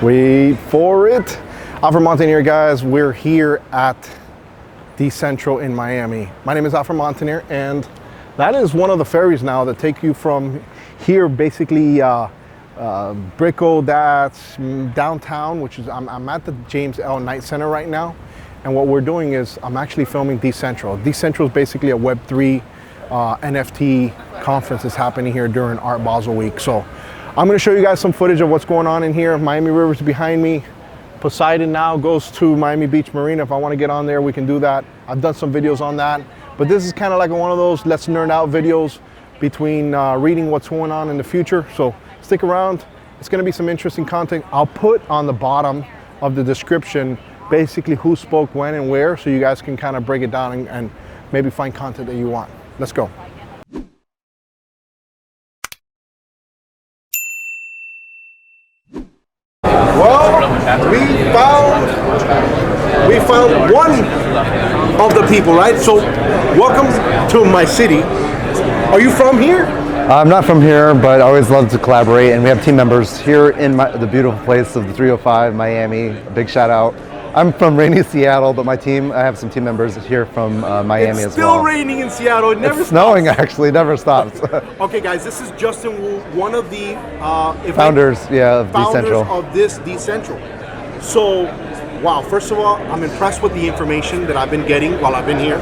Wait for it. Alfred Montaner, guys. We're here at Dcentral in Miami. My name is Alfred Montaner, and that is one of the ferries now that take you from here, basically Brickell, that's downtown, which is, I'm at the James L. Knight Center right now. And what we're doing is I'm actually filming Dcentral. Dcentral is basically a Web3 NFT conference that's happening here during Art Basel Week. So I'm going to show you guys some footage of what's going on in here. Miami River's behind me. Poseidon now goes to Miami Beach Marina. If I want to get on there, we can do that. I've done some videos on that. But this is kind of like one of those let's nerd out videos between reading what's going on in the future. So stick around. It's going to be some interesting content. I'll put on the bottom of the description basically who spoke when and where, so you guys can kind of break it down and maybe find content that you want. Let's go. Well, we found one of the people, right? So welcome to my city. Are you from here? I'm not from here, but I always love to collaborate, and we have team members here in the beautiful place of the 305 Miami. A big shout out. I'm from rainy Seattle, but I have some team members here from Miami as well. It's still raining in Seattle. It never stops. It's snowing, actually. Never stops. Okay, guys, this is Justin Wu, one of the founders of Dcentral. Of this Dcentral. So, wow, first of all, I'm impressed with the information that I've been getting while I've been here.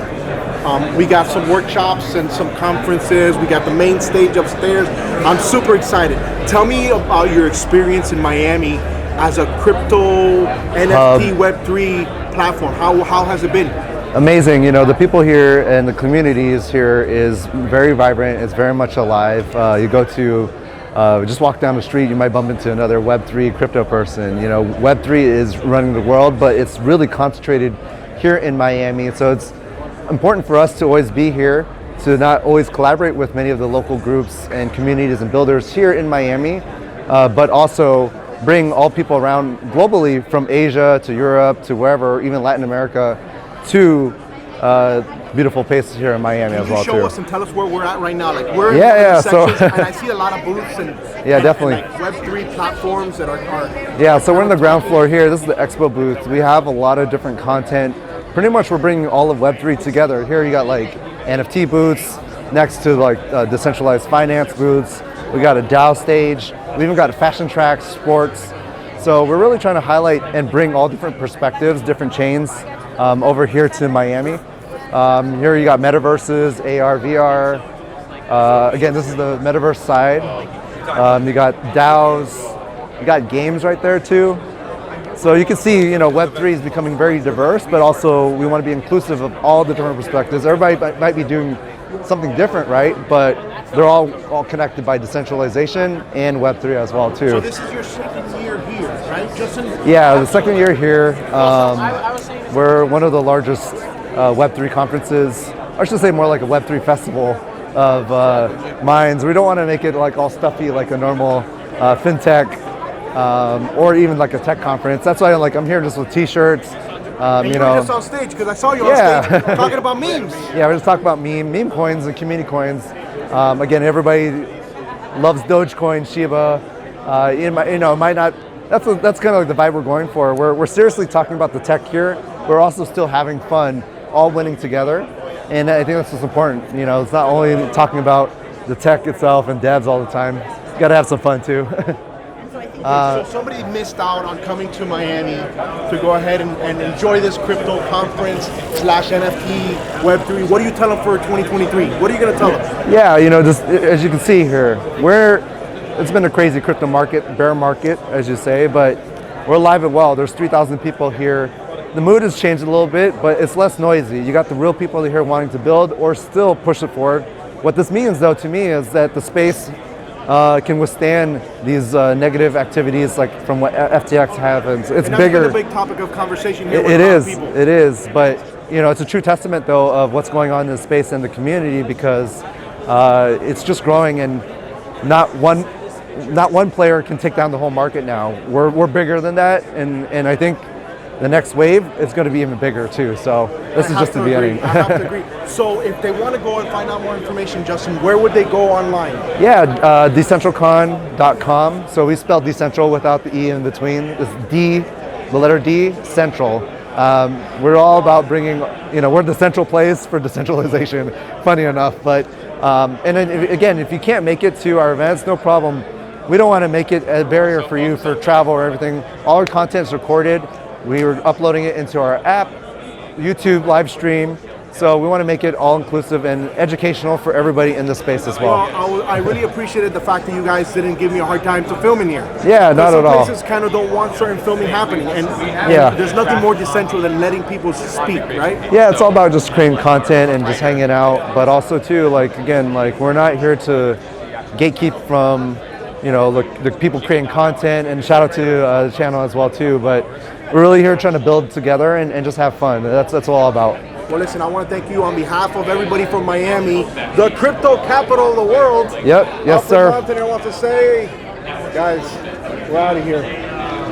We got some workshops and some conferences. We got the main stage upstairs. I'm super excited. Tell me about your experience in Miami as a crypto NFT Web3 platform. How has it been? Amazing. You know, the people here and the communities here is very vibrant. It's very much alive. You go to just walk down the street, you might bump into another Web3 crypto person. You know, Web3 is running the world, but it's really concentrated here in Miami. So it's important for us to always be here, to not always collaborate with many of the local groups and communities and builders here in Miami, but also bring all people around globally, from Asia to Europe to wherever, even Latin America, to beautiful places here in Miami as well too. Can you show us and tell us where we're at right now? Like we're in the sections, and I see a lot of booths and definitely and like Web3 platforms that are yeah. So we're on the ground floor here. This is the expo booth. We have a lot of different content. Pretty much we're bringing all of Web3 together. Here you got like NFT booths next to like decentralized finance booths. We got a DAO stage. We even got fashion tracks, sports. So we're really trying to highlight and bring all different perspectives, different chains over here to Miami. Here you got metaverses, AR, VR. Again, this is the metaverse side. You got DAOs. You got games right there too. So you can see, you know, Web3 is becoming very diverse, but also we want to be inclusive of all the different perspectives. Everybody might be doing something different, right? But they're all connected by decentralization and Web3 as well too. So this is your second year here, right, Justin? Yeah, the second year here. We're one of the largest Web3 conferences. I should say more like a Web3 festival of minds. We don't want to make it like all stuffy like a normal fintech or even like a tech conference. That's why I'm here just with t-shirts. You know, just on stage because I saw you on stage talking about memes. Yeah, we're just talking about meme coins and community coins. Again, everybody loves Dogecoin, Shiba. It might not. That's kind of like the vibe we're going for. We're seriously talking about the tech here. We're also still having fun, all winning together, and I think that's what's important. You know, it's not only talking about the tech itself and devs all the time. You got to have some fun too. So somebody missed out on coming to Miami to go ahead and enjoy this crypto conference / NFT Web3. What do you tell them for 2023? What are you going to tell them? Yeah, you know, just as you can see here, it's been a crazy crypto market, bear market, as you say, but we're alive and well. There's 3,000 people here. The mood has changed a little bit, but it's less noisy. You got the real people here wanting to build or still push it forward. What this means, though, to me, is that the space can withstand these negative activities like from what FTX happens. It's bigger. It's a big topic of conversation here. It is, but you know, it's a true testament though of what's going on in the space and the community because it's just growing, and not one player can take down the whole market now. We're bigger than that, and I think the next wave is going to be even bigger too. So this is just the beginning. I have to agree. So if they want to go and find out more information, Justin, where would they go online? Yeah, decentralcon.com. So we spelled decentral without the E in between. It's D, the letter D, central. We're all about bringing, we're the central place for decentralization, funny enough. But, and then again, if you can't make it to our events, no problem. We don't want to make it a barrier for you for travel or everything. All our content is recorded. We are uploading it into our app, YouTube live stream. So we want to make it all inclusive and educational for everybody in the space as well. I really appreciated the fact that you guys didn't give me a hard time to film in here. Yeah, not at all. Some places kind of don't want certain filming happening, and there's nothing more decentral than letting people speak, right? Yeah, it's all about just creating content and just hanging out, but also too, we're not here to gatekeep from, the people creating content, and shout out to the channel as well too, but we're really here trying to build together and just have fun. That's what it's all about. Well, listen, I want to thank you on behalf of everybody from Miami, the crypto capital of the world. Yep, yes, sir. Alfred Montaner wants to say, guys, we're out of here.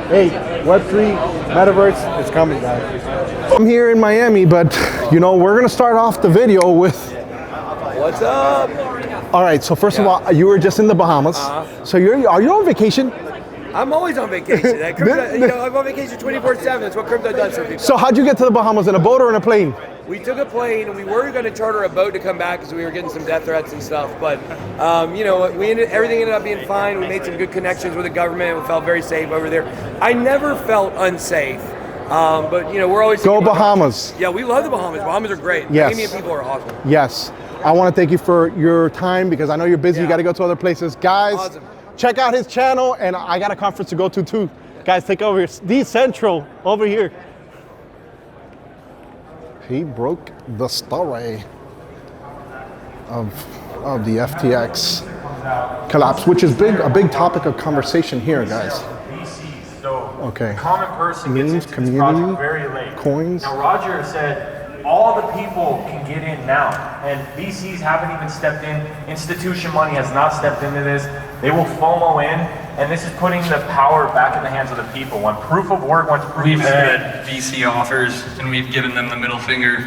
Hey, Web3, Metaverse, it's coming, guys. I'm here in Miami, but, we're going to start off the video with... What's up? All right, so first of all, you were just in the Bahamas. So are you on vacation? I'm always on vacation. I'm on vacation 24/7. That's what crypto does for people. So how'd you get to the Bahamas, in a boat or in a plane? We took a plane, and we were going to charter a boat to come back because we were getting some death threats and stuff. But, everything ended up being fine. We made some good connections with the government. We felt very safe over there. I never felt unsafe. But, we're always... Go Bahamas. Yeah, we love the Bahamas. Bahamas are great. Yes. Bahamian people are awesome. Yes. I want to thank you for your time because I know you're busy. You got to go to other places. Guys, awesome. Check out his channel, and I got a conference to go to too. Guys, take over here. Dcentral over here. He broke the story of the FTX collapse, which is a big topic of conversation here, guys. Okay. The common person gets into this project very late. Coins. Now Roger said all the people can get in now, and VCs haven't even stepped in. Institution money has not stepped into this. They will FOMO in, and this is putting the power back in the hands of the people. When proof of work, once proof We've is had VC offers, and we've given them the middle finger.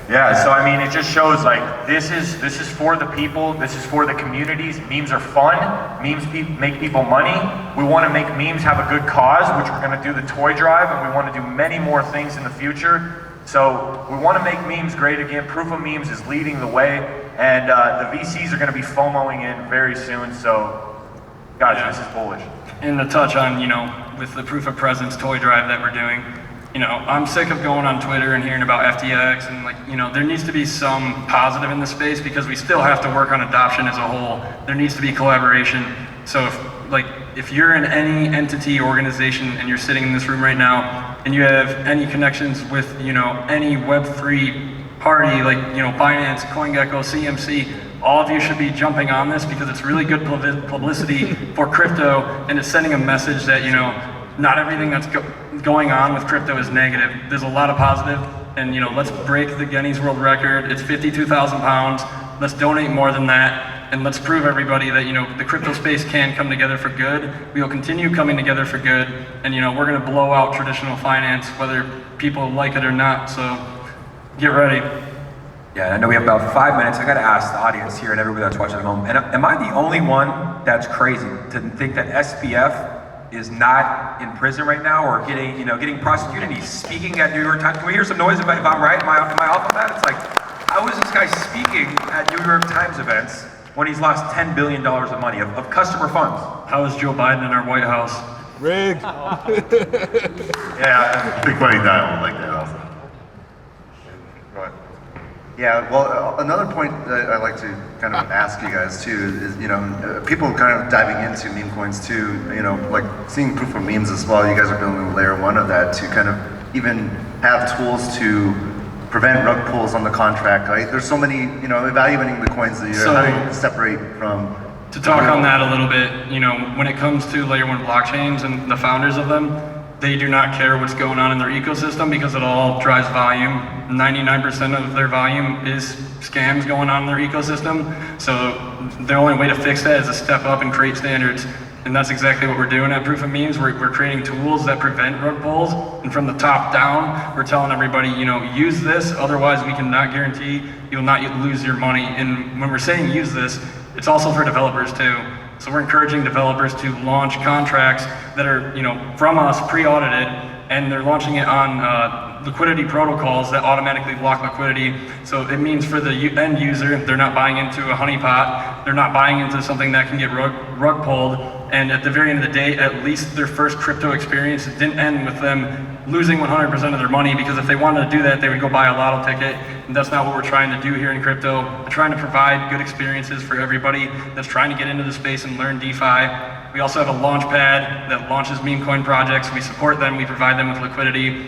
Yeah, so it just shows this is for the people, this is for the communities. Memes are fun, memes make people money. We want to make memes have a good cause, which we're going to do the toy drive, and we want to do many more things in the future. So we want to make memes great again. Proof of Memes is leading the way, and the VCs are going to be FOMOing in very soon. So, guys, this is bullish. And to touch on, with the proof of presence toy drive that we're doing, I'm sick of going on Twitter and hearing about FTX, and there needs to be some positive in the space because we still have to work on adoption as a whole. There needs to be collaboration. So if you're in any entity, organization, and you're sitting in this room right now, and you have any connections with, any Web3 party, Binance, CoinGecko, CMC, all of you should be jumping on this because it's really good publicity for crypto, and it's sending a message that, not everything that's going on with crypto is negative. There's a lot of positive, and, let's break the Guinness World Record. It's 52,000 pounds. Let's donate more than that. And let's prove everybody that, the crypto space can come together for good. We will continue coming together for good. And, we're going to blow out traditional finance, whether people like it or not. So get ready. Yeah, I know we have about 5 minutes. I got to ask the audience here and everybody that's watching at home, am I the only one that's crazy to think that SBF is not in prison right now or getting prosecuted? He's speaking at New York Times. Can we hear some noise if I'm right? Am I off on that? It's how is this guy speaking at New York Times events when he's lost $10 billion of money, of customer funds? How is Joe Biden in our White House? Rigged. Yeah, big funny dialogue like that also. Right. Yeah, well, another point that I'd like to kind of ask you guys too is, people kind of diving into meme coins too, seeing proof of memes as well. You guys are building layer one of that to kind of even have tools to prevent rug pulls on the contract, right? There's so many, evaluating the coins that you're having to separate from. To talk on that a little bit, when it comes to layer one blockchains and the founders of them, they do not care what's going on in their ecosystem because it all drives volume. 99% of their volume is scams going on in their ecosystem. So the only way to fix that is to step up and create standards. And that's exactly what we're doing at Proof of Memes. We're creating tools that prevent rug pulls, and from the top down, we're telling everybody, use this, otherwise we cannot guarantee you'll not lose your money. And when we're saying use this, it's also for developers too. So we're encouraging developers to launch contracts that are, from us, pre-audited, and they're launching it on liquidity protocols that automatically block liquidity. So it means for the end user, they're not buying into a honeypot, they're not buying into something that can get rug pulled, and at the very end of the day, at least their first crypto experience didn't end with them losing 100% of their money, because if they wanted to do that, they would go buy a lotto ticket, and that's not what we're trying to do here in crypto. We're trying to provide good experiences for everybody that's trying to get into the space and learn DeFi. We also have a launch pad that launches meme coin projects. We support them, we provide them with liquidity.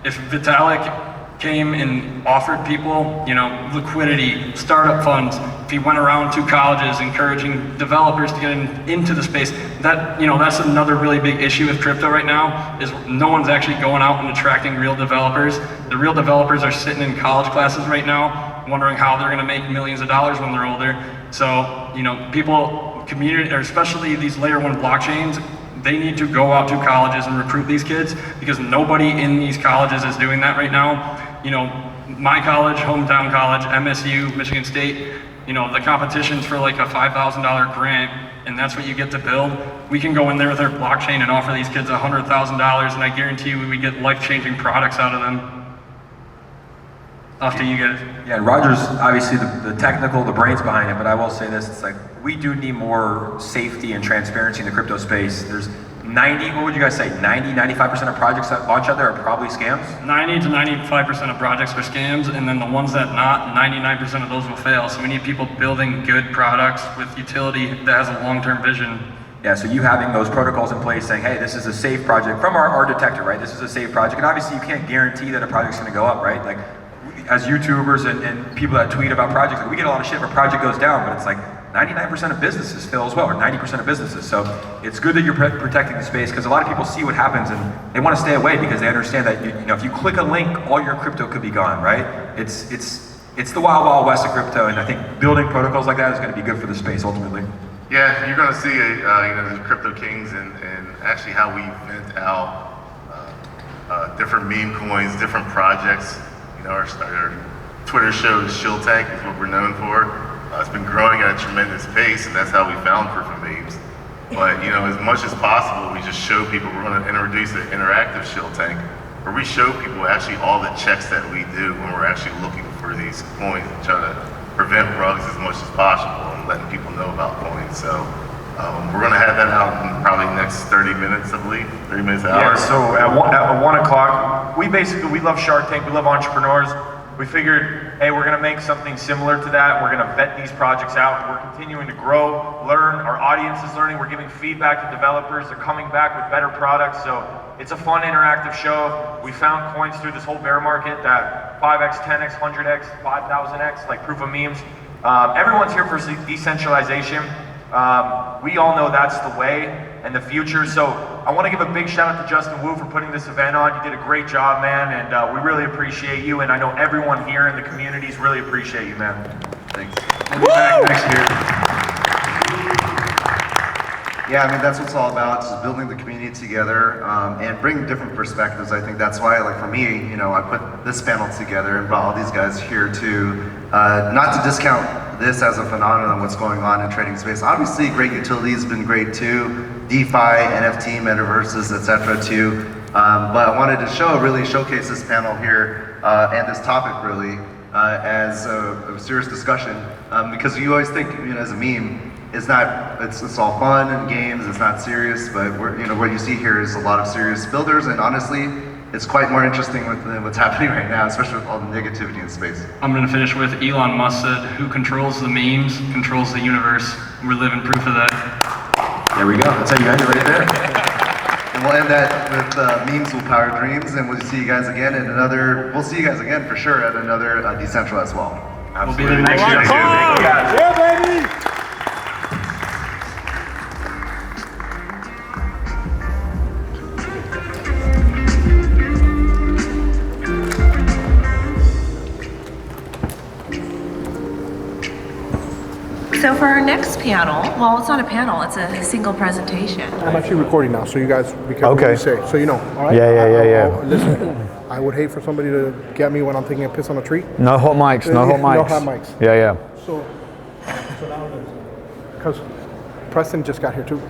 If Vitalik came and offered people, liquidity, startup funds, if he went around to colleges encouraging developers to get into the space, that's another really big issue with crypto right now, is no one's actually going out and attracting real developers. The real developers are sitting in college classes right now, wondering how they're gonna make millions of dollars when they're older. So, community, or especially these layer 1 blockchains, they need to go out to colleges and recruit these kids, because nobody in these colleges is doing that right now. My college, hometown college, MSU, Michigan State, the competition's for like a $5,000 grant, and that's what you get to build. We can go in there with our blockchain and offer these kids $100,000, and I guarantee you we get life-changing products out of them. Off to you guys. Yeah, and Roger's obviously the technical, the brains behind it, but I will say this, it's like, we do need more safety and transparency in the crypto space. There's what would you guys say, 95% of projects that launch out there are probably scams? 90 to 95% of projects are scams, and then the ones that not, 99% of those will fail. So we need people building good products with utility that has a long-term vision. Yeah, so you having those protocols in place saying, hey, this is a safe project from our detector, right? This is a safe project, and obviously you can't guarantee that a project's gonna go up, right? Like, as YouTubers and people that tweet about projects, like, we get a lot of shit if a project goes down, but it's like 99% of businesses fail as well, or 90% of businesses. So it's good that you're protecting the space, because a lot of people see what happens and they want to stay away because they understand that if you click a link, all your crypto could be gone, right? It's the wild, wild west of crypto, and I think building protocols like that is going to be good for the space ultimately. Yeah, you're going to see the crypto kings and actually how we vent out different meme coins, different projects. Our Twitter show, Shill Tank, is what we're known for. It's been growing at a tremendous pace, and that's how we found Proof of Memes. But as much as possible, we just show people. We're going to introduce an interactive Shill Tank, where we show people actually all the checks that we do when we're actually looking for these coins, and try to prevent rugs as much as possible and letting people know about coins. So we're going to have that out in probably the next 30 minutes, I believe. 30 minutes an hour. Yeah, so at 1 o'clock, we love Shark Tank, we love entrepreneurs. We figured, hey, we're gonna make something similar to that. We're gonna vet these projects out. We're continuing to grow, learn. Our audience is learning. We're giving feedback to developers. They're coming back with better products. So it's a fun, interactive show. We found coins through this whole bear market that 5x, 10x, 100x, 5,000x, like Proof of Memes. Everyone's here for decentralization. We all know that's the way and the future. So I want to give a big shout out to Justin Wu for putting this event on. You did a great job, man, and we really appreciate you. And I know everyone here in the communities really appreciate you, man. Thanks. We'll be back next year. Yeah, I mean, that's what it's all about, just building the community together and bringing different perspectives. I think that's why, like for me, I put this panel together and brought all these guys here to, not to discount this as a phenomenon, what's going on in trading space. Obviously, great utility has been great too, DeFi, NFT, metaverses, etc. too. But I wanted to really showcase this panel here and this topic really as a serious discussion because you always think, as a meme, it's all fun and games, it's not serious, but what you see here is a lot of serious builders, and honestly, it's quite more interesting than what's happening right now, especially with all the negativity in space. I'm going to finish with Elon Musk said, who controls the memes controls the universe. We're living proof of that. There we go, that's how you guys are right there. And we'll end that with memes will power dreams, and we'll see you guys again for sure at another Dcentral as well. Absolutely. We'll be there next year. Thank you guys. Yeah, baby! So for our next panel, well, it's not a panel, it's a single presentation. I'm actually recording now, so you guys be careful what you say, so you know, all right? Yeah. Listen, I would hate for somebody to get me when I'm taking a piss on a tree. No hot mics, no hot mics. No hot mics. Yeah. So now it is. Because Preston just got here too.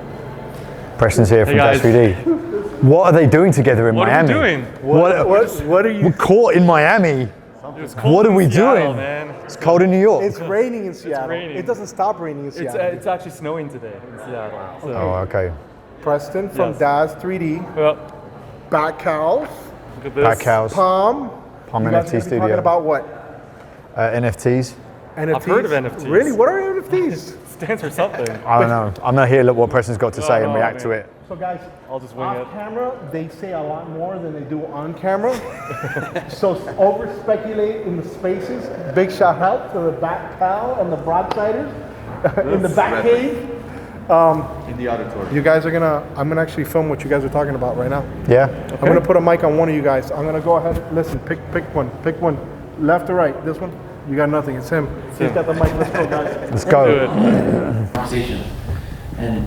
Preston's here from guys. 3D. What are they doing together in Miami? What are we doing? What are you? We're caught in Miami. What are we doing? Man. It's cold in New York. It's raining in Seattle. raining. It doesn't stop raining in Seattle. It's actually snowing today in Seattle. So. Oh, okay. Preston from Daz 3D. Yep. Back Cows. Look at this. Back house. Palm. Palm You guys NFT gonna be studio. talking about what? NFTs. NFTs? I've heard of NFTs. Really? What are NFTs? Stands for something. I don't know. I'm gonna hear what Preston's got to say and react to it. So guys, I'll just wing off it. camera, they say a lot more than they do on camera. So over speculate in the spaces. Big shout out to the back cow and the broadsiders in the back cave. In the auditorium. You guys are I'm gonna actually film what you guys are talking about right now. Yeah. I'm gonna put a mic on one of you guys. I'm gonna go ahead, listen, pick one. Left or right? This one? You got nothing, it's him. He's got the mic, let's go guys. Let's go. Conversation. And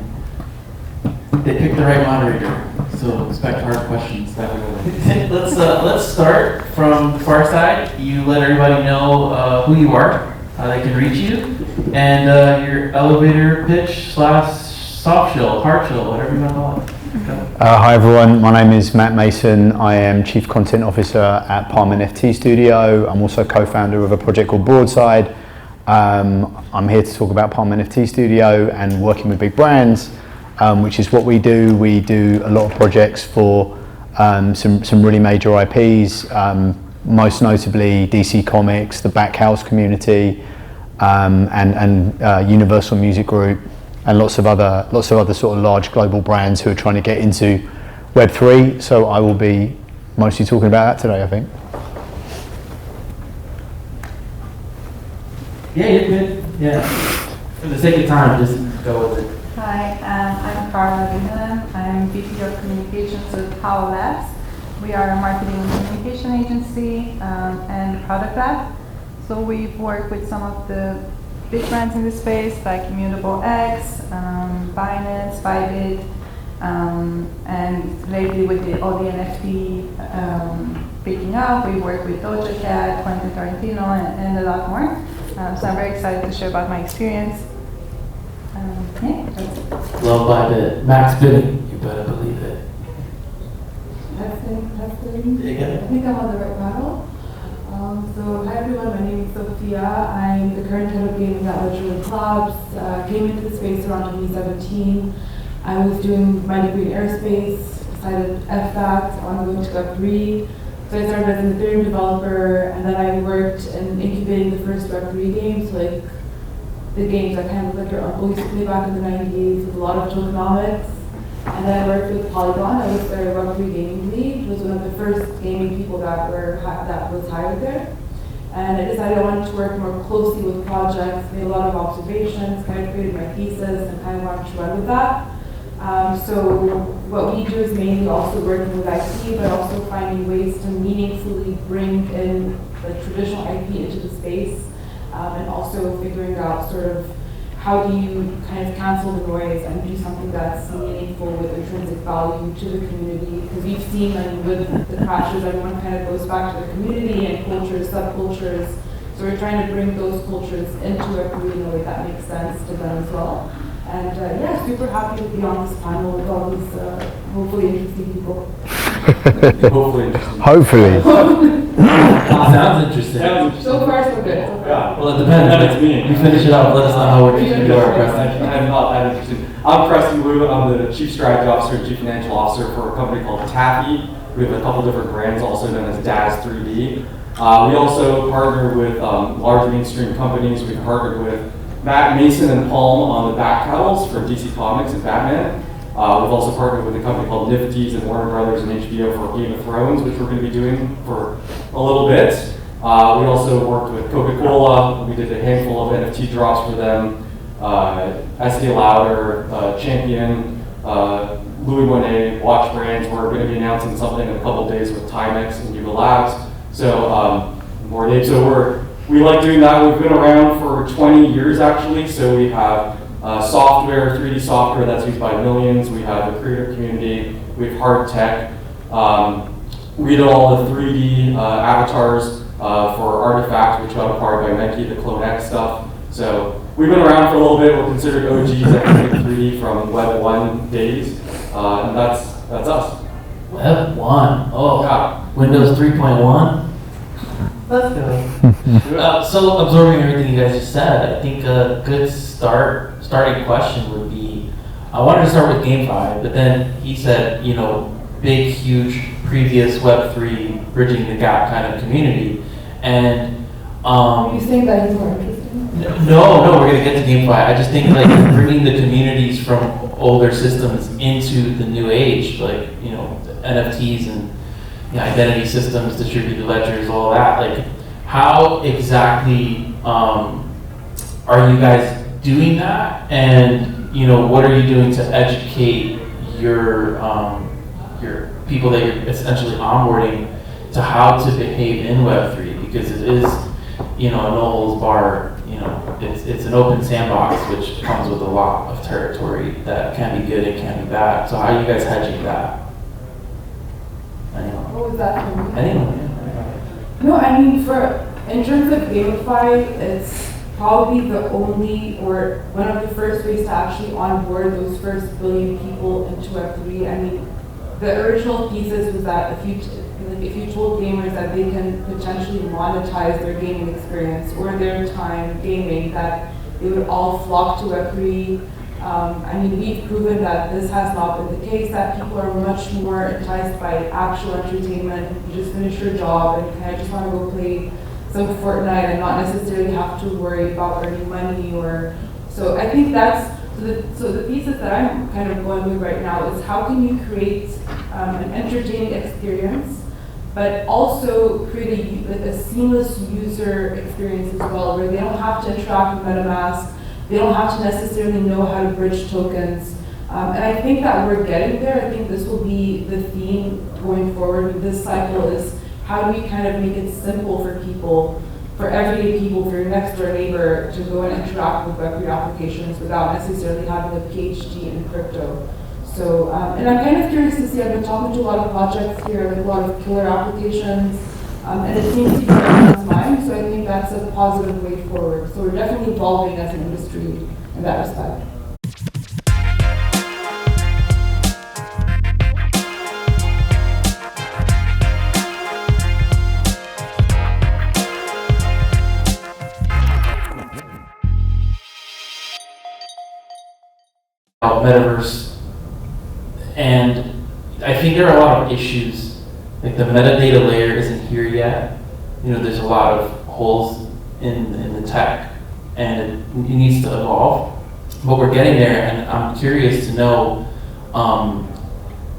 they picked the right moderator, so expect hard questions. Let's start from the far side. You let everybody know who you are, how they can reach you, and your elevator pitch / soft shell, hard shell, whatever you want to call it. Hi everyone, my name is Matt Mason. I am Chief Content Officer at Palm NFT Studio. I'm also co-founder of a project called Broadside. I'm here to talk about Palm NFT Studio and working with big brands, which is what we do. We do a lot of projects for some really major IPs, most notably DC Comics, the Back House community, and Universal Music Group, and lots of other sort of large global brands who are trying to get into Web3. So I will be mostly talking about that today, I think. Yeah, you're good. Yeah. For the sake of time, just go with it. Hi, I'm Carla Vinhalen. I'm VP of Communications with Power Labs. We are a marketing and communication agency and product lab. So we've worked with some of the big brands in the space like Immutable X, Binance, Bybit, and lately with all the NFT picking up, we work with Doja Cat, Quentin Tarantino, and a lot more. So I'm very excited to share about my experience. Yeah, that's it. Love Bybit. Max bidding, you better believe it. Testing. Yeah. I think I'm on the right panel. So hi everyone, my name is Sophia. I'm the current head of gaming at Leisure Clubs. Came into the space around 2017. I was doing my degree in aerospace, decided F that, I want to go to Web3. So I started as an Ethereum developer, and then I worked in incubating the first Web3 games, like the games that kind of like your uncle used to play back in the 90s with a lot of tokenomics. And then I worked with Polygon. I was their Web3 gaming lead. Was one of the first gaming people that was hired there. And I decided I wanted to work more closely with projects, made a lot of observations, kind of created my thesis, and kind of wanted to run with that. So what we do is mainly also working with IP, but also finding ways to meaningfully bring in the traditional IP into the space, and also figuring out sort of how do you kind of cancel the noise and do something that's meaningful with intrinsic value to the community? Because we've seen, I mean, with the crashes, everyone kind of goes back to the community and cultures, subcultures. So we're trying to bring those cultures into Web3 in a way that makes sense to them as well. And yeah, super happy to be on this panel with all these hopefully interesting people. Hopefully. Sounds interesting. So far, so good. Well, it depends. You finish it up. Let us know how interesting you are, Preston. I'm not that interested. I'm Preston Wu. I'm the Chief Strategy Officer and Chief Financial Officer for a company called Taffy. We have a couple different brands, also known as Daz 3D. We also partner with large mainstream companies. We've partnered with Matt Mason and Palm on the back covers for DC Comics and Batman. We've also partnered with a company called Nifty's and Warner Brothers and HBO for Game of Thrones, which we're going to be doing for a little bit. We also worked with Coca-Cola. We did a handful of NFT drops for them. Estee Lauder, Champion, Louis Vuitton, watch brands. We're going to be announcing something in a couple days with Timex and Yuga Labs. So more days. So we're we like doing that. We've been around for 20 years actually, so we have software, 3D software that's used by millions. We have the creator community. We have hard tech. We did all the 3D avatars for Artifact, which got acquired by Nike, the Clone X stuff. So we've been around for a little bit. We're considered OGs at 3D from Web 1 days, and that's us. Web 1. Oh, yeah. Windows 3.1. Let's go. So absorbing everything you guys just said, I think a good starting question would be, I wanted to start with GameFi, but then he said, you know, big, huge, previous Web3 bridging the gap kind of community, and you think that he's more interesting? No, we're gonna get to GameFi. I just think like bringing the communities from older systems into the new age, like, you know, NFTs and, you know, identity systems, distributed ledgers, all that. Like, how exactly are you guys doing that? And, you know, what are you doing to educate your people that you're essentially onboarding to how to behave in Web3? Because it is, you know, a no holds barred. You know, it's an open sandbox, which comes with a lot of territory that can be good and can be bad. So how are you guys hedging that? Anyone? What was that for me? Anyone? No, I mean, in terms of GameFi, it's probably the only or one of the first ways to actually onboard those first billion people into Web3. I mean, the original thesis was that if you told gamers that they can potentially monetize their gaming experience or their time gaming, that they would all flock to Web3. I mean, we've proven that this has not been the case, that people are much more enticed by actual entertainment. You just finish your job and kind of just want to go play some Fortnite and not necessarily have to worry about earning money or, so I think that's, so the thesis that I'm kind of going with right now is how can you create an entertaining experience, but also create a seamless user experience as well, where they don't have to interact with MetaMask, they don't have to necessarily know how to bridge tokens. And I think that we're getting there. I think this will be the theme going forward with this cycle is how do we kind of make it simple for people, for everyday people, for your next door neighbor to go and interact with Web3 applications without necessarily having a PhD in crypto. So, and I'm kind of curious to see, I've been talking to a lot of projects here, like a lot of killer applications, and it seems to be everyone's mind, so I think that's a positive way forward. So we're definitely evolving as an industry in that respect. Metaverse, and I think there are a lot of issues. Like the metadata layer isn't here yet. You know, there's a lot of holes in the tech, and it needs to evolve. But we're getting there, and I'm curious to know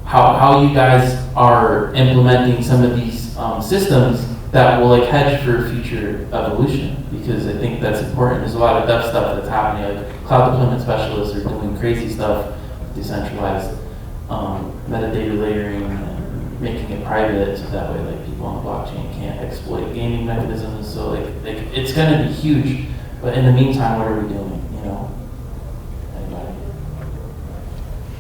how you guys are implementing some of these systems that will like hedge for future evolution, because I think that's important. There's a lot of dev stuff that's happening. Like cloud deployment specialists are doing crazy stuff, decentralized metadata layering and making it private, so that way like people on the blockchain can't exploit gaming mechanisms. So like it's going to be huge. But in the meantime, what are we doing? You know, anybody?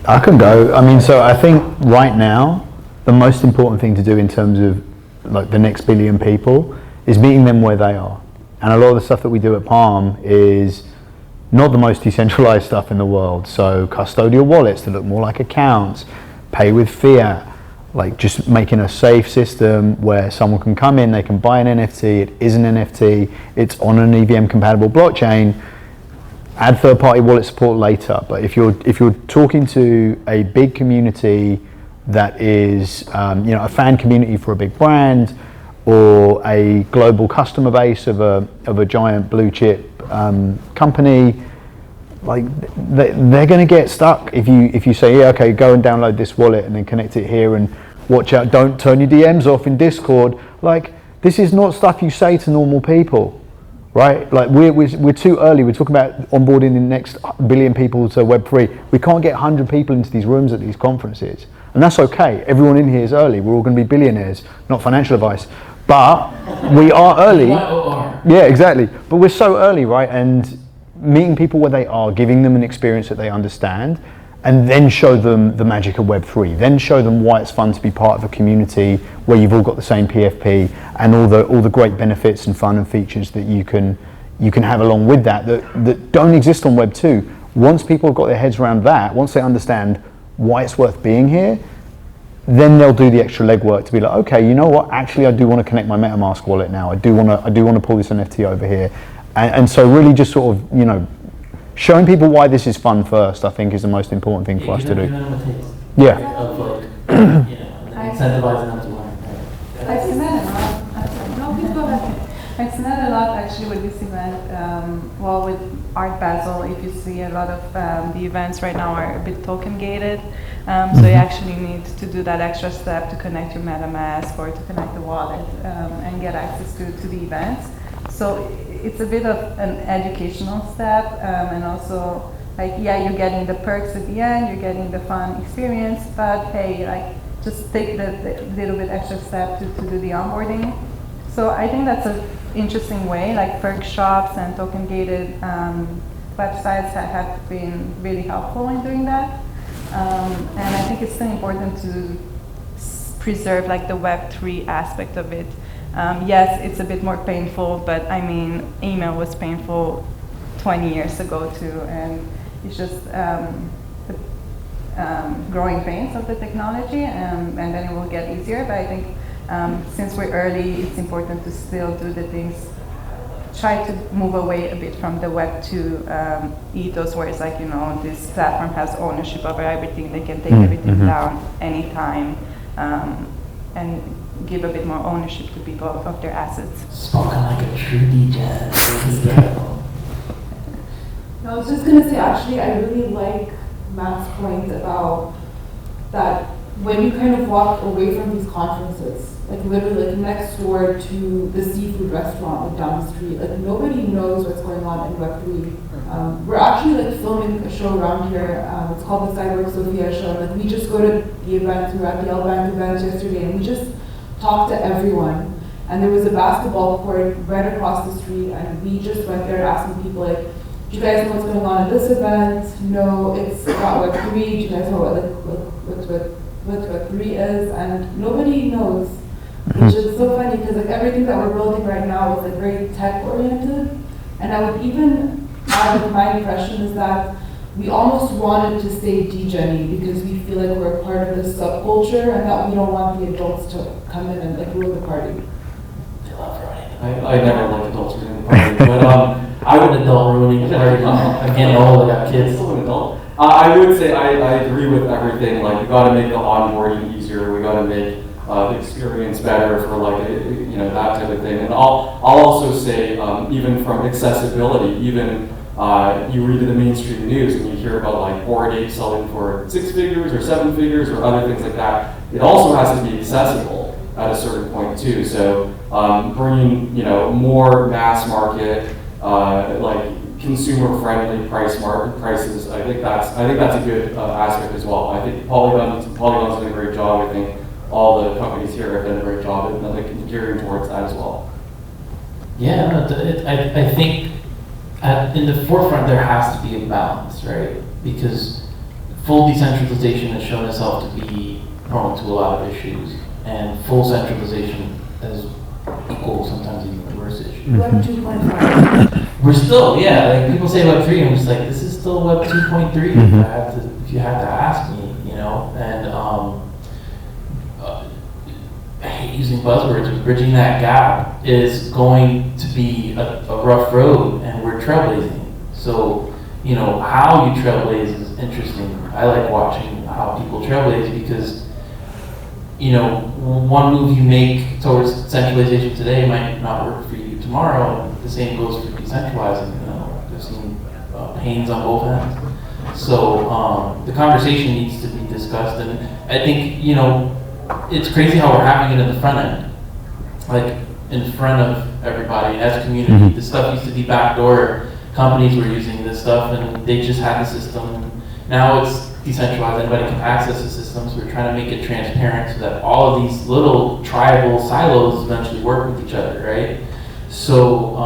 I can go. I mean, so I think right now the most important thing to do in terms of like the next billion people is meeting them where they are. And a lot of the stuff that we do at Palm is not the most decentralized stuff in the world. So custodial wallets that look more like accounts, pay with fiat, like just making a safe system where someone can come in, they can buy an NFT, it is an NFT, it's on an EVM compatible blockchain, add third-party wallet support later. But if you're talking to a big community that is you know, a fan community for a big brand, or a global customer base of a giant blue chip company, like they're going to get stuck if you say, yeah, okay, go and download this wallet and then connect it here and watch out, don't turn your DMs off in Discord. Like, this is not stuff you say to normal people, right? Like we're too early. We're talking about onboarding the next billion people to Web3. We can't get 100 people into these rooms at these conferences. And that's okay. Everyone in here is early. We're all going to be billionaires, not financial advice. But we are early. Yeah, exactly. But we're so early, right? And meeting people where they are, giving them an experience that they understand, and then show them the magic of Web3. Then show them why it's fun to be part of a community where you've all got the same PFP and all the great benefits and fun and features that you can have along with that don't exist on Web 2. Once people have got their heads around that, once they understand why it's worth being here, then they'll do the extra legwork to be like, okay, you know what? Actually, I do want to connect my MetaMask wallet now. I do want to pull this NFT over here, and so really just sort of, you know, showing people why this is fun first, I think, is the most important thing for us to do. Yeah. Of like, you know, incentivizing them to learn. I've seen that a lot. No, please go ahead. I've seen that a lot actually with this event. Well, with Art Basel, if you see a lot of the events right now are a bit token gated. So you actually need to do that extra step to connect your MetaMask or to connect the wallet and get access to the events. So it's a bit of an educational step, and also, like, yeah, you're getting the perks at the end, you're getting the fun experience, but hey, like, just take the little bit extra step to do the onboarding. So I think that's an interesting way, like perk shops and token gated websites have been really helpful in doing that. And I think it's still important to preserve like the Web3 aspect of it. Yes, it's a bit more painful, but I mean, email was painful 20 years ago too, and it's just the growing pains of the technology, and then it will get easier. But I think since we're early, it's important to still do the things, try to move away a bit from the Web 2 ethos, where it's like, you know, this platform has ownership over everything, they can take everything down anytime, and give a bit more ownership to people of their assets. Spoken like a true DJ. I was just gonna say, actually, I really like Matt's point about that when you kind of walk away from these conferences, like literally like next door to the seafood restaurant like down the street, like nobody knows what's going on in Web3. We're actually like filming a show around here. It's called the Cyborg Sophia Show. Like we just go to the event. We were at the L-Bank event yesterday, and we just talked to everyone. And there was a basketball court right across the street, and we just went there asking people like, do you guys know what's going on at this event? No, it's not Web3. Do you guys know what Web3 is? And nobody knows, which is so funny because like everything that we're building right now is like very tech oriented. And I would even add that my impression is that we almost wanted to stay degen-y because we feel like we're part of this subculture and that we don't want the adults to come in and like rule the party. I never like adults ruining the party, but I'm an adult ruining the party. I'm getting old, I got kids. Still an adult. I would say I agree with everything. Like, we got to make the onboarding easier. We got to make the experience better for like you know, that type of thing. And I'll also say even from accessibility, even you read in the mainstream news and you hear about like Bored Ape selling for 6 figures or 7 figures or other things like that. It also has to be accessible at a certain point too. So bringing, you know, more mass market, like consumer-friendly prices. I think that's a good aspect as well. I think Polygon's done a great job. I think all the companies here have done a great job in like gearing towards that as well. Yeah, I think in the forefront there has to be a balance, right? Because full decentralization has shown itself to be prone to a lot of issues, and full centralization is equal, sometimes even worse issues. Web 2.5. We're still, yeah, like people say Web 3, and I'm just like, this is still Web 2.3 if you had to ask me, you know, and I hate using buzzwords, but bridging that gap is going to be a rough road, and we're trailblazing. So, you know, how you trailblaze is interesting. I like watching how people trailblaze because, you know, one move you make towards centralization today might not work for you tomorrow, and the same goes for decentralizing. You know, I've seen pains on both ends. So the conversation needs to be discussed, and I think, you know, it's crazy how we're having it in the front end, like in front of everybody as a community. This stuff used to be backdoor. Companies were using this stuff, and they just had the system. Now it's decentralized. Anybody can access the system. ecosystems. We're trying to make it transparent so that all of these little tribal silos eventually work with each other, right? So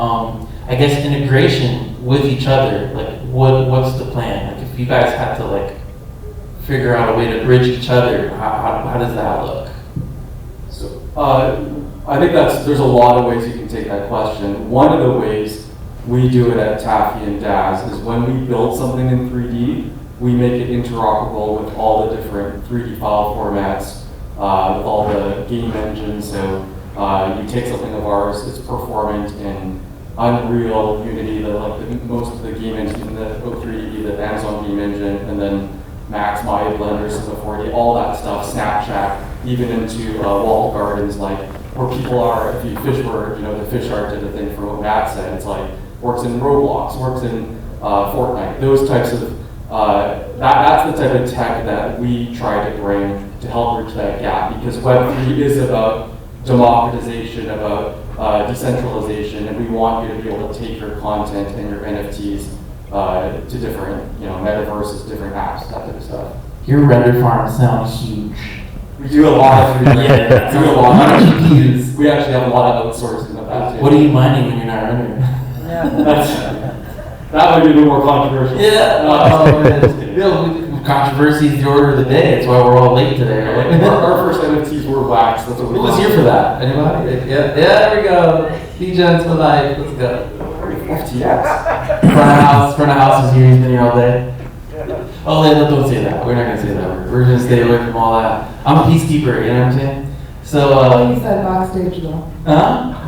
I guess integration with each other, like what's the plan? Like if you guys had to like figure out a way to bridge each other, how does that look? So I think there's a lot of ways you can take that question. One of the ways we do it at Taffy and Daz is when we build something in 3D, we make it interoperable with all the different 3D file formats, with all the game engines. So you take something of ours, it's performant in Unreal, Unity, most of the game engines in the O3D, the Amazon game engine, and then Max, Maya, Blender, Cinema 4D, all that stuff, Snapchat, even into walled gardens, like where people are, if you fish where, the fish art did a thing for what Matt said, it's like, works in Roblox, works in Fortnite, those types of, that's the type of tech that we try to bring to help bridge that gap, because Web3 is about democratization, about decentralization, and we want you to be able to take your content and your NFTs to different, metaverses, different apps, that type of stuff. Your render farm sounds huge. We do a lot of 3D. Yeah, we do a lot of GPUs. We actually have a lot of outsourcing of that too. What are you mining when you're not rendering? That might be a little more controversial. Controversy is the order of the day. That's why we're all late today, right? Our first NFTs were wax. That's what we Who was here for that? Anybody? Yeah, there we go. Dgens for life. Let's go. FTX. Front of house is here. He's been here all day. Oh, don't say that. We're not gonna say that. We're gonna stay away from all that. I'm a peacekeeper. You know what I'm saying? So. You said backstage though.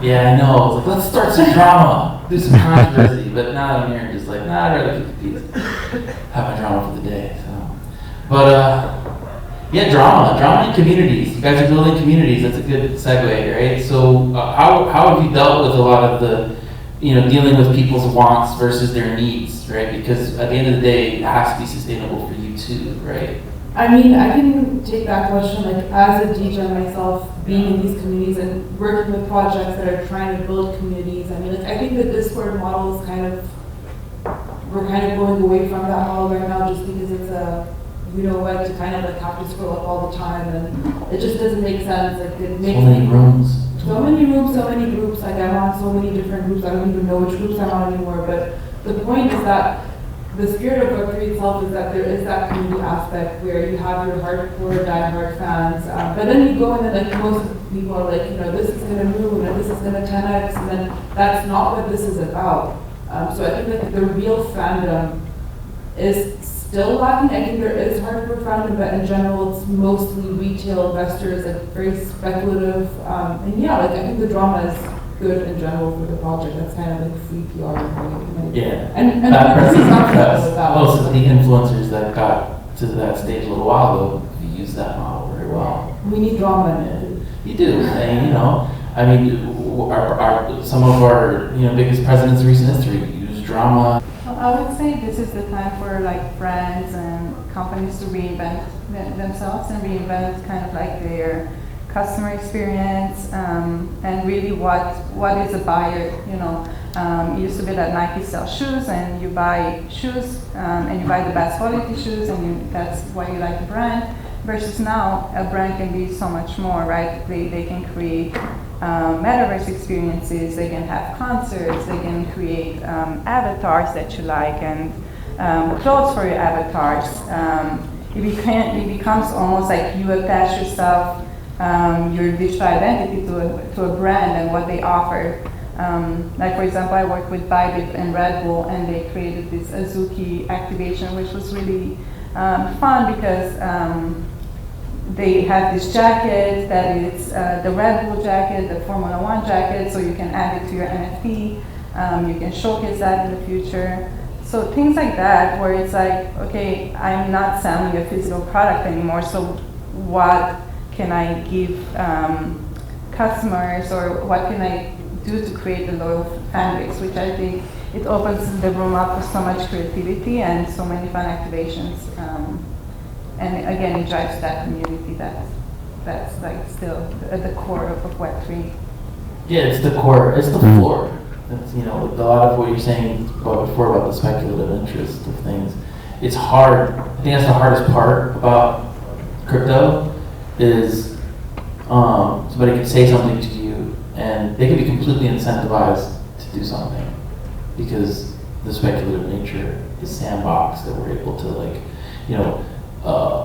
Yeah, I know. I was like, let's start some drama, do some controversy. But now I'm here, just like, I'd rather keep the peace. Have my drama for the day. So, but yeah, drama in communities. You guys are building communities. That's a good segue, right? So, how have you dealt with a lot of the, dealing with people's wants versus their needs, right? Because at the end of the day, it has to be sustainable for you too, right? I mean, I can take that question, like, as a DJ myself, being in these communities and working with projects that are trying to build communities. I mean, I think the Discord model is we're kind of going away from that model right now just because it's to kind of have to scroll up all the time, and it just doesn't make sense. Like, it makes so many rooms. So many rooms, so many groups. Like, I'm on so many different groups, I don't even know which groups I'm on anymore. But the point is that the spirit of Web3 itself is that there is that community aspect where you have your hardcore, diehard fans, but then you go and then most people are like, this is going to move and this is going to 10x, and then that's not what this is about. So I think that the real fandom is still lacking. I think there is hardcore fandom, but in general it's mostly retail investors, like very speculative. And yeah, I think the drama is good in general for the project. That's kind of like free PR. Yeah. And that most of the influencers that got to that stage a little while ago, you use that model very well. We need drama in it. You do. Some of our biggest presidents in recent history use drama. Well, I would say this is the time for like brands and companies to reinvent themselves and reinvent kind of like their customer experience, and really what is a buyer, it used to be that Nike sells shoes and you buy shoes and you buy the best quality shoes and that's why you like the brand, versus now a brand can be so much more, right? They can create metaverse experiences, they can have concerts, they can create avatars that you like and clothes for your avatars. It becomes almost like you attach yourself, your digital identity to a brand and what they offer. Like for example, I worked with Bybit and Red Bull, and they created this Azuki activation, which was really fun because they have this jacket that is the Red Bull jacket, the Formula One jacket, so you can add it to your NFT. You can showcase that in the future. So things like that, where it's like, okay, I'm not selling a physical product anymore, so what can I give customers, or what can I do to create a loyal fan base, which I think it opens the room up for so much creativity and so many fun activations. And again, it drives that community that's like still at the core of Web3. Yeah, it's the core, it's the floor. It's, a lot of what you're saying before about the speculative interest of things. It's hard. I think that's the hardest part about crypto is somebody could say something to you and they could be completely incentivized to do something because the speculative nature is sandbox that we're able to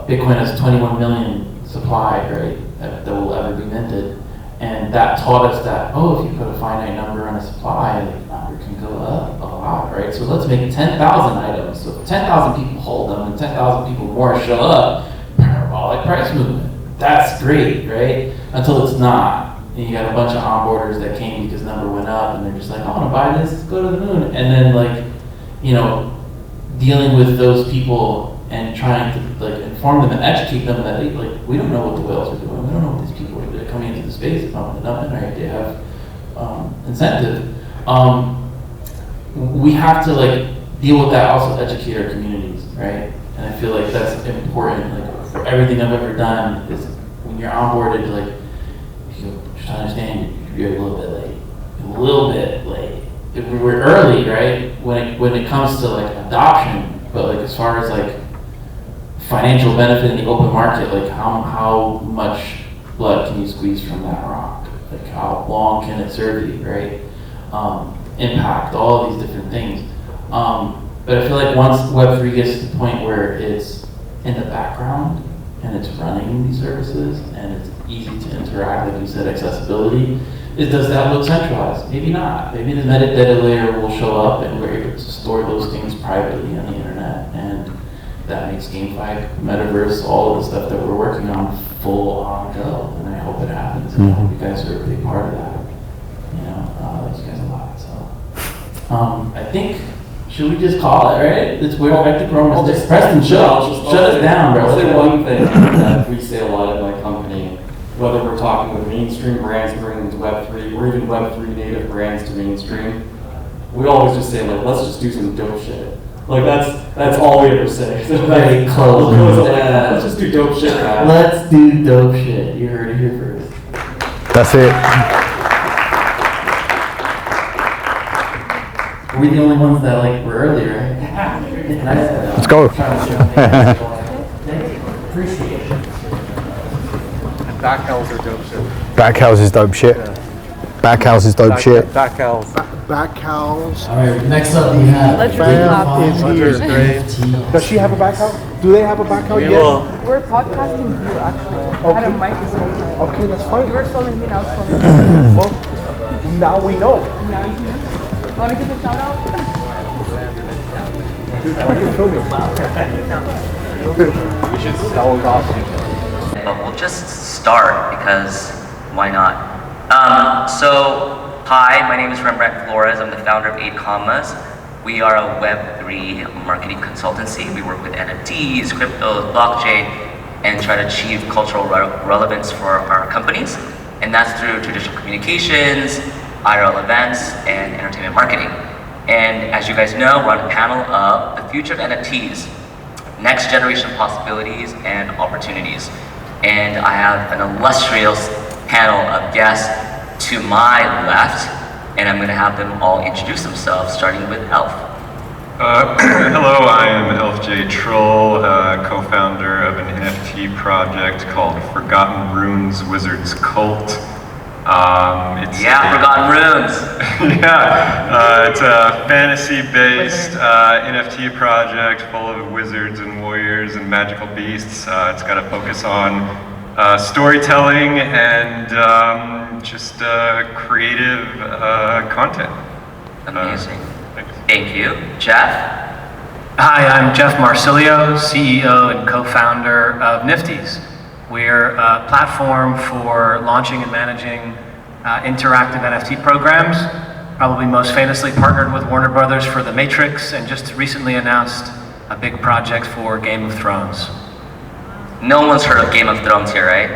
Bitcoin has 21 million supply, right, that will ever be minted. And that taught us that, if you put a finite number on a supply, the number can go up a lot, right? So let's make 10,000 items. So if 10,000 people hold them and 10,000 people more show up, parabolic price movement. That's great, right? Until it's not. And you got a bunch of onboarders that came because the number went up and they're just like, I want to buy this, let's go to the moon. And then dealing with those people and trying to inform them and educate them that we don't know what the whales are doing. We don't know what these people are doing. They're coming into the space and pumping it up, and right, they have incentive. We have to deal with that, also educate our communities, right? And I feel like that's important. For everything I've ever done is when you're onboarded, you just understand you're a little bit late. A little bit late. We're early, right? When it comes to adoption, but as far as financial benefit in the open market, how much blood can you squeeze from that rock? How long can it serve you, right? Impact, all of these different things. But I feel like once Web3 gets to the point where it's in the background and it's running these services and it's easy to interact, like you said, accessibility, does that look centralized? Maybe not. Maybe the metadata layer will show up and we're able to store those things privately on the internet, and that makes GameFi, Metaverse, all of the stuff that we're working on full on go, and I hope it happens. And I hope you guys are a big part of that. Thanks you guys a lot. So, I think, should we just call it, right? I think we're almost there. Preston, shut us down, bro. I'll say one thing that we say a lot at my company, whether we're talking with mainstream brands bringing to Web3, or even Web3 native brands to mainstream, we always just say, let's just do some dope shit. That's all we ever say. Very close. Let's just do dope shit, guys. Let's do dope shit. You heard it here first. That's it. We're the only ones that were early, right? Let's go. Appreciate it. Backhouse are dope shit. Backhouse is dope shit. Backhouse is dope shit. Backhouse. Backhouse. All right, next up we have Fam is here. Does she have a backhouse? Do they have a backhouse yet? We're podcasting you actually. I had a mic this whole time. Okay, that's fine. You were filming me, now it's filming me. Well, now we know. Now you know. Want to give a shout out? I can film you. That was awesome. But we'll just start because why not? Hi, my name is Rembrandt Flores. I'm the founder of 8 Commas. We are a Web3 marketing consultancy. We work with NFTs, cryptos, blockchain, and try to achieve cultural relevance for our companies. And that's through traditional communications, IRL events, and entertainment marketing. And as you guys know, we're on a panel of the future of NFTs, next generation possibilities and opportunities. And I have an illustrious panel of guests to my left, and I'm going to have them all introduce themselves, starting with Elf. Hello, I am Elf J. Troll, co-founder of an NFT project called Forgotten Runes Wizards Cult. Forgotten Runes. It's a fantasy-based NFT project full of wizards and warriors and magical beasts. It's got a focus on storytelling and just creative content. Amazing. Thank you. Jeff? Hi, I'm Jeff Marsilio, CEO and co-founder of Nifties. We're a platform for launching and managing interactive NFT programs. Probably most famously partnered with Warner Brothers for The Matrix, and just recently announced a big project for Game of Thrones. No one's heard of Game of Thrones here, right?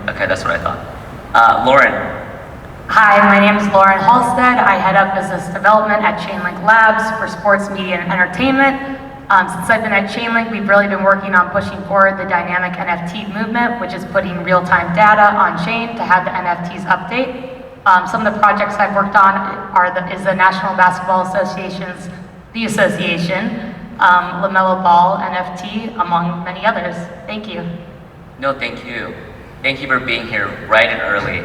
Okay, that's what I thought. Lauren. Hi, my name is Lauren Halstead. I head up business development at Chainlink Labs for sports, media, and entertainment. Since I've been at Chainlink, we've really been working on pushing forward the dynamic NFT movement, which is putting real-time data on chain to have the NFTs update. Some of the projects I've worked on is the National Basketball Association's The Association, LaMelo Ball NFT, among many others. Thank you. No, thank you. Thank you for being here bright and early.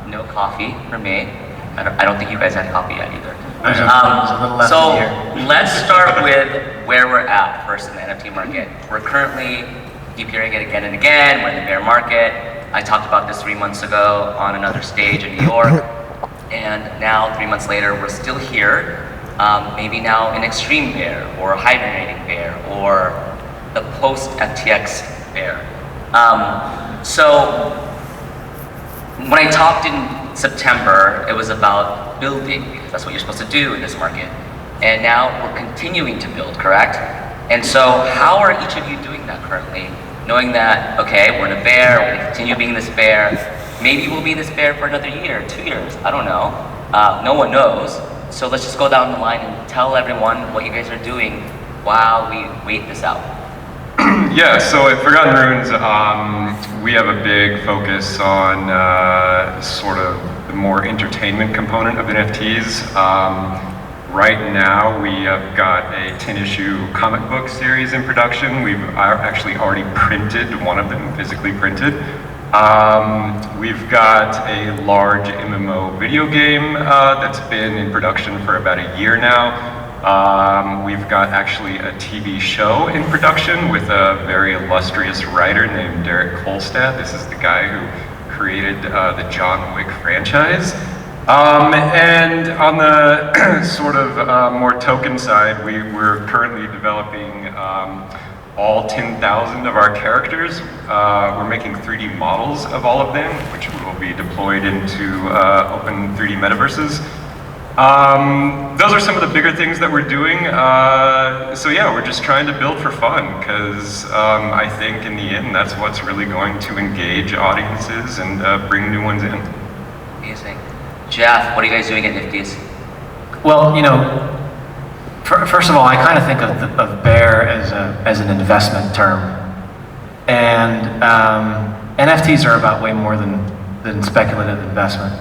No coffee for me. I don't think you guys had coffee yet either. So let's start with where we're at first in the NFT market. We're currently keep hearing it again and again. We're in the bear market. I talked about this 3 months ago on another stage in New York, and now 3 months later we're still here. Maybe now an extreme bear, or a hibernating bear, or the post FTX bear. So when I talked in September, it was about building, because that's what you're supposed to do in this market. And now we're continuing to build, correct? And so how are each of you doing that currently? Knowing that, okay, we're in a bear, we're gonna continue being this bear, maybe we'll be this bear for another year, 2 years, I don't know. No one knows. So let's just go down the line and tell everyone what you guys are doing while we wait this out. Yeah, so at Forgotten Ruins, we have a big focus on sort of the more entertainment component of NFTs. Right now, we have got a 10-issue comic book series in production. We've actually already printed one of them, physically printed. We've got a large MMO video game that's been in production for about a year now. We've got actually a TV show in production with a very illustrious writer named Derek Kolstad. This is the guy who created the John Wick franchise. And on the sort of more token side, we're currently developing all 10,000 of our characters. We're making 3D models of all of them, which will be deployed into open 3D metaverses. Those are some of the bigger things that we're doing. So yeah, we're just trying to build for fun, because I think in the end, that's what's really going to engage audiences and bring new ones in. Amazing. Jeff, what are you guys doing at Nifty's? Well, you know, first of all, I kind of think of bear as an investment term. And NFTs are about way more than speculative investment.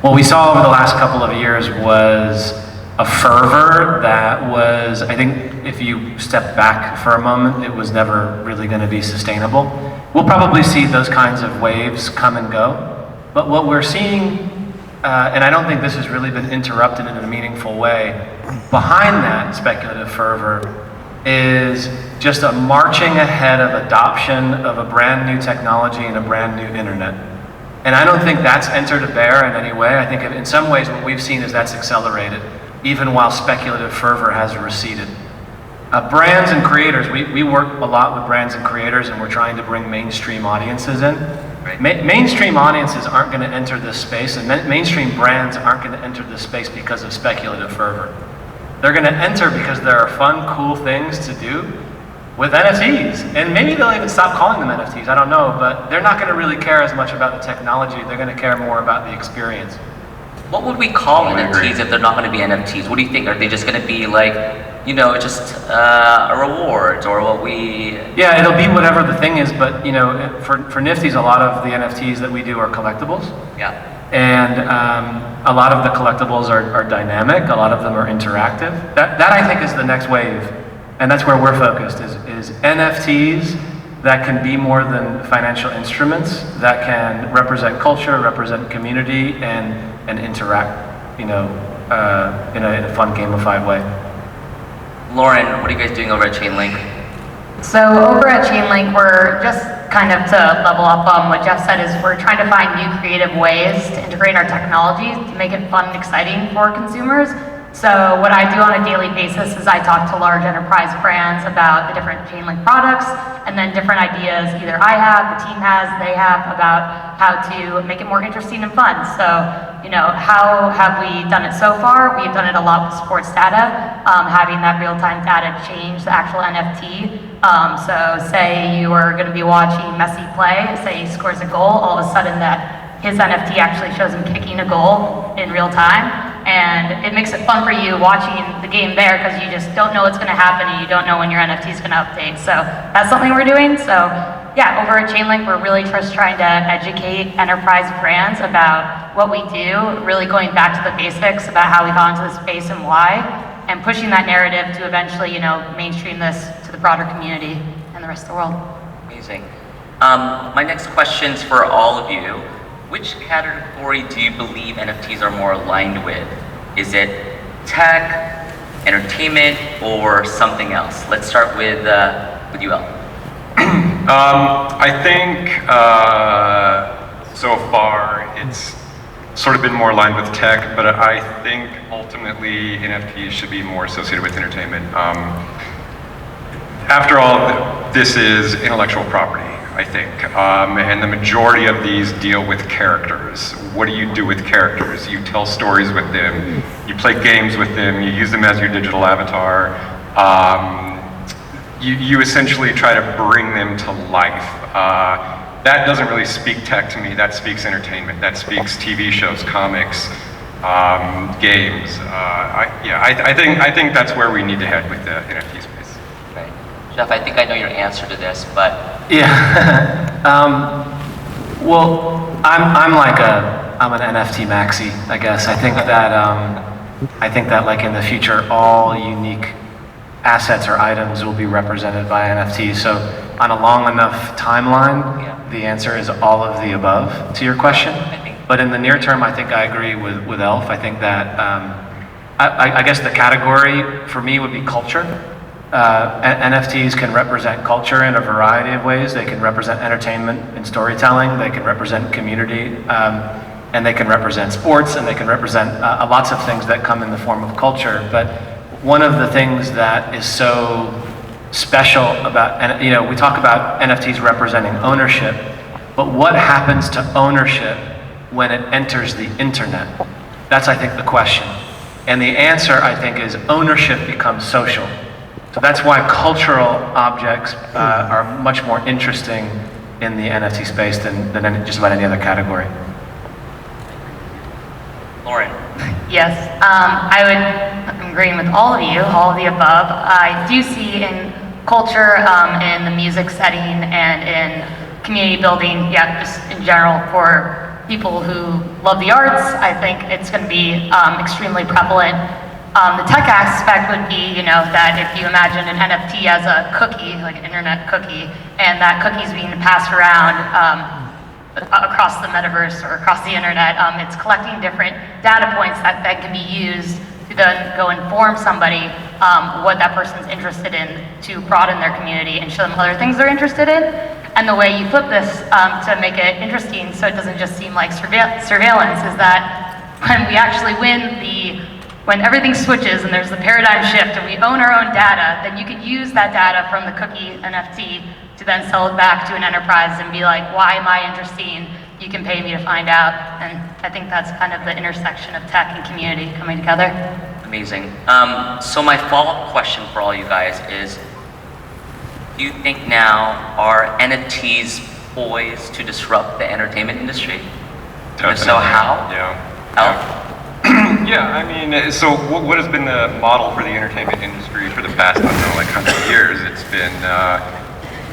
What we saw over the last couple of years was a fervor that was, I think if you step back for a moment, it was never really going to be sustainable. We'll probably see those kinds of waves come and go. But what we're seeing, and I don't think this has really been interrupted in a meaningful way, behind that speculative fervor is just a marching ahead of adoption of a brand new technology and a brand new internet. And I don't think that's entered a bear in any way. I think in some ways what we've seen is that's accelerated, even while speculative fervor has receded. Brands and creators, we work a lot with brands and creators, and we're trying to bring mainstream audiences in. Mainstream audiences aren't going to enter this space, and mainstream brands aren't going to enter this space because of speculative fervor. They're going to enter because there are fun, cool things to do with NFTs. And maybe they'll even stop calling them NFTs, I don't know, but they're not going to really care as much about the technology, they're going to care more about the experience. What would we call NFTs if they're not going to be NFTs? What do you think? Are they just going to be like, you know, just a reward, or what we... Yeah, it'll be whatever the thing is, but you know, for Nifty's, a lot of the NFTs that we do are collectibles. Yeah. And a lot of the collectibles are dynamic, a lot of them are interactive. That I think is the next wave, and that's where we're focused, is NFTs that can be more than financial instruments, that can represent culture, represent community, and interact, you know, in a fun, gamified way. Lauren, what are you guys doing over at Chainlink? So over at Chainlink, we're just kind of to level up on what Jeff said, is we're trying to find new creative ways to integrate our technology to make it fun and exciting for consumers. So what I do on a daily basis is I talk to large enterprise brands about the different Chainlink products, and then different ideas either I have, the team has, they have, about how to make it more interesting and fun. So, you know, how have we done it so far? We've done it a lot with sports data, having that real-time data change the actual NFT. So say you are going to be watching Messi play, say he scores a goal, all of a sudden that his NFT actually shows him kicking a goal in real time. And it makes it fun for you watching the game there, because you just don't know what's going to happen and you don't know when your NFT is going to update. So that's something we're doing. So yeah, over at Chainlink, we're really just trying to educate enterprise brands about what we do, really going back to the basics about how we got into this space and why, and pushing that narrative to eventually, you know, mainstream this to the broader community and the rest of the world. Amazing. My next question's for all of you. Which category do you believe NFTs are more aligned with? Is it tech, entertainment, or something else? Let's start with you, Al. I think so far it's sort of been more aligned with tech, but I think ultimately NFTs should be more associated with entertainment. After all, this is intellectual property, I think, and the majority of these deal with characters. What do you do with characters? You tell stories with them, you play games with them, you use them as your digital avatar. You essentially try to bring them to life. That doesn't really speak tech to me, that speaks entertainment, that speaks TV shows, comics, games. I think that's where we need to head with the NFT space. Right. Jeff, I think I know your answer to this, but... Yeah. Well, I'm an NFT maxi, I guess. I think that like in the future, all unique assets or items will be represented by NFTs. So on a long enough timeline, the answer is all of the above to your question. But in the near term, I think I agree with Elf. I think that, I guess the category for me would be culture. NFTs can represent culture in a variety of ways. They can represent entertainment and storytelling. They can represent community, and they can represent sports, and they can represent lots of things that come in the form of culture. But one of the things that is so special about, and we talk about NFTs representing ownership, but what happens to ownership when it enters the internet? That's, I think, the question. And the answer, I think, is ownership becomes social. So that's why cultural objects are much more interesting in the NFT space than just about any other category. Lauren. Yes, I would agree with all of you, all of the above. I do see in culture, in the music setting, and in community building, just in general for people who love the arts, I think it's going to be extremely prevalent. The tech aspect would be, that if you imagine an NFT as a cookie, like an internet cookie, and that cookie is being passed around across the metaverse or across the internet, it's collecting different data points that can be used to then go inform somebody what that person's interested in to broaden their community and show them other things they're interested in. And the way you flip this to make it interesting so it doesn't just seem like surveillance is that when we actually when everything switches and there's the paradigm shift and we own our own data, then you can use that data from the cookie NFT to then sell it back to an enterprise and be like, why am I interesting? You can pay me to find out. And I think that's kind of the intersection of tech and community coming together. Amazing. So my follow-up question for all you guys is, do you think now are NFTs poised to disrupt the entertainment industry? Definitely. If so, how? Yeah. Yeah, I mean, so what has been the model for the entertainment industry for the past, 100 years? It's been,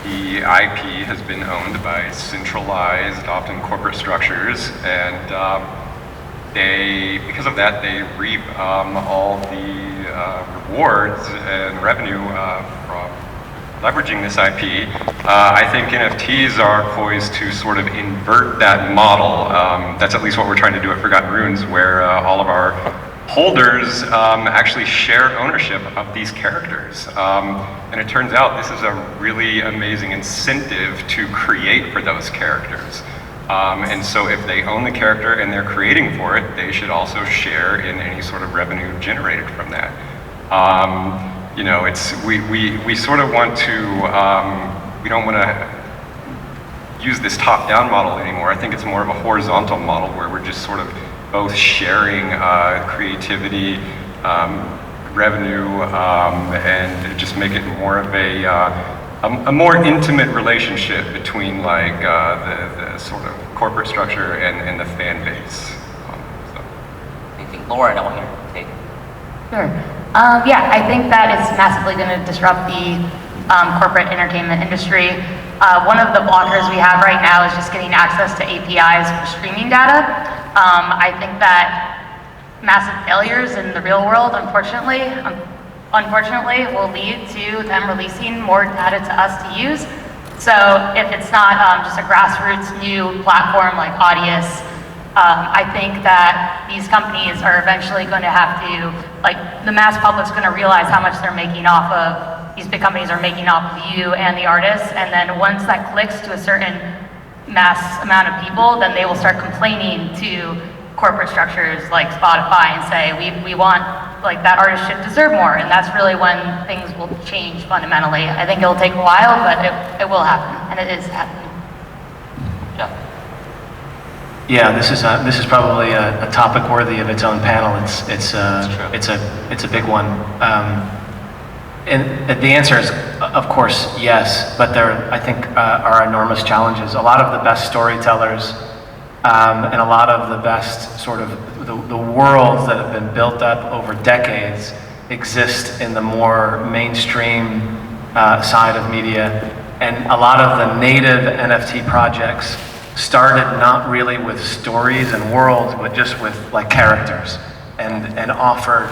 the IP has been owned by centralized, often corporate structures, and because of that, they reap all the rewards and revenue from leveraging this IP. I think NFTs are poised to sort of invert that model. That's at least what we're trying to do at Forgotten Runes, where all of our holders actually share ownership of these characters. And it turns out this is a really amazing incentive to create for those characters. And so if they own the character and they're creating for it, they should also share in any sort of revenue generated from that. We sort of want to, we don't want to use this top-down model anymore. I think it's more of a horizontal model where we're just sort of both sharing creativity, revenue, and just make it more of a more intimate relationship between like the sort of corporate structure and the fan base. Lauren, I want you to take it. Sure. I think that is massively going to disrupt the corporate entertainment industry. One of the blockers we have right now is just getting access to APIs for streaming data. I think that massive failures in the real world, unfortunately, will lead to them releasing more data to us to use. So if it's not just a grassroots new platform like Audius, I think that these companies are eventually going to have to, like, the mass public's going to realize how much they're making off of, these big companies are making off of you and the artists, and then once that clicks to a certain mass amount of people, then they will start complaining to corporate structures like Spotify and say, we want, like, that artist should deserve more, and that's really when things will change fundamentally. I think it'll take a while, but it will happen, and it is happening. Yeah, this is probably a topic worthy of its own panel. It's a big one. And the answer is, of course, yes, but there, I think, are enormous challenges. A lot of the best storytellers and a lot of the best sort of the worlds that have been built up over decades exist in the more mainstream side of media. And a lot of the native NFT projects started not really with stories and worlds, but just with, like, characters, and offered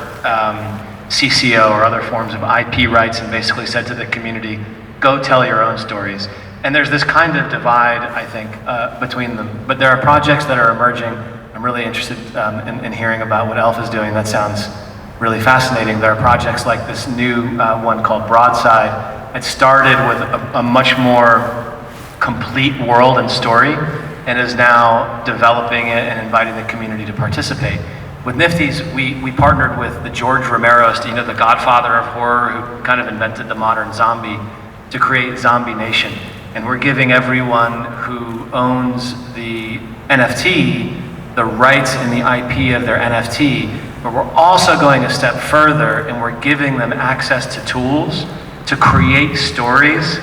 CCO or other forms of IP rights, and basically said to the community, go tell your own stories. And there's this kind of divide, I think, between them. But there are projects that are emerging. I'm really interested in hearing about what Elf is doing. That sounds really fascinating. There are projects like this new one called Broadside. It started with a much more complete world and story, and is now developing it and inviting the community to participate. With Nifty's, we partnered with the George Romero, the godfather of horror, who kind of invented the modern zombie, to create Zombie Nation. And we're giving everyone who owns the NFT the rights and the IP of their NFT, but we're also going a step further, and we're giving them access to tools to create stories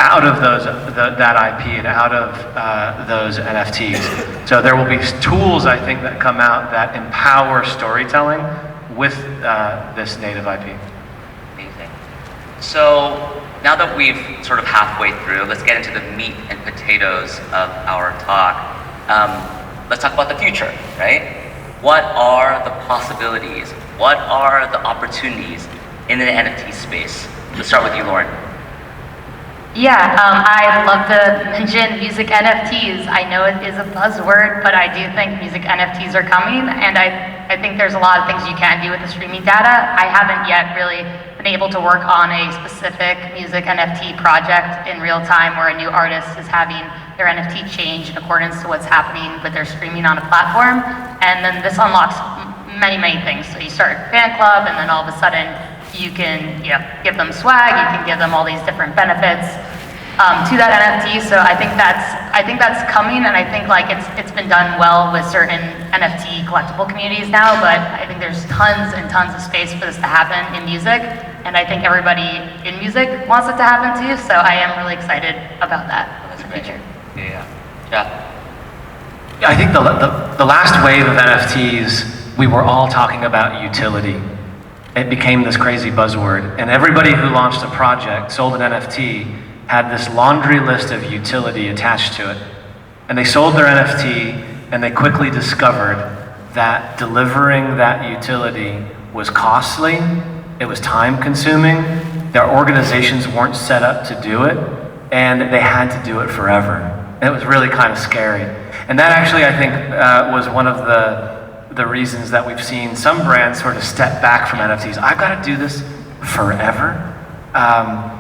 out of that IP and out of those NFTs. So there will be tools, I think, that come out that empower storytelling with this native IP. Amazing. So now that we've sort of halfway through, let's get into the meat and potatoes of our talk. Let's talk about the future, right? What are the possibilities? What are the opportunities in the NFT space? Let's start with you, Lauren. Yeah, I'd love to mention music NFTs. I know it is a buzzword, but I do think music NFTs are coming, and I think there's a lot of things you can do with the streaming data. I haven't yet really been able to work on a specific music NFT project in real time where a new artist is having their NFT change in accordance to what's happening with their streaming on a platform, and then this unlocks many, many things. So you start a fan club, and then all of a sudden you can give them swag, you can give them all these different benefits to that NFT. So I think that's coming, and I think, like, it's been done well with certain NFT collectible communities now, but I think there's tons and tons of space for this to happen in music, and I think everybody in music wants it to happen too, so I am really excited about that in the future. Yeah. I think the last wave of NFTs, we were all talking about utility. It became this crazy buzzword, and everybody who launched a project, sold an NFT, had this laundry list of utility attached to it. And they sold their NFT, and they quickly discovered that delivering that utility was costly, it was time consuming, their organizations weren't set up to do it, and they had to do it forever. And it was really kind of scary. And that actually, I think, was one of the reasons that we've seen some brands sort of step back from NFTs. I've got to do this forever.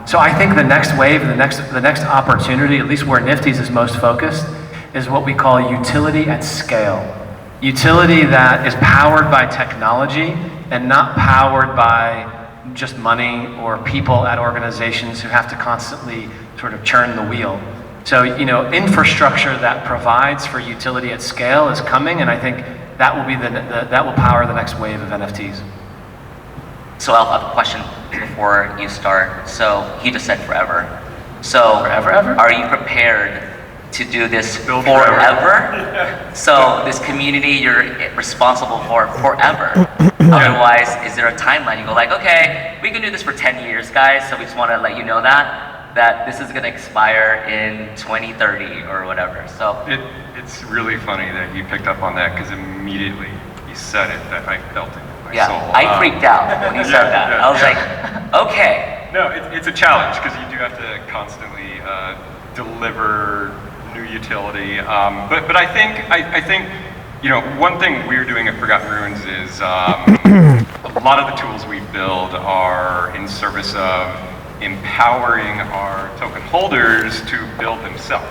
So I think the next wave, the next opportunity, at least where Nifty's is most focused, is what we call utility at scale. Utility that is powered by technology and not powered by just money or people at organizations who have to constantly sort of churn the wheel. So, infrastructure that provides for utility at scale is coming, and I think that will be that will power the next wave of NFTs. So Alf, I have a question before you start. So he just said forever. So forever? Are you prepared to do this forever? So this community you're responsible for forever. Otherwise, is there a timeline? You go like, okay, we can do this for 10 years, guys. So we just want to let you know that this is going to expire in 2030 or whatever. So it's really funny that you picked up on that, because immediately you said it, that I felt it in my soul. I freaked out when you said that. I was like, okay. No, it's a challenge, because you do have to constantly deliver new utility. But I think one thing we're doing at Forgotten Ruins is a lot of the tools we build are in service of empowering our token holders to build themselves.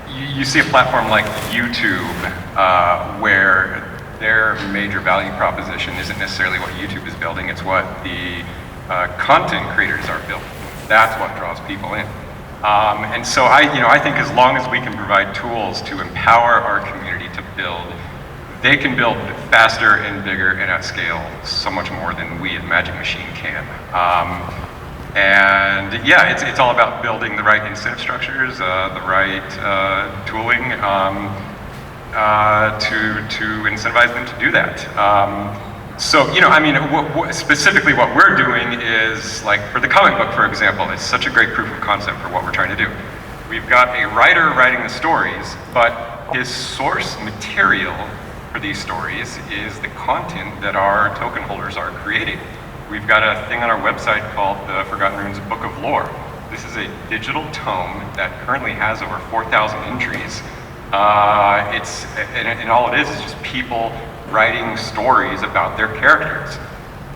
You see a platform like YouTube where their major value proposition isn't necessarily what YouTube is building, it's what the content creators are building. That's what draws people in. And so I think as long as we can provide tools to empower our community to build, they can build faster and bigger and at scale so much more than we at Magic Machine can. And yeah, it's all about building the right incentive structures, the right tooling to incentivize them to do that. Specifically what we're doing is, like for the comic book, for example, it's such a great proof of concept for what we're trying to do. We've got a writer writing the stories, but his source material for these stories is the content that our token holders are creating. We've got a thing on our website called the Forgotten Ruins Book of Lore. This is a digital tome that currently has over 4,000 entries. And all it is just people writing stories about their characters.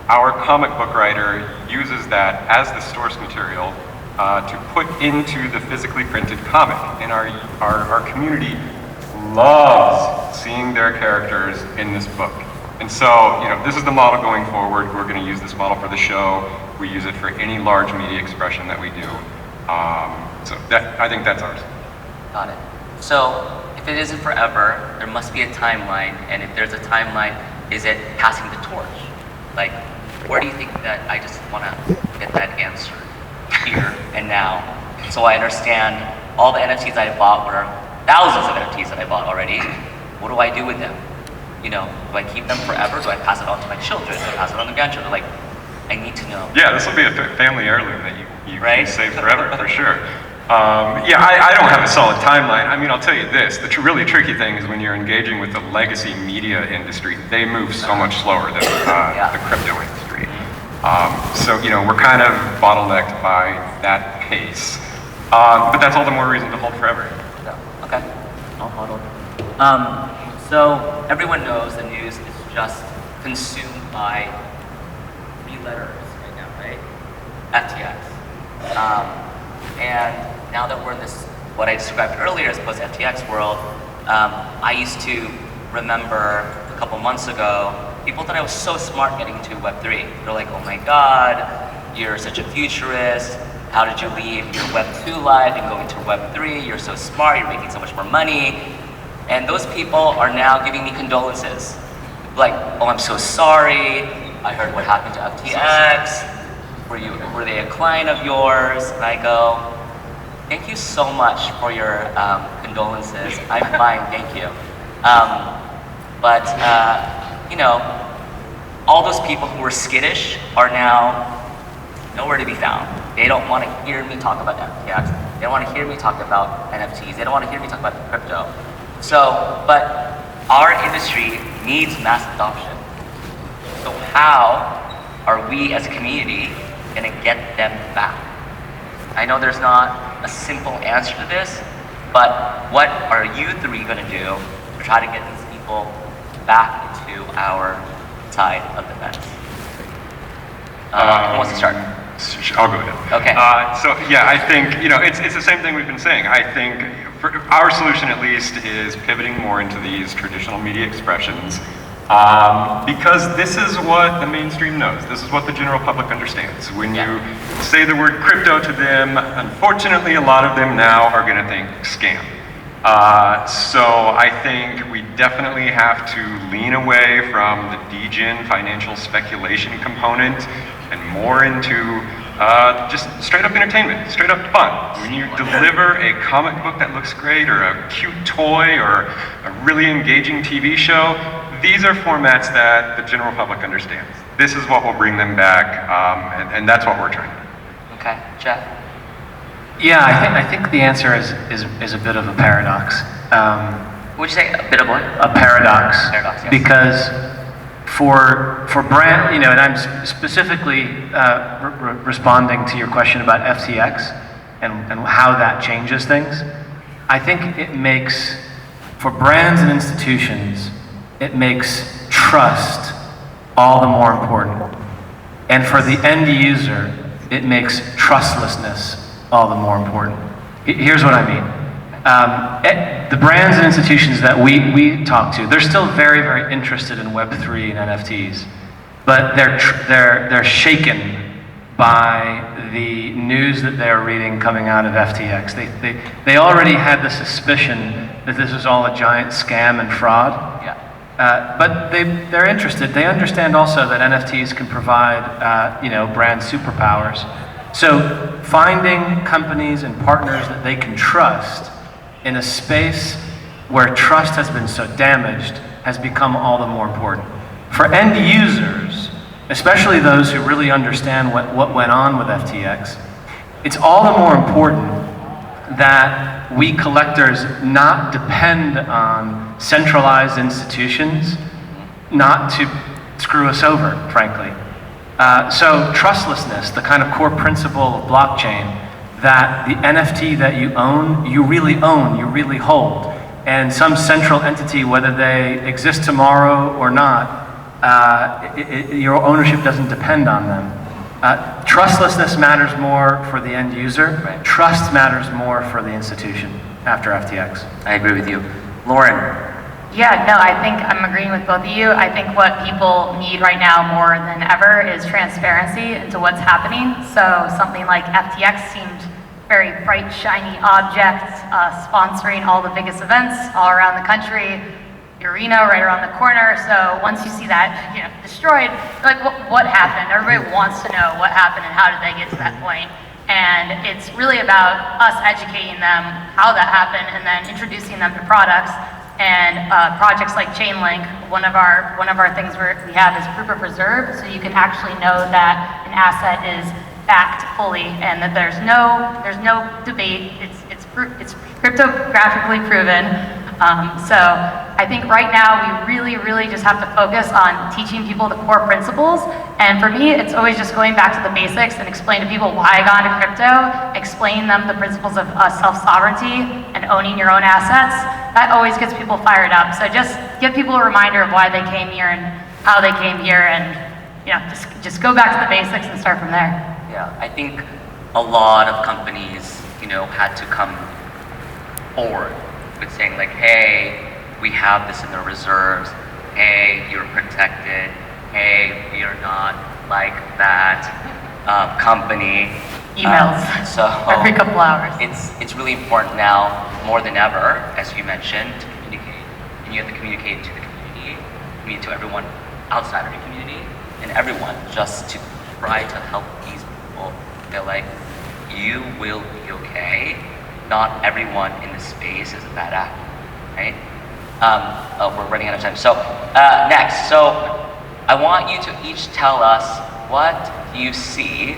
Our comic book writer uses that as the source material to put into the physically printed comic. And our community loves seeing their characters in this book. And so, this is the model going forward. We're going to use this model for the show. We use it for any large media expression that we do. I think that's ours. Got it. So, if it isn't forever, there must be a timeline. And if there's a timeline, is it passing the torch? Like, where do you think that I just want to get that answer here and now? So I understand all the NFTs I bought were thousands of NFTs that I bought already. What do I do with them? Do I keep them forever? Do I pass it on to my children? Do I pass it on to grandchildren? Like, I need to know. Yeah, this will be a family heirloom that you can save forever, for sure. I don't have a solid timeline. I'll tell you this, the really tricky thing is when you're engaging with the legacy media industry, they move so much slower than the crypto industry. We're kind of bottlenecked by that pace. But that's all the more reason to hold forever. Okay, I'll hold on. So everyone knows the news is just consumed by 3 letters right now, right? FTX. And now that we're in this, what I described earlier as post-FTX world, I used to remember a couple months ago, people thought I was so smart getting into Web3. They're like, oh my God, you're such a futurist. How did you leave your Web2 life and go into Web3? You're so smart, you're making so much more money. And those people are now giving me condolences. Like, oh, I'm so sorry. I heard what happened to FTX. Were they a client of yours? And I go, thank you so much for your condolences. I'm fine, thank you. All those people who were skittish are now nowhere to be found. They don't want to hear me talk about FTX. They don't want to hear me talk about NFTs. They don't want to hear me talk about crypto. But our industry needs mass adoption. So how are we as a community going to get them back? I know there's not a simple answer to this, but what are you 3 going to do to try to get these people back into our side of the fence? Who wants to start? I'll go ahead. Okay. I think, it's the same thing we've been saying. I think our solution at least is pivoting more into these traditional media expressions because this is what the mainstream knows. This is what the general public understands. When you say the word crypto to them, unfortunately a lot of them now are going to think scam. So I think we definitely have to lean away from the degen financial speculation component and more into just straight up entertainment, straight up fun. When you deliver a comic book that looks great or a cute toy or a really engaging TV show, these are formats that the general public understands. This is what will bring them back, and that's what we're trying to do. Okay, Jeff? Yeah, I think the answer is a bit of a paradox. Would you say a bit of what? A paradox. Paradox, yes. Because for brand, and I'm specifically responding to your question about FTX and how that changes things. I think it makes, for brands and institutions, it makes trust all the more important. And for the end user, it makes trustlessness all the more important. Here's what I mean. The brands and institutions that we talk to, they're still very, very interested in Web3 and NFTs, but they're shaken by the news that they're reading coming out of FTX. They already had the suspicion that this was all a giant scam and fraud. Yeah. But they're interested. They understand also that NFTs can provide, brand superpowers. So finding companies and partners that they can trust in a space where trust has been so damaged has become all the more important. For end users, especially those who really understand what went on with FTX, it's all the more important that we collectors not depend on centralized institutions not to screw us over, frankly. So trustlessness, the kind of core principle of blockchain, that the NFT that you own, you really hold. And some central entity, whether they exist tomorrow or not, your ownership doesn't depend on them. Trustlessness matters more for the end user. Right. Trust matters more for the institution after FTX. I agree with you. Lauren. Yeah, no, I think I'm agreeing with both of you. I think what people need right now more than ever is transparency into what's happening. So something like FTX seemed very bright, shiny object, sponsoring all the biggest events all around the country. Arena right around the corner. So once you see that, destroyed, like what happened? Everybody wants to know what happened and how did they get to that point. And it's really about us educating them how that happened and then introducing them to products. And projects like Chainlink, one of our things we have is proof of reserve, so you can actually know that an asset is backed fully and that there's no debate. It's cryptographically proven. So I think right now we really just have to focus on teaching people the core principles. And for me, it's always just going back to the basics and explain to people why I got into crypto, explain them the principles of self-sovereignty and owning your own assets. That always gets people fired up. So just give people a reminder of why they came here and how they came here, and just go back to the basics and start from there. Yeah, I think a lot of companies, had to come forward with saying like, hey, we have this in the reserves. Hey, you're protected. Hey, we are not like that company. Emails So every couple hours. It's really important now more than ever, as you mentioned, to communicate. And you have to communicate to the community, to everyone outside of the community, and everyone, just to try to help these people feel like you will be okay. Not everyone in the space is a bad actor, right? We're running out of time. So next, I want you to each tell us what you see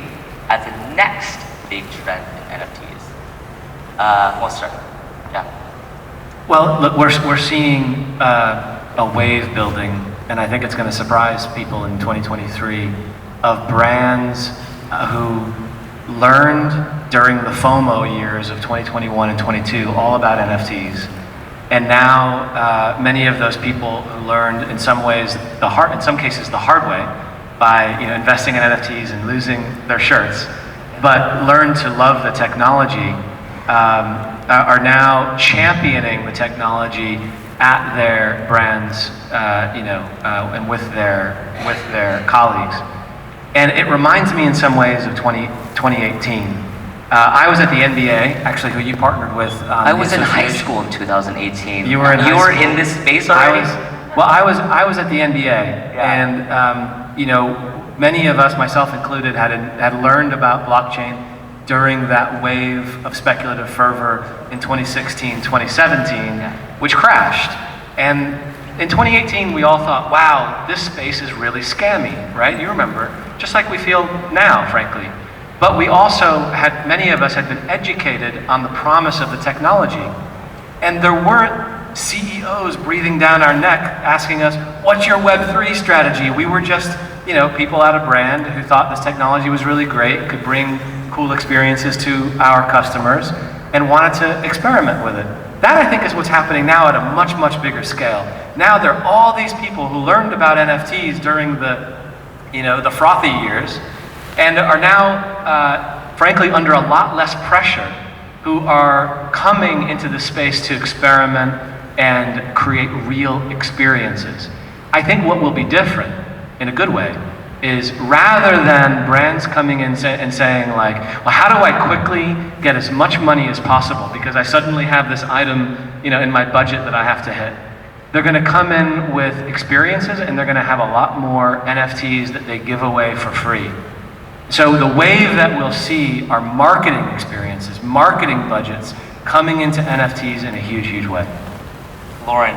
as the next big trend in NFTs. We'll start. Yeah. Well, look, we're seeing a wave building, and I think it's going to surprise people in 2023 of brands who learned during the FOMO years of 2021 and 22 all about NFTs. And now many of those people who learned in some ways in some cases the hard way by investing in NFTs and losing their shirts, but learned to love the technology, are now championing the technology at their brands, and with their colleagues. And it reminds me in some ways of 2018. I was at the NBA, actually, who you partnered with. I was in high school in 2018. You were in high school. You were in this space already? I was at the NBA, and many of us, myself included, had learned about blockchain during that wave of speculative fervor in 2016, 2017, which crashed. And in 2018, we all thought, wow, this space is really scammy, right? You remember, just like we feel now, frankly. But we also many of us had been educated on the promise of the technology. And there weren't CEOs breathing down our neck, asking us, what's your Web3 strategy? We were just, you know, people at a brand who thought this technology was really great, could bring cool experiences to our customers, and wanted to experiment with it. That, I think, is what's happening now at a much, much bigger scale. Now there are all these people who learned about NFTs during the, you know, the frothy years, and are now, frankly, under a lot less pressure, who are coming into the space to experiment and create real experiences. I think what will be different, in a good way, is rather than brands coming in and saying like, well, how do I quickly get as much money as possible because I suddenly have this item, you know, in my budget that I have to hit. They're gonna come in with experiences and they're gonna have a lot more NFTs that they give away for free. So the wave that we'll see are marketing experiences, marketing budgets coming into NFTs in a huge, huge way. Lauren.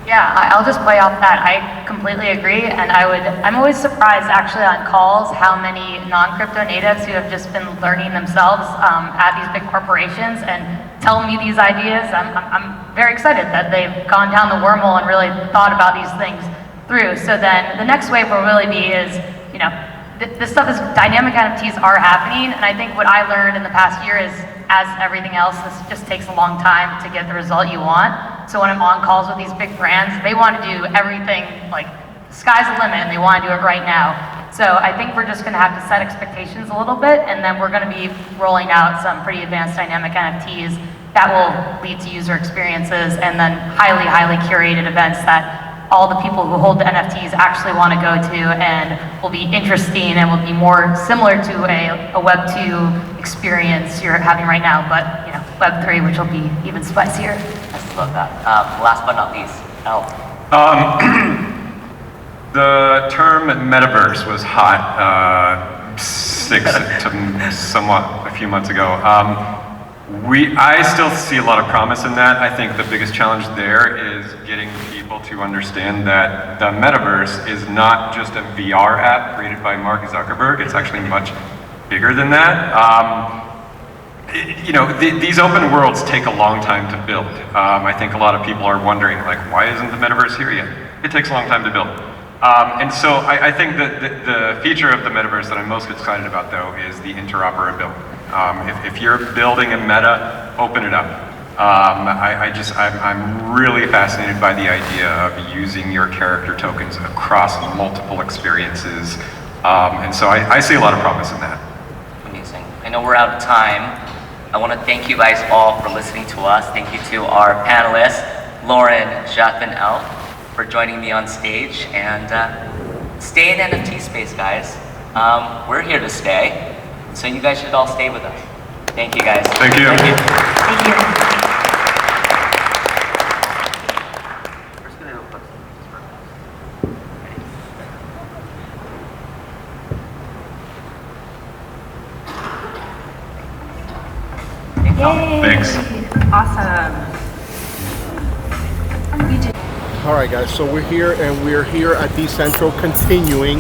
Yeah, I'll just play off that. I completely agree, and I'm always surprised actually on calls how many non-crypto natives who have just been learning themselves at these big corporations and tell me these ideas. I'm very excited that they've gone down the wormhole and really thought about these things through. So then the next wave will really be is, you know, this stuff is, dynamic NFTs are happening, and I think what I learned in the past year is, as everything else, this just takes a long time to get the result you want. So when I'm on calls with these big brands, they want to do everything, like, the sky's the limit, and they want to do it right now. So I think we're just going to have to set expectations a little bit, and then we're going to be rolling out some pretty advanced dynamic NFTs that will lead to user experiences, and then highly, highly curated events that all the people who hold the NFTs actually want to go to and will be interesting and will be more similar to a Web 2 experience you're having right now, but you know, Web 3, which will be even spicier. I love that. Last but not least, Al. The term metaverse was hot 6 to somewhat a few months ago. I still see a lot of promise in that. I think the biggest challenge there is getting people to understand that the metaverse is not just a VR app created by Mark Zuckerberg. It's actually much bigger than that. You know, these open worlds take a long time to build. I think a lot of people are wondering, like, why isn't the metaverse here yet? It takes a long time to build. And so I think that the feature of the metaverse that I'm most excited about, though, is the interoperability. If you're building a meta, open it up. I'm really fascinated by the idea of using your character tokens across multiple experiences. And so I see a lot of promise in that. Amazing. I know we're out of time. I want to thank you guys all for listening to us. Thank you to our panelists, Lauren, Jeff, and Elle, for joining me on stage. And stay in NFT space, guys. We're here to stay. So you guys should all stay with us. Thank you, guys. Thank you. Thank you. Thank you. Thanks. Awesome. All right, guys, so we're here at Dcentral continuing,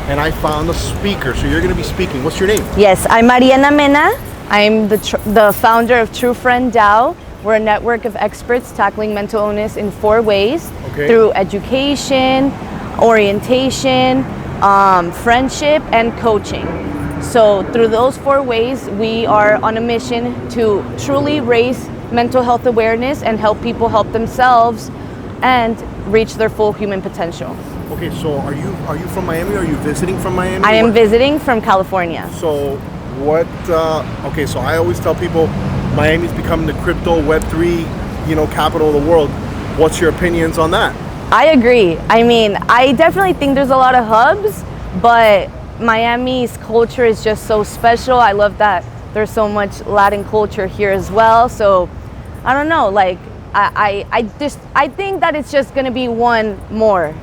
and I found a speaker. So you're going to be speaking. What's your name? Yes, I'm Mariana Mena. I'm the founder of True Friend DAO. We're a network of experts tackling mental illness in 4 ways. Okay. Through education, orientation, friendship, and coaching. So through those 4 ways, we are on a mission to truly raise mental health awareness and help people help themselves and reach their full human potential. Okay, so are you from Miami? Are you visiting from Miami? I am visiting from California. So what, okay, so I always tell people Miami's becoming the crypto Web3, you know, capital of the world. What's your opinions on that? I agree. I mean, I definitely think there's a lot of hubs, but Miami's culture is just so special. I love that there's so much Latin culture here as well. So I don't know, like I think that it's just gonna be one more,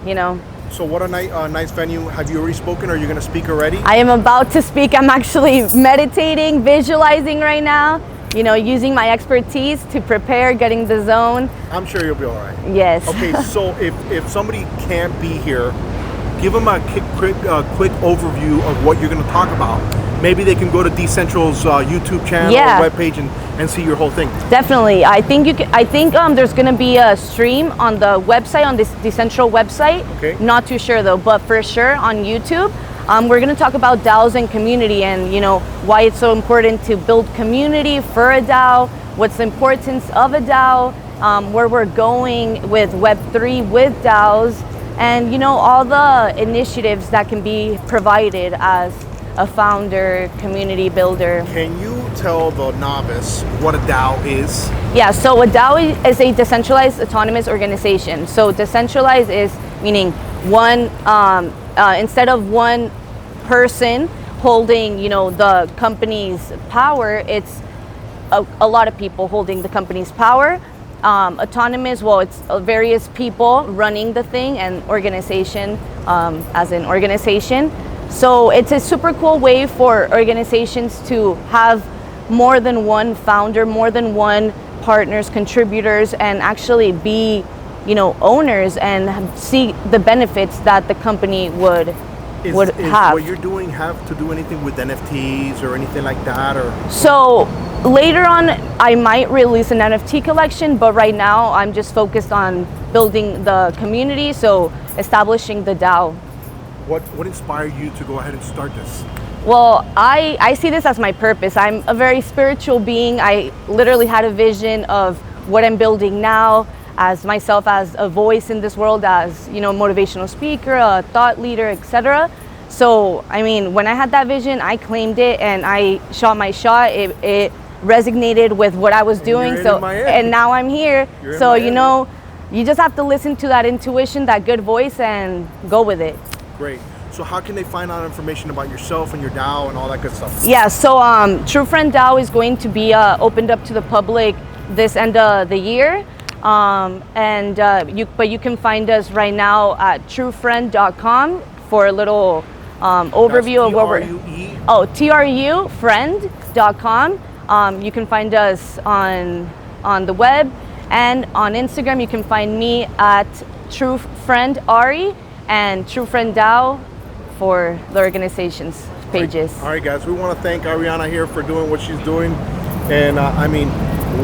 you know. So what a nice venue. Have you already spoken? Or are you gonna speak already? I am about to speak. I'm actually meditating, visualizing right now, you know, using my expertise to prepare, getting the zone. I'm sure you'll be all right. Yes. Okay, so if somebody can't be here, give them a quick overview of what you're gonna talk about. maybe they can go to Dcentral's YouTube channel or webpage and see your whole thing. Definitely. I think there's going to be a stream on the website, on this Dcentral website. Okay. Not too sure though, but for sure on YouTube. We're going to talk about DAOs and community, and why it's so important to build community for a DAO, what's the importance of a DAO, where we're going with Web3 with DAOs, and all the initiatives that can be provided as a founder, community builder. Can you tell the novice what a DAO is? Yeah, so a DAO is a decentralized autonomous organization. So decentralized is meaning one, instead of one person holding, the company's power, it's a lot of people holding the company's power. Autonomous, well, it's various people running the thing, and organization as an organization. So it's a super cool way for organizations to have more than one founder, more than one partners, contributors, and actually be, owners and see the benefits that the company would have. What you're doing have to do anything with NFTs or anything like that, or? So later on, I might release an NFT collection, but right now I'm just focused on building the community, so establishing the DAO. What inspired you to go ahead and start this? Well, I see this as my purpose. I'm a very spiritual being. I literally had a vision of what I'm building now, as myself as a voice in this world, as motivational speaker, a thought leader, etc. So when I had that vision, I claimed it and I shot my shot. It resonated with what I was doing. And now I'm here. So you just have to listen to that intuition, that good voice, and go with it. Great. So how can they find out information about yourself and your DAO and all that good stuff? Yeah, so True Friend DAO is going to be opened up to the public this end of the year. But you can find us right now at truefriend.com for a little overview of what we're... trufriend.com. You can find us on the web, and on Instagram you can find me at truefriendari and TrueFriend DAO for the organization's pages. All right, guys, we want to thank Ariana here for doing what she's doing. And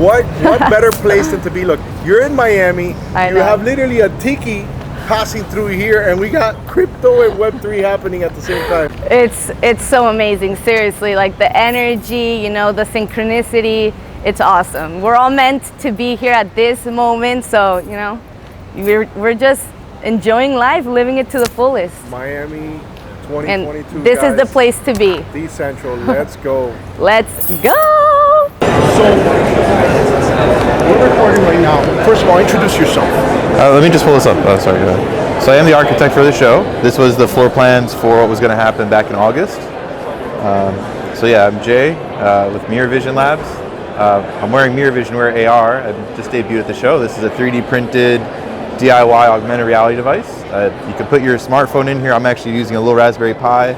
what better place than to be? Look, you're in Miami. You have literally a tiki passing through here, and we got crypto and Web3 happening at the same time. It's so amazing, seriously. Like the energy, the synchronicity, it's awesome. We're all meant to be here at this moment, so we're just enjoying life, living it to the fullest. Miami 2022. And this is the place to be. Dcentral, let's go. Let's go. So we're recording right now. First of all, introduce yourself. Let me just pull this up. Oh, sorry. Go ahead. So I am the architect for the show. This was the floor plans for what was going to happen back in August. So yeah, I'm Jay with Mirror Vision Labs. I'm wearing Mirror Vision Wear AR. I just debuted at the show. This is a 3D printed DIY augmented reality device. You can put your smartphone in here. I'm actually using a little Raspberry Pi,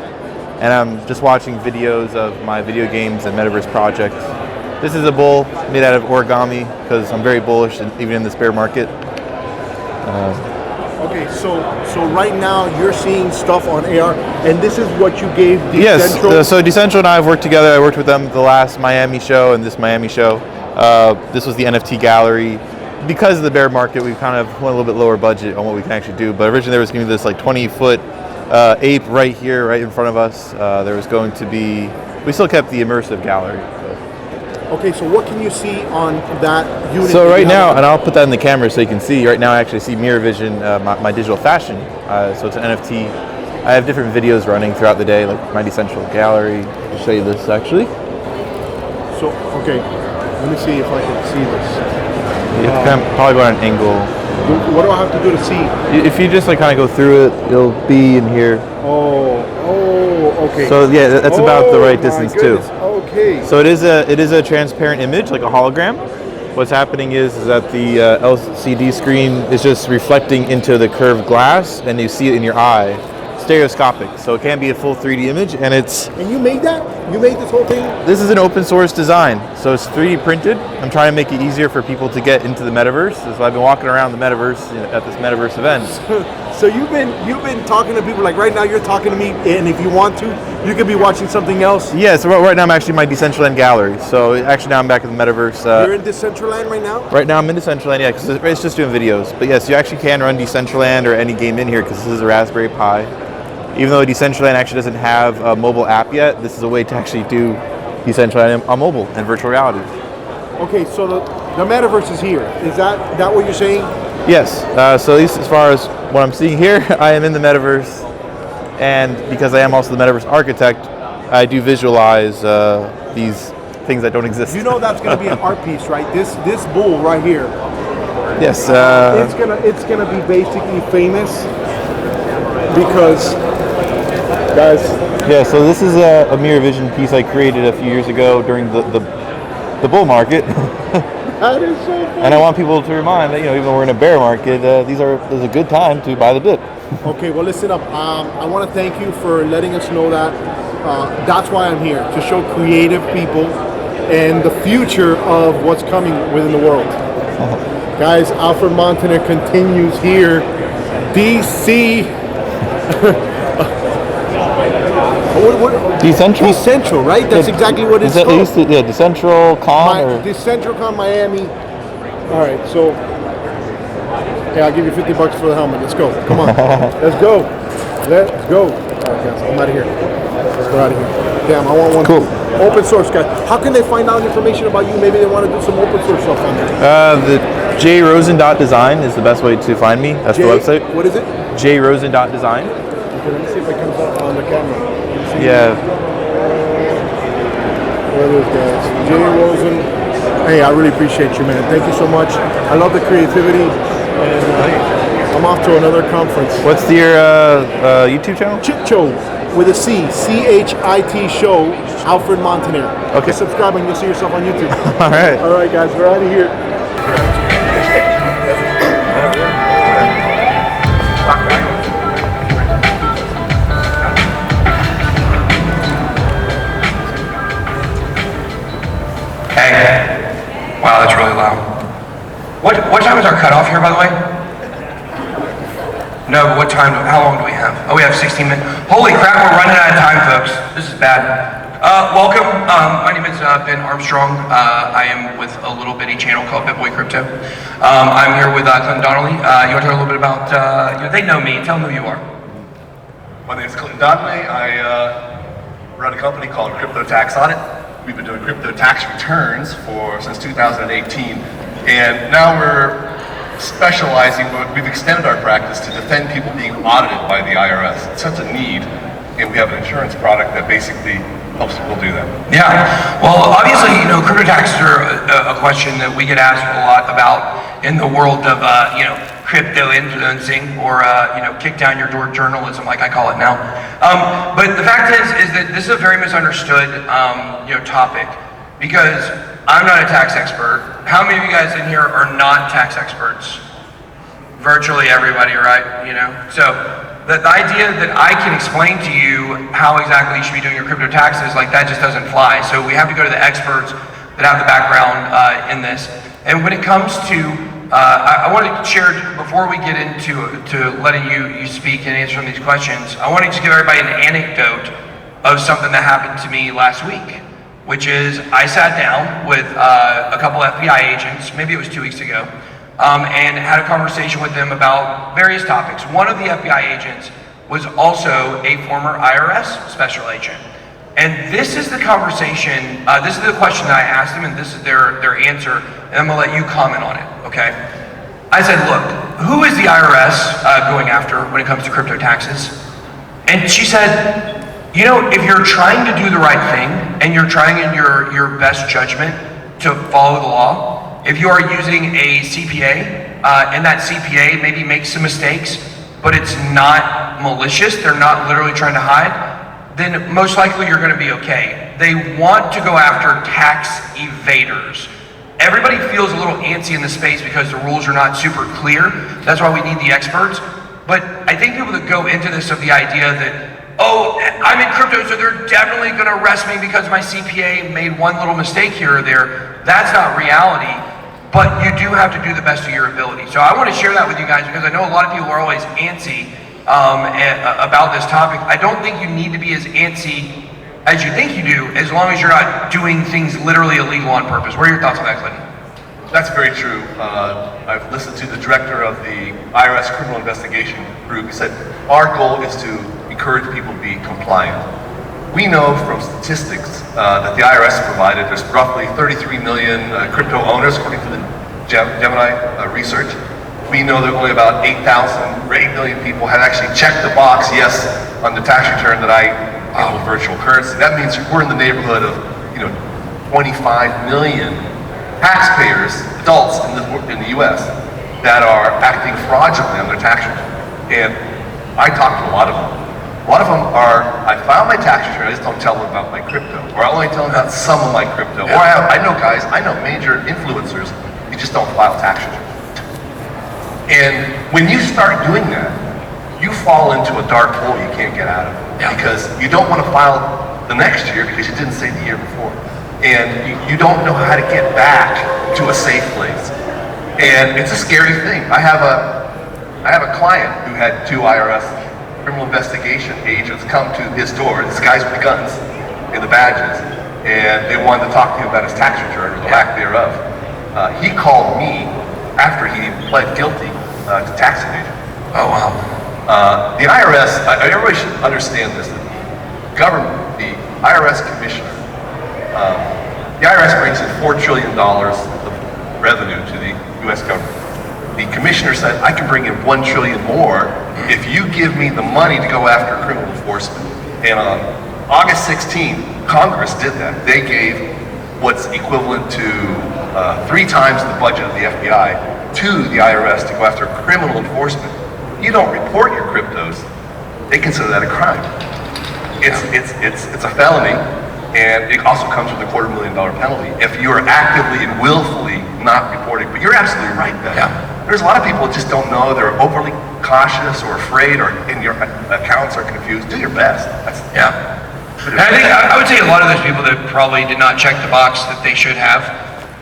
and I'm just watching videos of my video games and metaverse projects. This is a bowl made out of origami because I'm very bullish, even in this bear market. Okay, so right now you're seeing stuff on AR, and this is what you gave Dcentral? Yes, so Dcentral and I have worked together. I worked with them the last Miami show and this Miami show. This was the NFT gallery. Because of the bear market, we kind of went a little bit lower budget on what we can actually do. But originally there was going to be this like 20-foot ape right here, right in front of us. There was going to be, we still kept the immersive gallery. Okay, so what can you see on that unit? So right now, and I'll put that in the camera so you can see, right now I actually see Mirror Vision, my digital fashion. So it's an NFT. I have different videos running throughout the day, like my Dcentral gallery. I'll show you this actually. So, okay, let me see if I can see this. You have to kind of probably go at an angle. What do I have to do to see? If you just like kind of go through it, you'll be in here. Oh, okay. So yeah, that's about the right distance too. Okay. So it is a transparent image, like a hologram. What's happening is that the LCD screen is just reflecting into the curved glass, and you see it in your eye. Stereoscopic, so it can't be a full 3D image, and it's. And you made that? You made this whole thing? This is an open source design, so it's 3D printed. I'm trying to make it easier for people to get into the metaverse. So I've been walking around the metaverse at this metaverse event. So you've been talking to people, like right now you're talking to me, and if you want to, you could be watching something else. Yeah, so right now I'm actually in my Decentraland gallery. So actually now I'm back in the metaverse. You're in Decentraland right now? Right now I'm in Decentraland, yeah, because it's just doing videos. But yes, you actually can run Decentraland or any game in here because this is a Raspberry Pi. Even though Decentraland actually doesn't have a mobile app yet, this is a way to actually do Decentraland on mobile and virtual reality. Okay, so the metaverse is here. Is that what you're saying? Yes, so at least as far as what I'm seeing here, I am in the metaverse, and because I am also the metaverse architect, I do visualize these things that don't exist. You know that's going to be an art piece, right? This bull right here. Yes. It's gonna be basically famous because, guys. Yeah, so this is a Mirror Vision piece I created a few years ago during the bull market. That is so funny. And I want people to remind that, even though we're in a bear market, there's a good time to buy the dip. Okay, well listen up. I want to thank you for letting us know that. That's why I'm here, to show creative people and the future of what's coming within the world. Guys, Alfred Montaner continues here. DC. Decentral? Decentral, right? That's exactly what it's called. Dcentral Con. Dcentral Con Miami. All right, so yeah, I'll give you $50 for the helmet. Let's go. Come on, let's go. Let's go. All right, guys, I'm out of here. Let's go out of here. Damn, I want one. Cool. Open source, guys. How can they find out information about you? Maybe they want to do some open source stuff on there. The jrosen.design is the best way to find me. That's the website. What is it? jrosen.design. Okay, let me see if it comes up on the camera. Yeah. Where it is, guys? Jay Rosen. Hey, I really appreciate you, man. Thank you so much. I love the creativity, and I'm off to another conference. What's your YouTube channel? Chit Show with a C, CHIT Show, Alfred Montaner. Okay. Just subscribe and you'll see yourself on YouTube. All right. All right, guys, we're out of here. Hey. Wow, that's really loud. What time is our cutoff here, by the way? No, but what time, how long do we have? Oh, we have 16 minutes. Holy crap, we're running out of time, folks. This is bad. Welcome, my name is Ben Armstrong. I am with a little bitty channel called BitBoy Crypto. I'm here with Clinton Donnelly. You want to talk a little bit about, they know me, tell them who you are. My name is Clinton Donnelly. I run a company called Crypto Tax Audit. We've been doing crypto tax returns since 2018, and now we're specializing, but we've extended our practice to defend people being audited by the IRS. It's such a need, and we have an insurance product that basically helps people do that. Yeah, well, obviously, crypto taxes are a question that we get asked a lot about in the world of, crypto influencing or, kick down your door journalism, like I call it now. But the fact is that this is a very misunderstood, topic, because I'm not a tax expert. How many of you guys in here are not tax experts? Virtually everybody, right? So the idea that I can explain to you how exactly you should be doing your crypto taxes, like that just doesn't fly. So we have to go to the experts that have the background in this. And when it comes to, I want to share, before we get into letting you speak and answer some of these questions, I want to just give everybody an anecdote of something that happened to me last week, which is I sat down with a couple FBI agents, maybe it was 2 weeks ago, and had a conversation with them about various topics. One of the FBI agents was also a former IRS special agent. And this is the conversation, this is the question that I asked them, and this is their answer, and I'm gonna let you comment on it, okay? I said, look, who is the IRS going after when it comes to crypto taxes? And she said, if you're trying to do the right thing, and you're trying in your best judgment to follow the law, if you are using a CPA, and that CPA maybe makes some mistakes, but it's not malicious, they're not literally trying to hide, then most likely you're gonna be okay. They want to go after tax evaders. Everybody feels a little antsy in the space because the rules are not super clear. That's why we need the experts. But I think people that go into this of the idea that oh, I'm in crypto, so they're definitely going to arrest me because my CPA made one little mistake here or there. That's not reality, but you do have to do the best of your ability. So I want to share that with you guys because I know a lot of people are always antsy about this topic. I don't think you need to be as antsy as you think you do, as long as you're not doing things literally illegal on purpose. What are your thoughts on that, Clinton? That's very true. I've listened to the director of the IRS criminal investigation group. He said, our goal is to encourage people to be compliant. We know from statistics that the IRS provided, there's roughly 33 million crypto owners, according to the Gemini research. We know that only about 8,000 or 8 million people had actually checked the box, yes, on the tax return that I handle virtual currency. That means we're in the neighborhood of 25 million taxpayers, adults in the US, that are acting fraudulently on their tax return. And I talk to a lot of them. A lot of them are, I filed my tax return, I just don't tell them about my crypto. Or I only tell them about some of my crypto. Or I know major influencers, they just don't file tax returns. And when you start doing that, you fall into a dark hole you can't get out of. Because you don't want to file the next year because you didn't say the year before. And you don't know how to get back to a safe place. And it's a scary thing. I have a client who had 2 IRS criminal investigation agents come to his door, these guys with the guns and the badges, and they wanted to talk to him about his tax return, or the lack thereof. He called me after he pled guilty to tax evasion. Oh, wow. The IRS, everybody should understand this, the IRS commissioner, the IRS brings in $4 trillion of revenue to the U.S. government. The commissioner said, I can bring in $1 trillion more if you give me the money to go after criminal enforcement. And on August 16, Congress did that. They gave what's equivalent to 3 times the budget of the FBI to the IRS to go after criminal enforcement. You don't report your cryptos, they consider that a crime. It's a felony. And it also comes with a $250,000 penalty if you are actively and willfully not reporting. But you're absolutely right, Ben. Yeah. There's a lot of people that just don't know. They're overly cautious or afraid, or and your accounts are confused. Do your best. And I think I would say a lot of those people that probably did not check the box that they should have,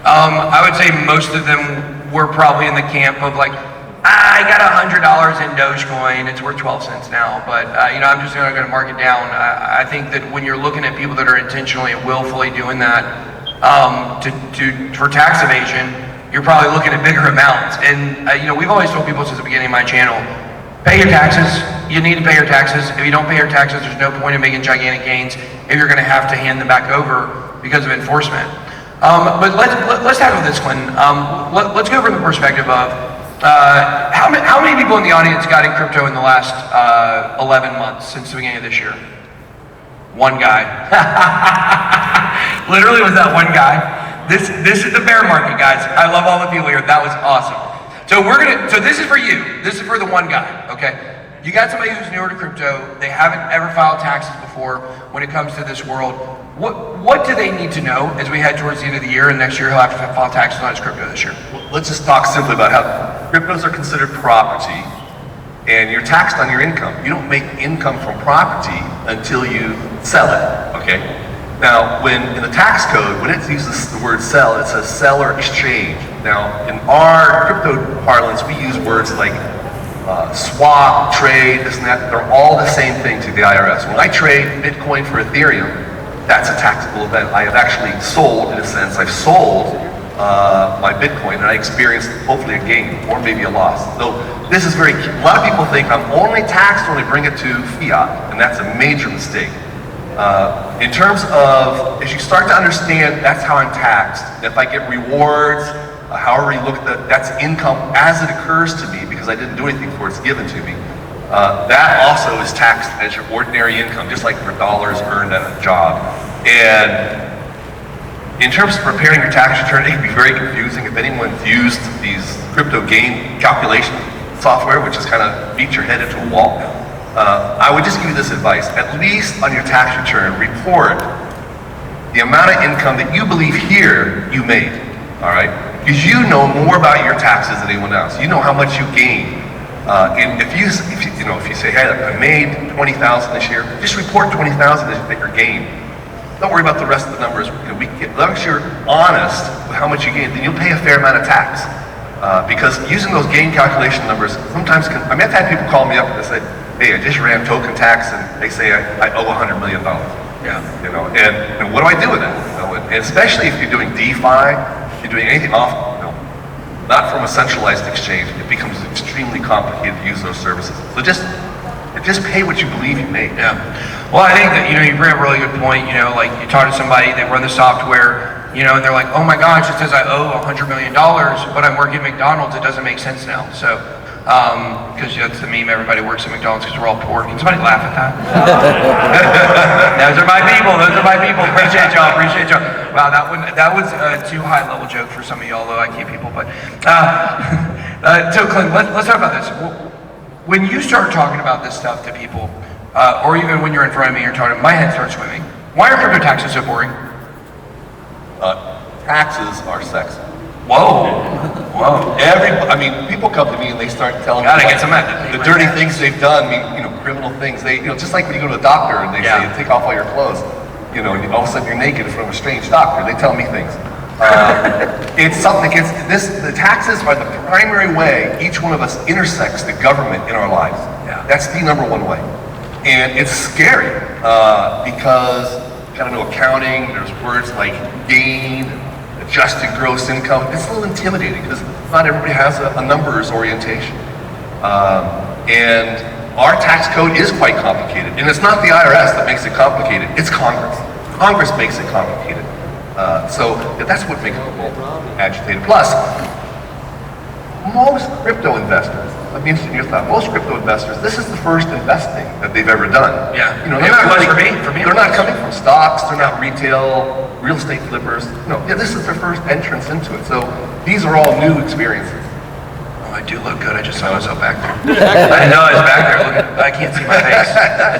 I would say most of them were probably in the camp of like, I got $100 in Dogecoin, it's worth 12 cents now, but I'm just not going to mark it down. I think that when you're looking at people that are intentionally and willfully doing that for tax evasion, you're probably looking at bigger amounts. And we've always told people since the beginning of my channel, pay your taxes. You need to pay your taxes. If you don't pay your taxes, there's no point in making gigantic gains if you're going to have to hand them back over because of enforcement. But let's tackle this, Clinton. Let's go from the perspective of how many people in the audience got in crypto in the last 11 months since the beginning of this year? One guy. Literally was that one guy. This is the bear market, guys. I love all the people here. That was awesome. So so this is for you. This is for the one guy, okay? You got somebody who's newer to crypto. They haven't ever filed taxes before when it comes to this world. What do they need to know as we head towards the end of the year, and next year he'll have to file taxes on his crypto this year? Well, let's just talk simply about how cryptos are considered property, and you're taxed on your income. You don't make income from property until you sell it, okay? Now, in the tax code, when it uses the word sell, it says sell or exchange. Now, in our crypto parlance, we use words like swap, trade, this and that. They're all the same thing to the IRS. When I trade Bitcoin for Ethereum, that's a taxable event. I have actually sold, in a sense, I've sold my Bitcoin, and I experienced hopefully a gain or maybe a loss. So this is very key. A lot of people think I'm only taxed when I bring it to fiat, and that's a major mistake. In terms of, as you start to understand, that's how I'm taxed. If I get rewards, however you look at that, that's income as it occurs to me because I didn't do anything for it, it's given to me. That also is taxed as your ordinary income, just like for dollars earned at a job. And in terms of preparing your tax return, it can be very confusing. If anyone's used these crypto gain calculation software, which is kind of beat your head into a wall, I would just give you this advice. At least on your tax return, report the amount of income that you believe here you made, all right? Because you know more about your taxes than anyone else. You know how much you gain. And if you say, hey, I made 20,000 this year, just report 20,000 that you're gained. Don't worry about the rest of the numbers. As long as you're honest with how much you gain, then you'll pay a fair amount of tax. Because using those gain calculation numbers sometimes I've had people call me up and they say, hey, I just ran token tax and they say I owe $100 million. Yeah. And what do I do with that? And especially if you're doing DeFi, you're doing anything not from a centralized exchange, it becomes extremely complicated to use those services. So just pay what you believe you made. Yeah. Well, I think that, you bring up a really good point, like you talk to somebody, they run the software, and they're like, oh my gosh, it says I owe $100 million, but I'm working at McDonald's, it doesn't make sense now. So, because that's the meme, everybody works at McDonald's because we're all poor. Can somebody laugh at that? Those are my people, Appreciate y'all. Wow, that was a too high level joke for some of y'all, though I keep people, but, so Clint, let's talk about this. When you start talking about this stuff to people, or even when you're in front of me, you're talking, my head starts swimming. Why are crypto taxes so boring? Taxes are sexy. Whoa. People come to me and they start telling me the dirty things they've done, criminal things. They, just like when you go to the doctor and they say, take off all your clothes, and all of a sudden you're naked in front of a strange doctor. They tell me things. It's something the taxes are the primary way each one of us intersects the government in our lives. Yeah. That's the number one way. And it's scary because you gotta know accounting, there's words like gain, adjusted gross income. It's a little intimidating because not everybody has a numbers orientation. And our tax code is quite complicated. And it's not the IRS that makes it complicated, it's Congress. Congress makes it complicated. So that's what makes people agitated. Plus, most crypto investors, I'd be interested in your thought, most crypto investors, this is the first investing that they've ever done. Yeah. They're not coming from stocks, they're not retail, real estate flippers. This is their first entrance into it. So these are all new experiences. Oh, I do look good. I just saw myself back there. I didn't know I was back there. I can't see my face.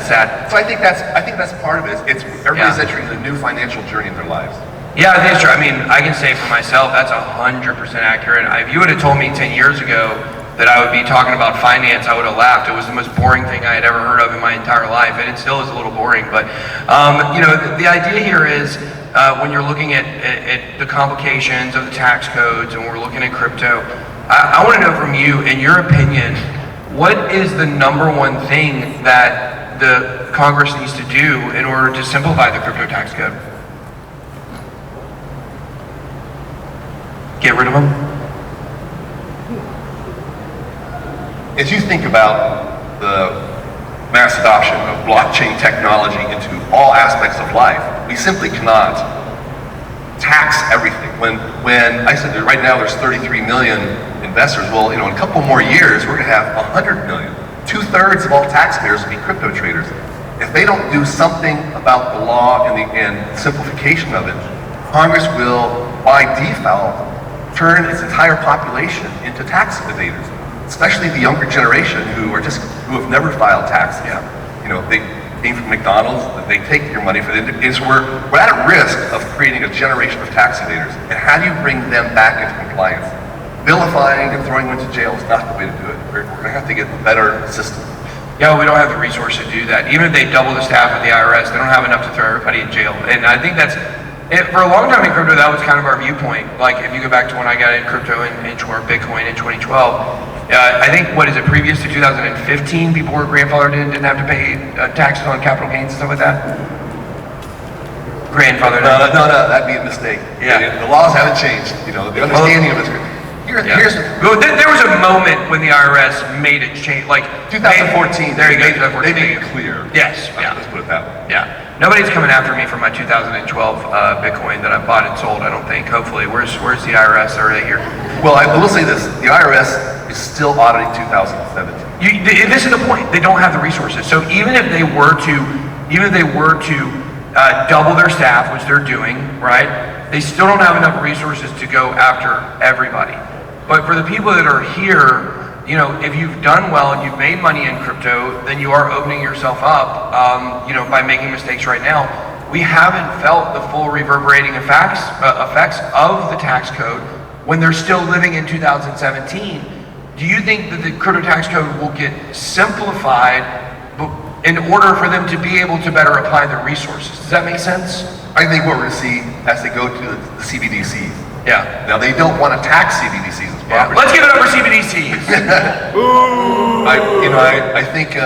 It's sad. So I think that's part of it. It's everybody's entering a new financial journey in their lives. Yeah, I think it's true. I can say for myself, that's 100% accurate. If you would have told me 10 years ago that I would be talking about finance, I would have laughed. It was the most boring thing I had ever heard of in my entire life, and it still is a little boring. But, the idea here is when you're looking at the complications of the tax codes and we're looking at crypto, I want to know from you, in your opinion, what is the number one thing that the Congress needs to do in order to simplify the crypto tax code? Get rid of them? As you think about the mass adoption of blockchain technology into all aspects of life, we simply cannot tax everything. When I said that right now there's 33 million investors, well, in a couple more years, we're gonna have 100 million. 2/3 of all taxpayers will be crypto traders. If they don't do something about the law and simplification of it, Congress will, by default, turn its entire population into tax evaders, especially the younger generation who have never filed taxes. They came from McDonald's, they take your money for it. We're at a risk of creating a generation of tax evaders. And how do you bring them back into compliance? Vilifying and throwing them into jail is not the way to do it. We're going to have to get a better system. Yeah, we don't have the resources to do that. Even if they double the staff of the IRS, they don't have enough to throw everybody in jail. And I think for a long time in crypto, that was kind of our viewpoint. Like if you go back to when I got in crypto or Bitcoin in 2012, I think, previous to 2015, people were grandfathered in, didn't have to pay taxes on capital gains and stuff like that? Grandfathered in? No, that'd be a mistake. Yeah. The laws haven't changed. The understanding of it. There was a moment when the IRS made it change, like 2014. There you go. They made it clear. Yes. Let's put it that way. Yeah. Nobody's coming after me for my 2012 Bitcoin that I bought and sold, I don't think. Hopefully. Where's the IRS? Are they here? Well, I will say this. The IRS is still auditing 2017. This is the point. They don't have the resources. So even if they were to double their staff, which they're doing, right? They still don't have enough resources to go after everybody. But for the people that are here, if you've done well and you've made money in crypto, then you are opening yourself up, by making mistakes right now. We haven't felt the full reverberating effects of the tax code when they're still living in 2017. do you think that the crypto tax code will get simplified in order for them to be able to better apply their resources? Does that make sense? I think what we're going to see as they go to the CBDCs. Yeah. Now they don't want to tax CBDCs as property. Let's give it up for CBDCs. I think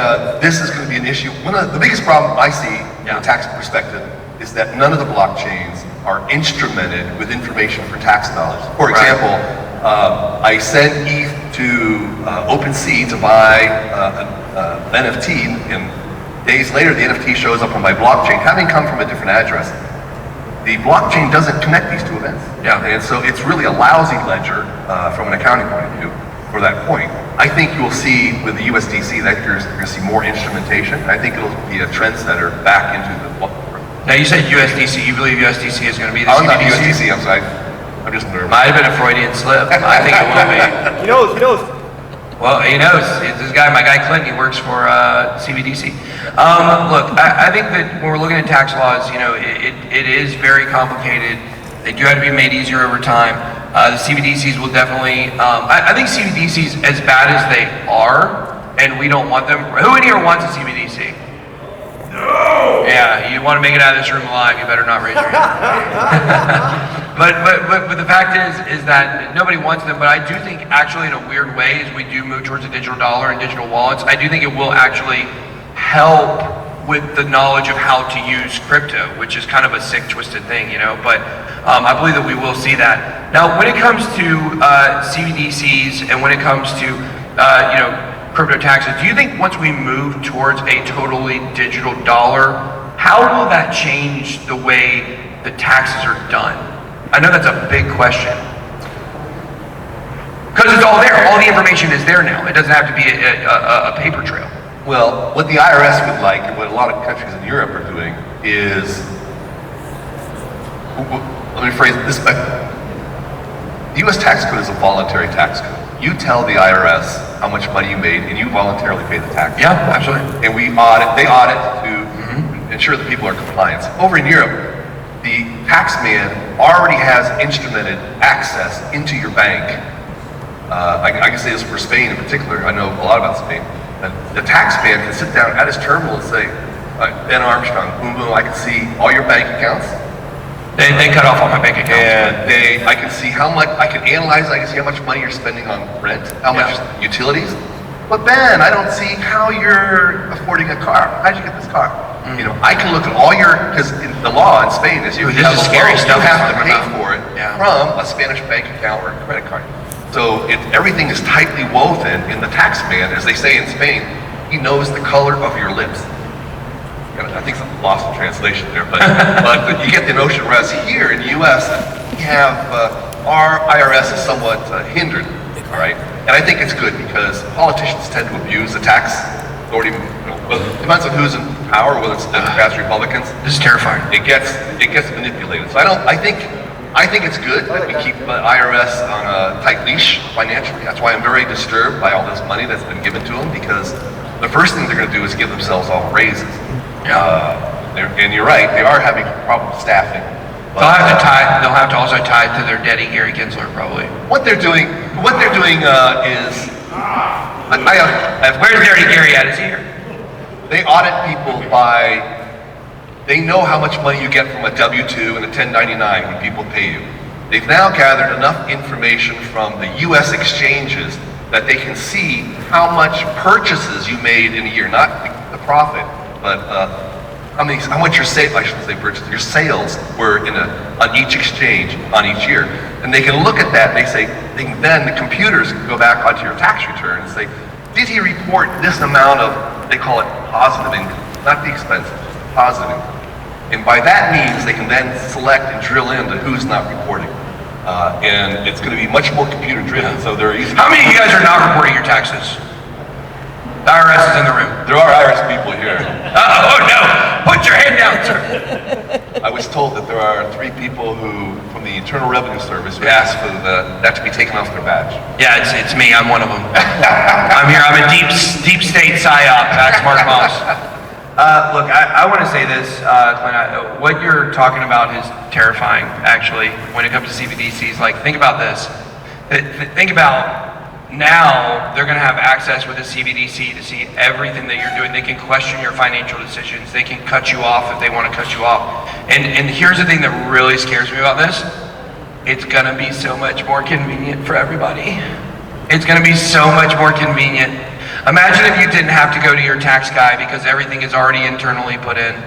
this is going to be an issue. One of the biggest problem I see from a tax perspective is that none of the blockchains are instrumented with information for tax knowledge. For example, I send ETH to OpenSea to buy an NFT, and days later the NFT shows up on my blockchain, having come from a different address. The blockchain doesn't connect these two events. Yeah. And so it's really a lousy ledger from an accounting point of view for that point. I think you'll see with the USDC that you're going to see more instrumentation. I think it'll be a trendsetter back into the block. Now you said USDC, you believe USDC is going to be the CBDC? Not CBDC? USDC, I'm sorry. I'm just nervous. Might have been a Freudian slip. I think it will be. He knows. Well, he knows. This guy, my guy Clinton, he works for CBDC. Look, I think that when we're looking at tax laws, it is very complicated. They do have to be made easier over time. The CBDCs will definitely, I think CBDCs, as bad as they are, and we don't want them. Who in here wants a CBDC? No! Yeah, you want to make it out of this room alive, you better not raise your hand. But the fact is that nobody wants them, but I do think actually in a weird way, as we do move towards a digital dollar and digital wallets, I do think it will actually help with the knowledge of how to use crypto, which is kind of a sick, twisted thing, but I believe that we will see that. Now, when it comes to CBDCs and when it comes to, crypto taxes, do you think once we move towards a totally digital dollar, how will that change the way the taxes are done? I know that's a big question. Because it's all there. All the information is there now. It doesn't have to be a paper trail. Well, what the IRS would like, and what a lot of countries in Europe are doing, is, let me phrase it this way. The US tax code is a voluntary tax code. You tell the IRS how much money you made, and you voluntarily pay the tax. Yeah, absolutely. And they audit to ensure that people are compliant. Over in Europe, the tax man already has instrumented access into your bank. I can say this for Spain in particular. I know a lot about Spain. The tax man can sit down at his terminal and say, Ben Armstrong, boom, boom, I can see all your bank accounts. They cut off all my bank accounts. And I can see how much, I can analyze, I can see how much money you're spending on rent, how much utilities. But Ben, I don't see how you're affording a car. How'd you get this car? I can look at all because the law in Spain is you have to pay for it from a Spanish bank account or a credit card. So everything is tightly woven in the tax man, as they say in Spain. He knows the color of your lips. I think it's lost in translation there, but you get the notion. Whereas here in the U.S., we have our IRS is somewhat hindered, all right? And I think it's good because politicians tend to abuse the tax authority. It depends on who's in power, whether it's Democrats or Republicans. This is terrifying. It gets manipulated. So I think it's good that we keep IRS on a tight leash financially. That's why I'm very disturbed by all this money that's been given to them, because the first thing they're going to do is give themselves all raises. And you're right, they are having problems staffing. They'll have to also tie it to their daddy Gary Gensler, probably. What they're doing is, where's Daddy Gary at? Is he here? They audit people they know how much money you get from a W-2 and a 1099 when people pay you. They've now gathered enough information from the U.S. exchanges that they can see how much purchases you made in a year, not the profit, but how much your sales were on each exchange on each year. And they can look at that and then the computers can go back onto your tax return and say, did he report this amount of, they call it positive income, not the expenses, positive income. And by that means, they can then select and drill into who's not reporting. And it's going to be much more computer driven, so they're easy. How many of you guys are not reporting your taxes? The IRS is in the room. There are IRS people here. Oh no! Put your hand down, sir. I was told that there are 3 people from the Internal Revenue Service, who asked for that to be taken off their badge. Yeah, it's me. I'm one of them. I'm here. I'm a deep state psyop. Smart boss. Look, I want to say this, Clint. What you're talking about is terrifying, actually, when it comes to CBDCs. Like, think about this. Think about Now they're going to have access with the CBDC to see everything that you're doing. They can question your financial decisions. They can cut you off if they want to cut you off. And here's the thing that really scares me about this. It's going to be so much more convenient for everybody. It's going to be so much more convenient. Imagine if you didn't have to go to your tax guy because everything is already internally put in.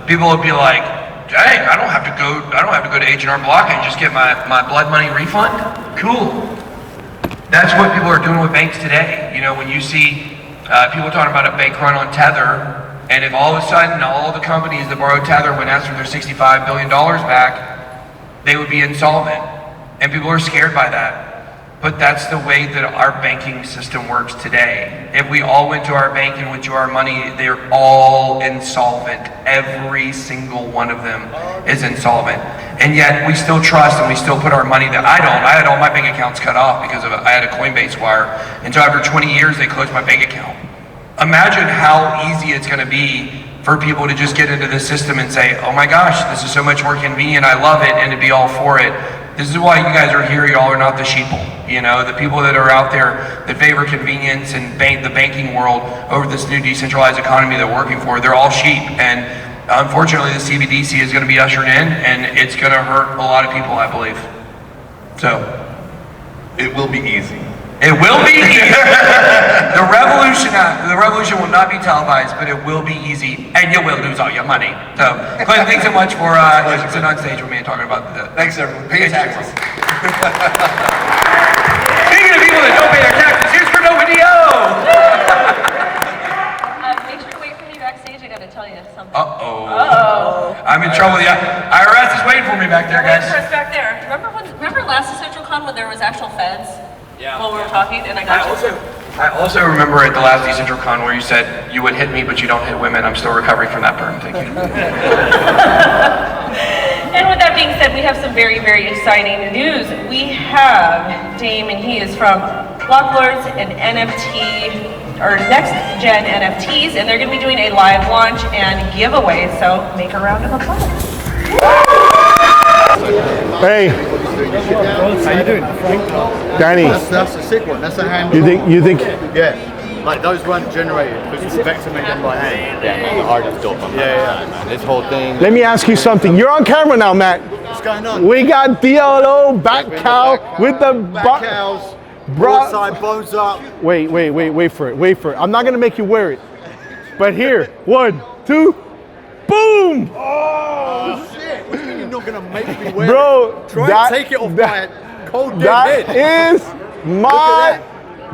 People would be like, dang, I don't have to go to H&R Block and just get my blood money refund. Cool. That's what people are doing with banks today. You know, when you see people talking about a bank run on Tether, and if all of a sudden all the companies that borrowed Tether went after their $65 billion back, they would be insolvent. And people are scared by that. But that's the way that our banking system works today. If we all went to our bank and withdrew our money, they're all insolvent. Every single one of them is insolvent. And yet we still trust and we still put our money there. I had all my bank accounts cut off because I had a Coinbase wire. And so after 20 years, they closed my bank account. Imagine how easy it's gonna be for people to just get into the system and say, oh my gosh, this is so much more convenient, I love it, and to be all for it. This is why you guys are here, y'all are not the sheeple. You know, the people that are out there that favor convenience and the banking world over this new decentralized economy that we're working for, they're all sheep. And unfortunately, the CBDC is gonna be ushered in, and it's gonna hurt a lot of people, I believe. So, it will be easy. It will be easy. The revolution will not be televised, but it will be easy, and you will lose all your money. So, Glenn, thanks so much for sitting on stage with me and talking about the. Thanks, everyone. Pay your taxes. Speaking of people that don't pay their taxes, here's for no video. Make sure to wait for me backstage. I got to tell you something. Uh-oh. I'm in trouble. The IRS is waiting for me back there, guys. Waiting for us back there. Remember last Dcentral Con when there was actual feds? Yeah. While we were talking, and I also remember at the last Dcentral Con where you said you would hit me, but you don't hit women. I'm still recovering from that burn. Thank you. And with that being said, we have some very, very exciting news. We have Dame, and he is from walkthroughs and NFT, or next gen NFTs, and they're going to be doing a live launch and giveaway. So make a round of applause. Hey. How you doing? Danny. That's a sick one. That's a hand. You think? Yeah. Like those weren't generated because Vector made them by hand. Yeah, man, the art is dope. Man. This whole thing. Let me ask you something. You're on camera now, Matt. What's going on? We got DLO back cow with the back cows. Broadside bones up. Wait for it. I'm not gonna make you wear it. But here, 1, 2, boom! Oh shit! What do you mean you're not gonna make me wear Bro, it? Try and take it off my cold dead head. That is my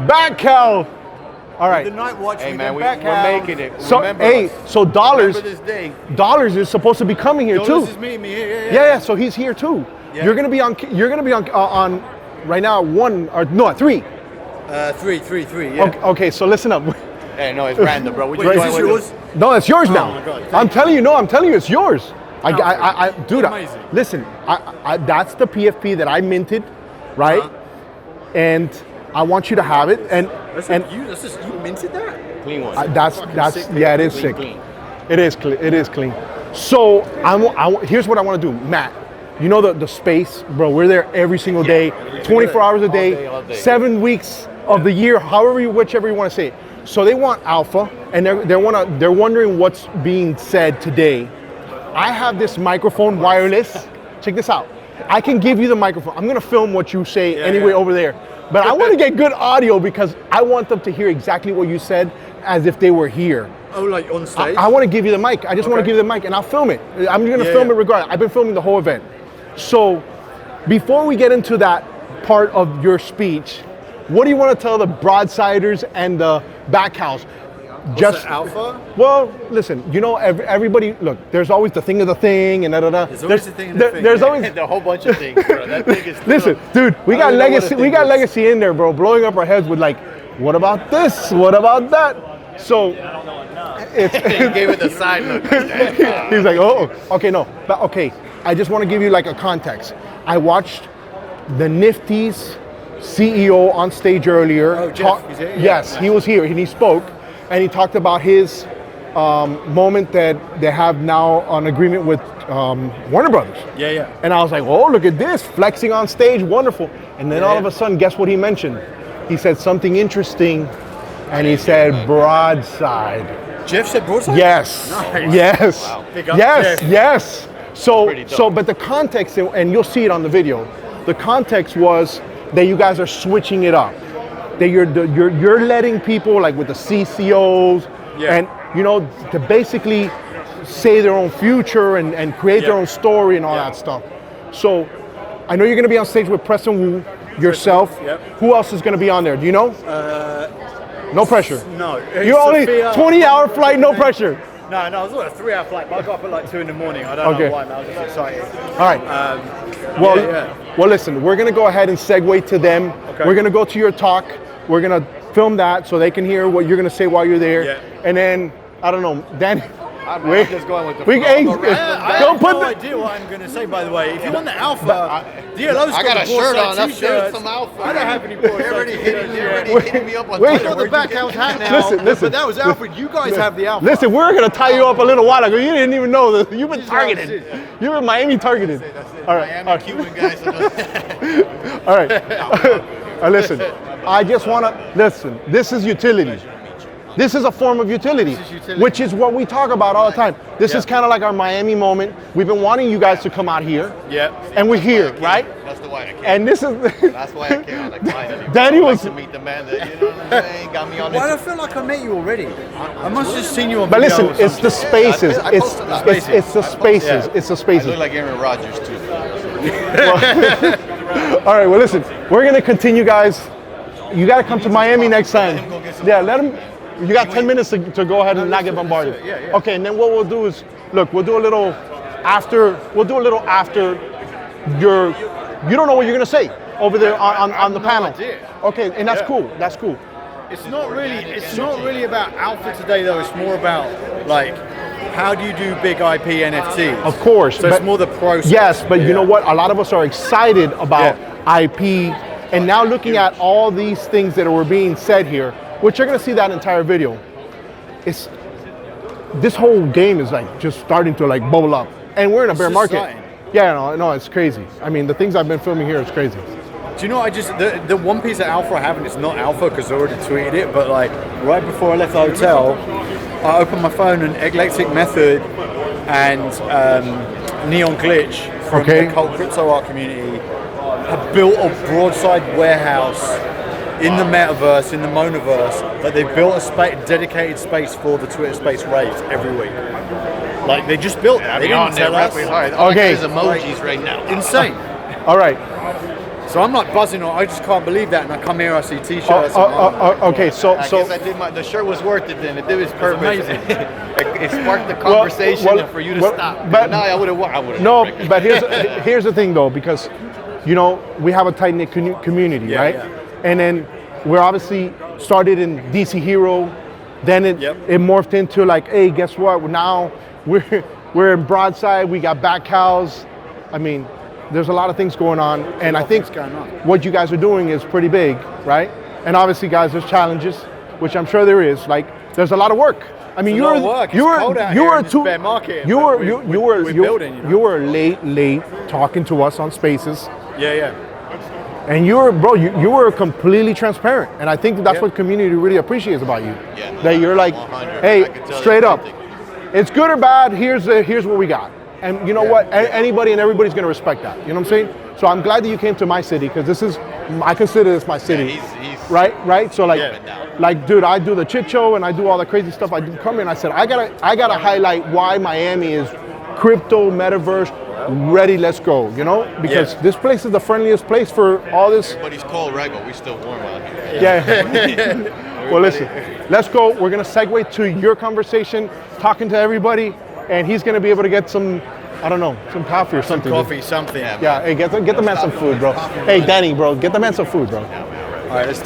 back cow. All right. The night watch. Hey man, we're making it. So so dollars is supposed to be coming here too. Dollars is meeting me here. Yeah. So he's here too. Yeah. You're gonna be on right now at 3. 3. Yeah. Okay. So listen up. Hey, no, it's random, bro. Wait, is this yours? No, it's yours now. My God, I'm telling you, it's yours. Dude, amazing. Listen, that's the PFP that I minted, right? And I want you to have it. And you minted that? Clean one. Yeah, it is sick. It is clean. So here's what I want to do, Matt. You know the space, bro. We're there every single day, 24 hours a day, all day. 7 weeks of the year, whichever you want to say it. So they want alpha, and they're wondering what's being said today. I have this microphone, wireless. Check this out. I can give you the microphone. I'm gonna film what you say anyway over there. But I want to get good audio because I want them to hear exactly what you said as if they were here. Oh, like on stage? I want to give you the mic. I just want to give you the mic, and I'll film it. I'm gonna film it regardless. I've been filming the whole event. So before we get into that part of your speech, what do you want to tell the broadsiders and the backhouse? Just alpha? Well, listen, you know, everybody, look, there's always the thing of the thing and da-da-da. There's always the thing of the thing. There's always a whole bunch of things, bro. That thing is listen, dude, we got legacy in there, bro, blowing up our heads with like, what about this? What about that? So he gave it the side look. He's like, oh, okay, no. But okay, I just want to give you like a context. I watched the Nifty's CEO on stage earlier. Oh, Jeff, is it? Yes, he was here and he spoke. And he talked about his moment that they have now an agreement with Warner Brothers. Yeah. And I was like, oh, look at this, flexing on stage, wonderful. And then all of a sudden, guess what he mentioned? he said something interesting, and he said broadside. Jeff said broadside? Yes. Nice. Yes. Wow. Big up, Yes. Jeff. Yes. So, but the context, and you'll see it on the video, the context was that you guys are switching it up. That you're letting people, like with the CCOs, and you know, to basically say their own future and create their own story and all that stuff. So I know you're going to be on stage with Preston Wu, yourself. Who else is going to be on there? Do you know? No pressure. No. You're only 20-hour flight, no pressure. No, I was on a 3-hour flight, but I got up at like 2 in the morning. I don't know why, man. I was just excited. All right. Well, listen, we're going to go ahead and segue to them. Okay. We're going to go to your talk. We're going to film that so they can hear what you're going to say while you're there. Yeah. And then, I don't know, Danny. I'm just going with the I have no idea what I'm going to say, by the way. If you want the alpha, DLO's I got a shirt on. That's t-shirts. some alpha. I don't have any more. They're already hitting me up on I Twitter. got the back house hat now, Listen, but that was Alfred. You guys have the alpha. Listen, we're going to tie you up a little while ago. You didn't even know that. You've been targeted. You've been Miami targeted. All right. Miami Cuban guys. All right. Listen, I just want to, listen, this is utility. This is a form of utility, which is what we talk about all the time. This is kind of like our Miami moment. We've been wanting you guys to come out here. Yeah. And we're here, right? That's the way I came. And this is... That's why I came. Like, Danny was... to meet the man that, you know what I'm saying, got me on this. Why do I feel like I met you already? I must have seen you on But video listen, it's the spaces. It's the spaces. It's the spaces. I look like Aaron Rodgers, too. All right, well, listen, we're going to continue, guys. You got to come to Miami next time. Yeah, let him... You got 10 minutes to go ahead and not get bombarded. Okay, and then what we'll do is, look, we'll do a little after your, you don't know what you're gonna say over there on the panel. Okay, and that's cool, that's cool. It's not really about alpha today though, it's more about like, how do you do big IP NFTs? Of course. So it's more the process. Yes, but you know what? A lot of us are excited about IP, and now looking at all these things that were being said here, which you're gonna see that entire video. This whole game is like just starting to like bubble up, and we're in a bear market. Starting. Yeah, no, it's crazy. I mean, the things I've been filming here is crazy. Do you know, the one piece of alpha I have, and it's not alpha because I already tweeted it, but like right before I left the hotel, I opened my phone and Eclectic Method and Neon Glitch from the Cult Crypto Art community have built a broadside warehouse in the metaverse, in the monoverse, that they built a dedicated space for the Twitter Space raids every week. Like, they just built that. They didn't tell us. Okay. There's emojis right now. Insane. All right. So I'm like buzzing on. I just can't believe that, and I come here, I see T-shirts. Okay, so I guess I did the shirt was worth it then. It did its purpose. Amazing. It sparked the conversation and for you to stop. But now I would have. No, but here's the thing though, because you know we have a tight knit community, right? Yeah. And then we're obviously started in DC Hero, then it morphed into like, hey, guess what? Now we're in Broadside. We got back cows. I mean, there's a lot of things going on, and I think what you guys are doing is pretty big, right? And obviously, guys, there's challenges, which I'm sure there is. Like, there's a lot of work. I mean, you were late talking to us on Spaces. Yeah. And you were completely transparent, and I think that's what community really appreciates about you. Yeah. That you're like, hey, straight up, it's good or bad. Here's what we got. And you know what? Anybody and everybody's going to respect that. You know what I'm saying? So I'm glad that you came to my city, because I consider this my city. He's right? So like, dude, I do the Chit Show and I do all the crazy stuff. I do come here and I said, I gotta highlight why Miami is crypto, metaverse, ready, let's go, you know? Because this place is the friendliest place for all this. Everybody's cold, right? But we still warm out here. Yeah. Well, listen, let's go. We're going to segue to your conversation, talking to everybody, and he's going to be able to get some, I don't know, some coffee or something. Something. Yeah, hey, get the man some food, bro. Hey, Danny, bro, get the man some food, bro. All right, let's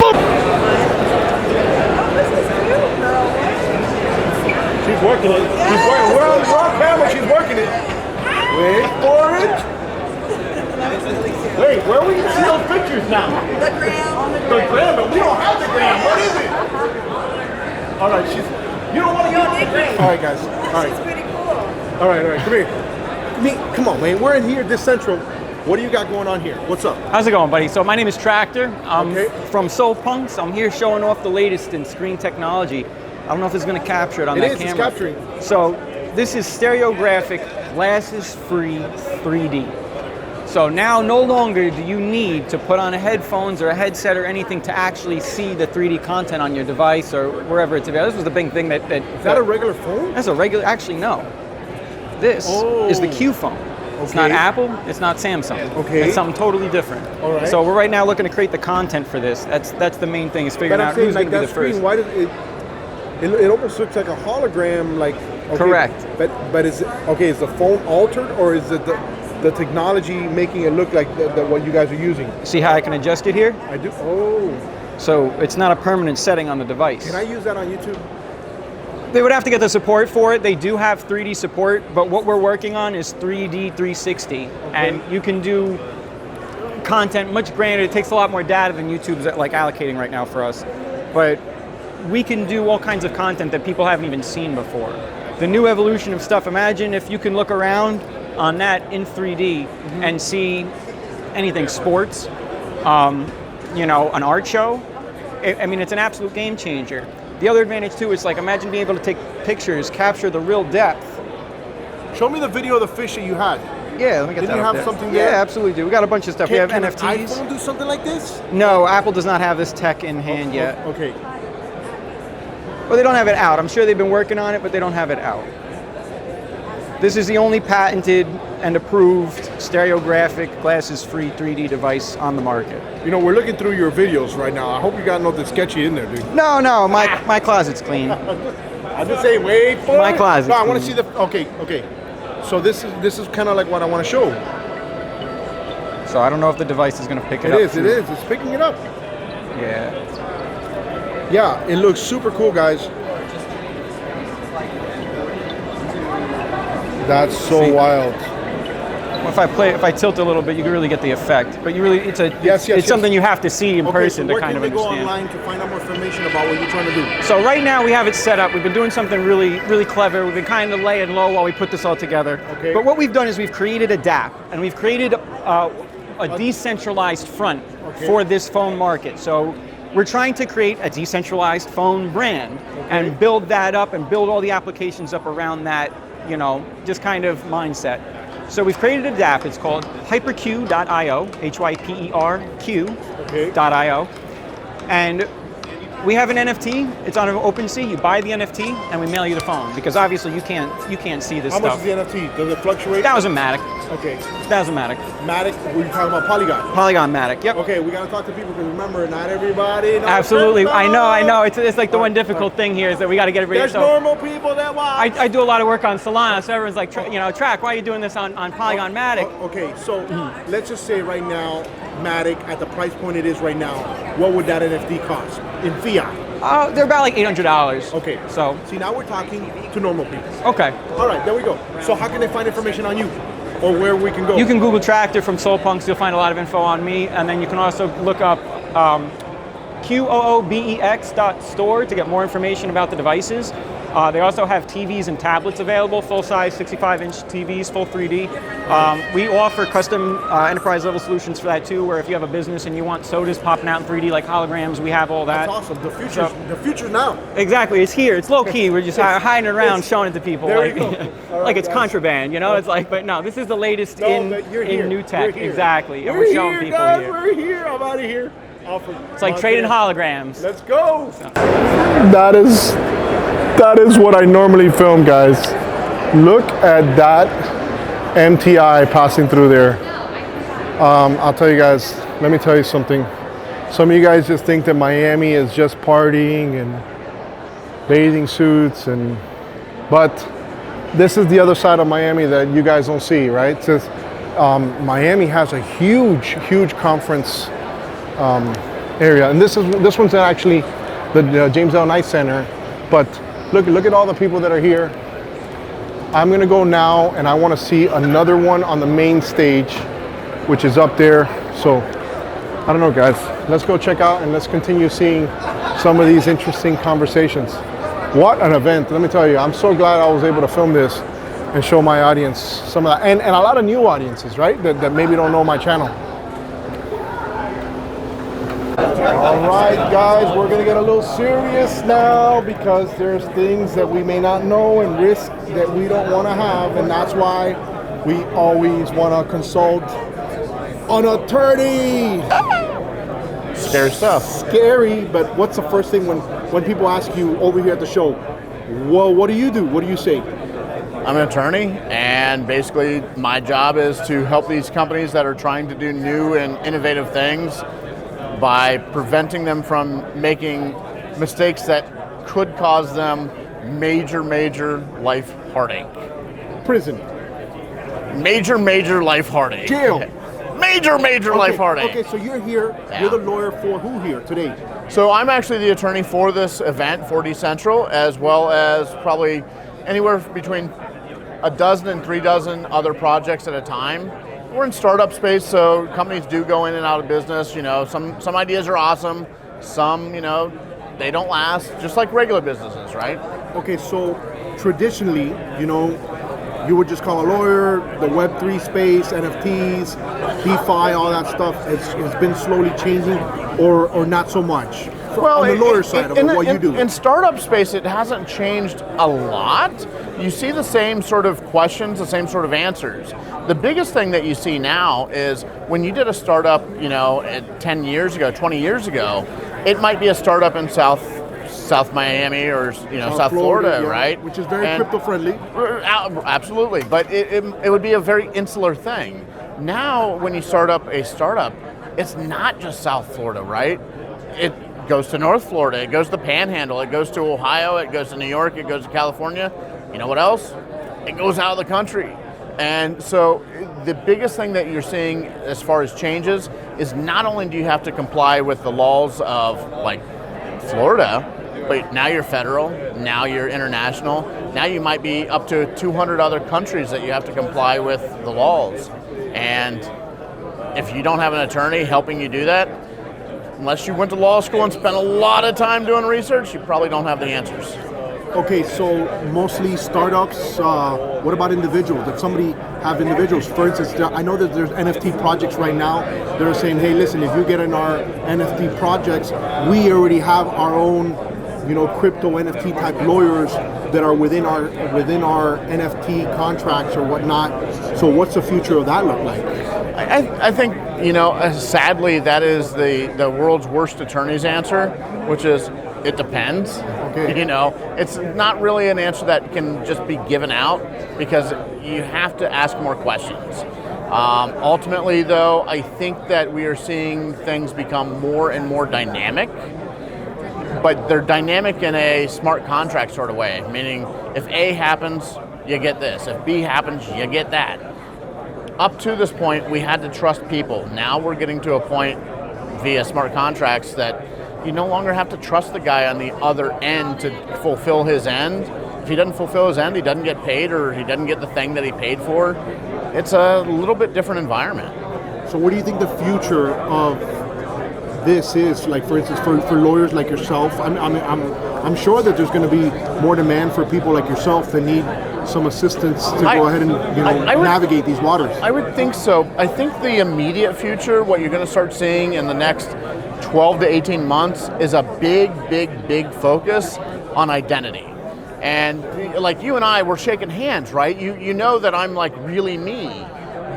She's working it. We're on camera. She's working it. Wait for it. Wait, where are we going to see those pictures now? The gram, but we don't have the gram. What is it? All right, you don't want to get the gram. All right, guys. All right. It's pretty cool. All right. Come here. Come on, man. We're in here, Dcentral. What do you got going on here? What's up? How's it going, buddy? So my name is Tractor. I'm from Soul Punks. I'm here showing off the latest in screen technology. I don't know if it's going to capture it on that camera. It's capturing. So this is stereographic, glasses-free 3D. So now no longer do you need to put on a headphones or a headset or anything to actually see the 3D content on your device or wherever it's available. This was the big thing that is that a regular phone? That's a regular, actually no. This is the Q phone. It's not Apple, it's not Samsung. Okay. It's something totally different. All right. So we're right now looking to create the content for this. That's the main thing, is figuring out who's going to be the first. Why does it almost looks like a hologram, like correct. But is the phone altered, or is it the technology making it look like what you guys are using? See how I can adjust it here? I do. Oh. So it's not a permanent setting on the device. Can I use that on YouTube? They would have to get the support for it. They do have 3D support, but what we're working on is 3D 360. And you can do content much grander. It takes a lot more data than YouTube's like allocating right now for us. But we can do all kinds of content that people haven't even seen before. The new evolution of stuff, imagine if you can look around on that in 3D and see anything, sports, an art show. I mean, it's an absolute game changer. The other advantage too is, like, imagine being able to take pictures, capture the real depth. Show me the video of the fish that you had. Yeah, let me get Didn't that you up have there. something there? Yeah, absolutely do. We got a bunch of stuff. We have NFTs. Can an iPhone do something like this? No, Apple does not have this tech in hand yet. Okay. Well, they don't have it out. I'm sure they've been working on it, but they don't have it out. This is the only patented and approved stereographic glasses-free 3D device on the market. You know, we're looking through your videos right now. I hope you got nothing sketchy in there, dude. No, my closet's clean. I'm just saying, wait for my closet. No, I want to see the. Okay. So this is kind of like what I want to show. So I don't know if the device is going to pick it up. It is. It's picking it up. Yeah. Yeah, it looks super cool, guys. That's so wild. If I tilt a little bit, you can really get the effect. But it's something you have to see in person to kind of understand. Where can they go online to find out more information about what you're trying to do? So right now we have it set up. We've been doing something really, really clever. We've been kind of laying low while we put this all together. Okay. But what we've done is we've created a DApp, and we've created a decentralized front for this phone market. So we're trying to create a decentralized phone brand and build that up and build all the applications up around that, just kind of mindset. So we've created a DApp. It's called hyperq.io, hyperq.io. And we have an NFT. It's on an OpenSea. You buy the NFT and we mail you the phone, because obviously you can't see this stuff. How much is the NFT? Does it fluctuate? That was a Matic. Okay. That was a Matic. Matic, we're talking about Polygon. Polygon Matic, yep. Okay, we gotta talk to people, because remember, not everybody knows. Absolutely, I know. It's like the one difficult thing here is that we got to get everybody. There's normal people that watch. I do a lot of work on Solana, so everyone's like, Track, why are you doing this on Polygon Matic? Okay, so let's just say right now, Matic, at the price point it is right now, what would that NFT cost in fiat? They're about like $800. Okay, so see, now we're talking to normal people. Okay. All right, there we go. So how can they find information on you, or where we can go? You can Google Tractor from Soul Punks. You'll find a lot of info on me, and then you can also look up QOOBEX.store to get more information about the devices. They also have TVs and tablets available, full-size 65-inch TVs, full 3D. We offer custom enterprise-level solutions for that too, where if you have a business and you want sodas popping out in 3D like holograms, we have all that. That's awesome. The future's now. Exactly. It's here. It's low-key. We're just hiding it around, showing it to people. There like, we go. Like it's contraband, It's like, but no, this is the latest in new tech. Exactly. And We're showing here, people guys. here. We're here. I'm out of here. It's like trading holograms. Let's go. That is what I normally film, guys. Look at that MTI passing through there. I'll tell you guys, let me tell you something. Some of you guys just think that Miami is just partying and bathing suits, but this is the other side of Miami that you guys don't see, right? It says, Miami has a huge conference area, and this one's actually the James L. Knight Center. But look at all the people that are here. I'm gonna go now, and I want to see another one on the main stage, which is up there. So I don't know, guys. Let's go check out and let's continue seeing some of these interesting conversations. What an event! Let me tell you, I'm so glad I was able to film this. and show my audience some of that, and a lot of new audiences, right? That maybe don't know my channel. All right, guys, we're gonna get a little serious now because there's things that we may not know and risk that we don't want to have, and that's why we always want to consult an attorney. Scary stuff. Scary, but what's the first thing when people ask you over here at the show, well, what do you do? What do you say? I'm an attorney, and basically my job is to help these companies that are trying to do new and innovative things by preventing them from making mistakes that could cause them major life heartache. Prison. Major life heartache. Jail. Major life heartache. Okay, so you're here, you're the lawyer for who here today? So I'm actually the attorney for this event, for Dcentral, as well as probably anywhere between a dozen and 3 dozen other projects at a time. We're in startup space, so companies do go in and out of business. You know, some ideas are awesome, some, you know, they don't last, just like regular businesses, right? Okay, so traditionally, you know, you would just call a lawyer, the Web3 space, NFTs, DeFi, all that stuff has been slowly changing, or not so much? Well, on the lawyer side of what you do. In startup space, it hasn't changed a lot. You see the same sort of questions, the same sort of answers. The biggest thing that you see now is when you did a startup, you know, 10 years ago, 20 years ago, it might be a startup in South Miami or, you know, South Florida, yeah, right? Which is very crypto friendly. Absolutely, but it would be a very insular thing. Now, when you start up a startup, it's not just South Florida, right? It goes to North Florida, it goes to the Panhandle, it goes to Ohio, it goes to New York, it goes to California. You know what else? It goes out of the country. And so the biggest thing that you're seeing as far as changes is not only do you have to comply with the laws of like Florida, but now you're federal, now you're international, now you might be up to 200 other countries that you have to comply with the laws. And if you don't have an attorney helping you do that, unless you went to law school and spent a lot of time doing research, you probably don't have the answers. Okay, so mostly startups. What about individuals? Does somebody have individuals? For instance, I know that there's NFT projects right now that are saying, hey, listen, if you get in our NFT projects, we already have our own, you know, crypto NFT type lawyers that are within our NFT contracts or whatnot. So what's the future of that look like? I think, you know, sadly, that is the world's worst attorney's answer, which is, it depends. Okay. You know, it's not really an answer that can just be given out because you have to ask more questions. Ultimately, though, I think that we are seeing things become more and more dynamic, but they're dynamic in a smart contract sort of way, meaning if A happens, you get this. If B happens, you get that. Up to this point, we had to trust people. Now we're getting to a point via smart contracts that you no longer have to trust the guy on the other end to fulfill his end. If he doesn't fulfill his end, he doesn't get paid or he doesn't get the thing that he paid for. It's a little bit different environment. So what do you think the future of this is? Like, for instance, for lawyers like yourself, I'm sure that there's going to be more demand for people like yourself that need some assistance to go ahead and navigate these waters. I would think so. I think the immediate future, what you're going to start seeing in the next 12 to 18 months is a big focus on identity. And like you and I, we're shaking hands, right? You know that I'm like really me.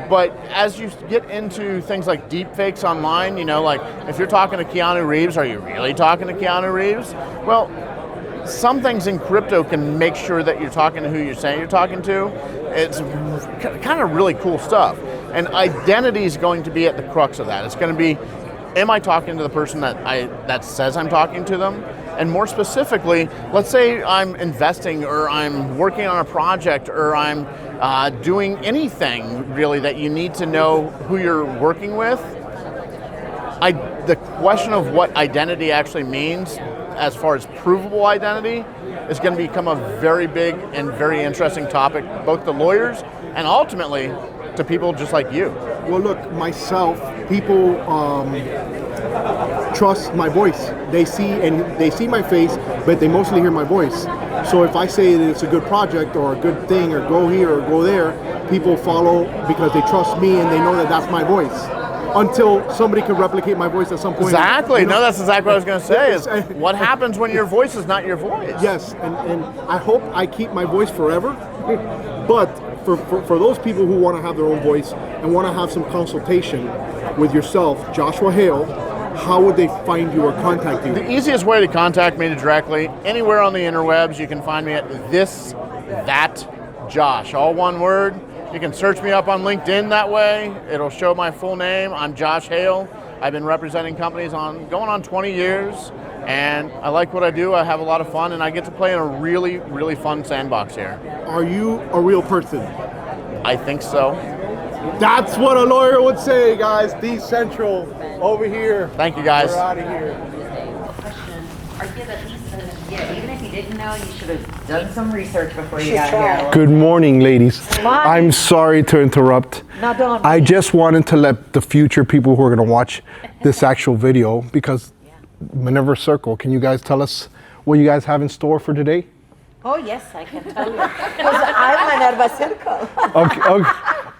But as you get into things like deep fakes online, you know, like if you're talking to Keanu Reeves, are you really talking to Keanu Reeves? Well, some things in crypto can make sure that you're talking to who you're saying you're talking to. It's kind of really cool stuff. And identity is going to be at the crux of that. It's going to be, am I talking to the person that says I'm talking to them? And more specifically, let's say I'm investing or I'm working on a project or I'm doing anything really that you need to know who you're working with. The question of what identity actually means as far as provable identity is going to become a very big and very interesting topic, both to lawyers and ultimately to people just like you. Well, look, myself, people trust my voice. They see my face, but they mostly hear my voice. So if I say that it's a good project or a good thing or go here or go there, people follow because they trust me and they know that that's my voice. Until somebody can replicate my voice at some point. Exactly. You know? No, that's exactly what I was going to say. Is what happens when your voice is not your voice? Yes, and I hope I keep my voice forever. But for those people who want to have their own voice and want to have some consultation with yourself, Joshua Hale, how would they find you or contact you? The easiest way to contact me directly, anywhere on the interwebs, you can find me at Josh, all one word. You can search me up on LinkedIn that way. It'll show my full name. I'm Josh Hale. I've been representing companies going on 20 years, and I like what I do. I have a lot of fun, and I get to play in a really, really fun sandbox here. Are you a real person? I think so. That's what a lawyer would say, guys. Dcentral over here. Thank you, guys. We're out of here. Even if you didn't know, you should have done some research before you got here. Good morning, ladies. I'm sorry to interrupt. No, don't. I just wanted to let the future people who are going to watch this actual video, because Minerva Circle, can you guys tell us what you guys have in store for today? Oh, yes, I can tell you. Because I'm Minerva Circle.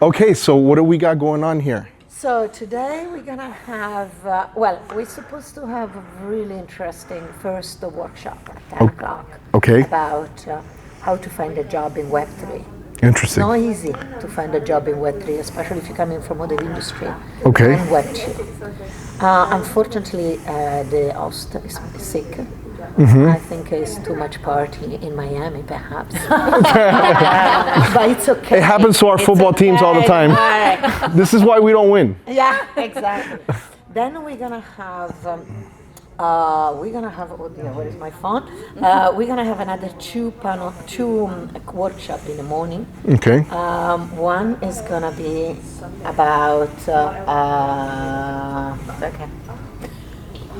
Okay, so what do we got going on here? So today we're going to have, we're supposed to have a really interesting first workshop at 10 o'clock. Okay. About how to find a job in Web3. Interesting. It's not easy to find a job in Web3, especially if you're coming from other industry. Okay. And Web2. Unfortunately, the host is sick. Mm-hmm. I think it's too much party in Miami, perhaps. But it's okay. It happens to our football teams all the time. Right. This is why we don't win. Yeah, exactly. Then we're gonna have. Oh dear, where is my phone? We're gonna have another two workshop in the morning. Okay. One is gonna be about. Okay.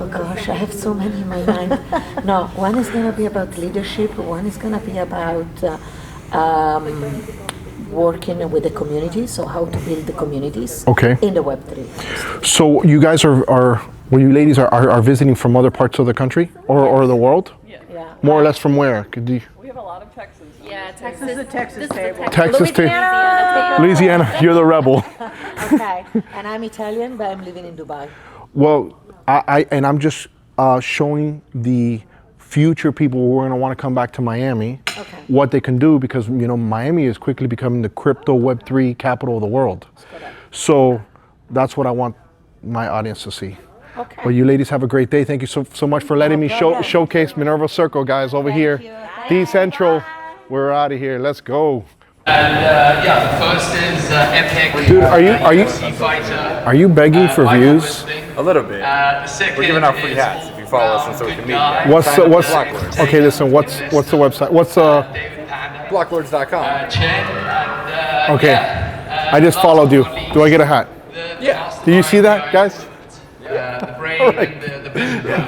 Oh gosh, I have so many in my mind. No, one is gonna be about leadership. One is gonna be about working with the community. So how to build the communities. Okay. In the Web3. So you guys you ladies are visiting from other parts of the country or the world? Yeah. More or less from where? Could you? We have a lot of Texans. Yeah, Texas. This is a Texas table. Texas Louisiana, you're the rebel. Okay, and I'm Italian, but I'm living in Dubai. Well, I'm just showing the future people who are going to want to come back to Miami what they can do, because Miami is quickly becoming the crypto Web3 capital of the world. So that's what I want my audience to see. Okay. Well, you ladies have a great day. Thank you so much for letting me showcase Minerva Circle, guys, over here. Dcentral, we're out of here. Let's go. And the first is Epic. Dude, are you begging for views? A little bit. We're giving out free hats if you follow us on social media. Okay, listen, what's the website? What's blocklords.com. Okay, I just followed you. Do I get a hat? Yeah. Do you see that, guys? The brain and the vision.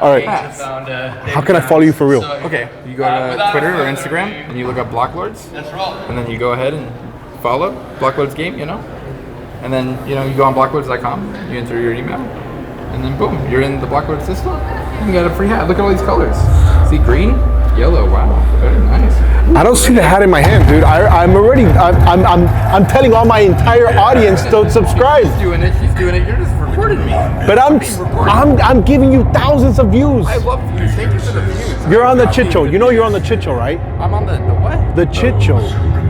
All right. How can I follow you for real? Okay, you go to Twitter or Instagram and you look up Blocklords, and then you go ahead and follow Blocklords game, and then you go on blocklords.com, you enter your email, and then boom, you're in the Blocklords system. You got a free hat. Look at all these colors. See, green, yellow. Wow, very nice. I don't see the hat in my hand, dude. I'm telling all my entire audience to subscribe. She's doing it. You're just recording me. But I'm giving you thousands of views. I love views. Thank you for the views. You're on the Chit Show. You know you're on the Chit Show, right? I'm on the what? The Chit Show.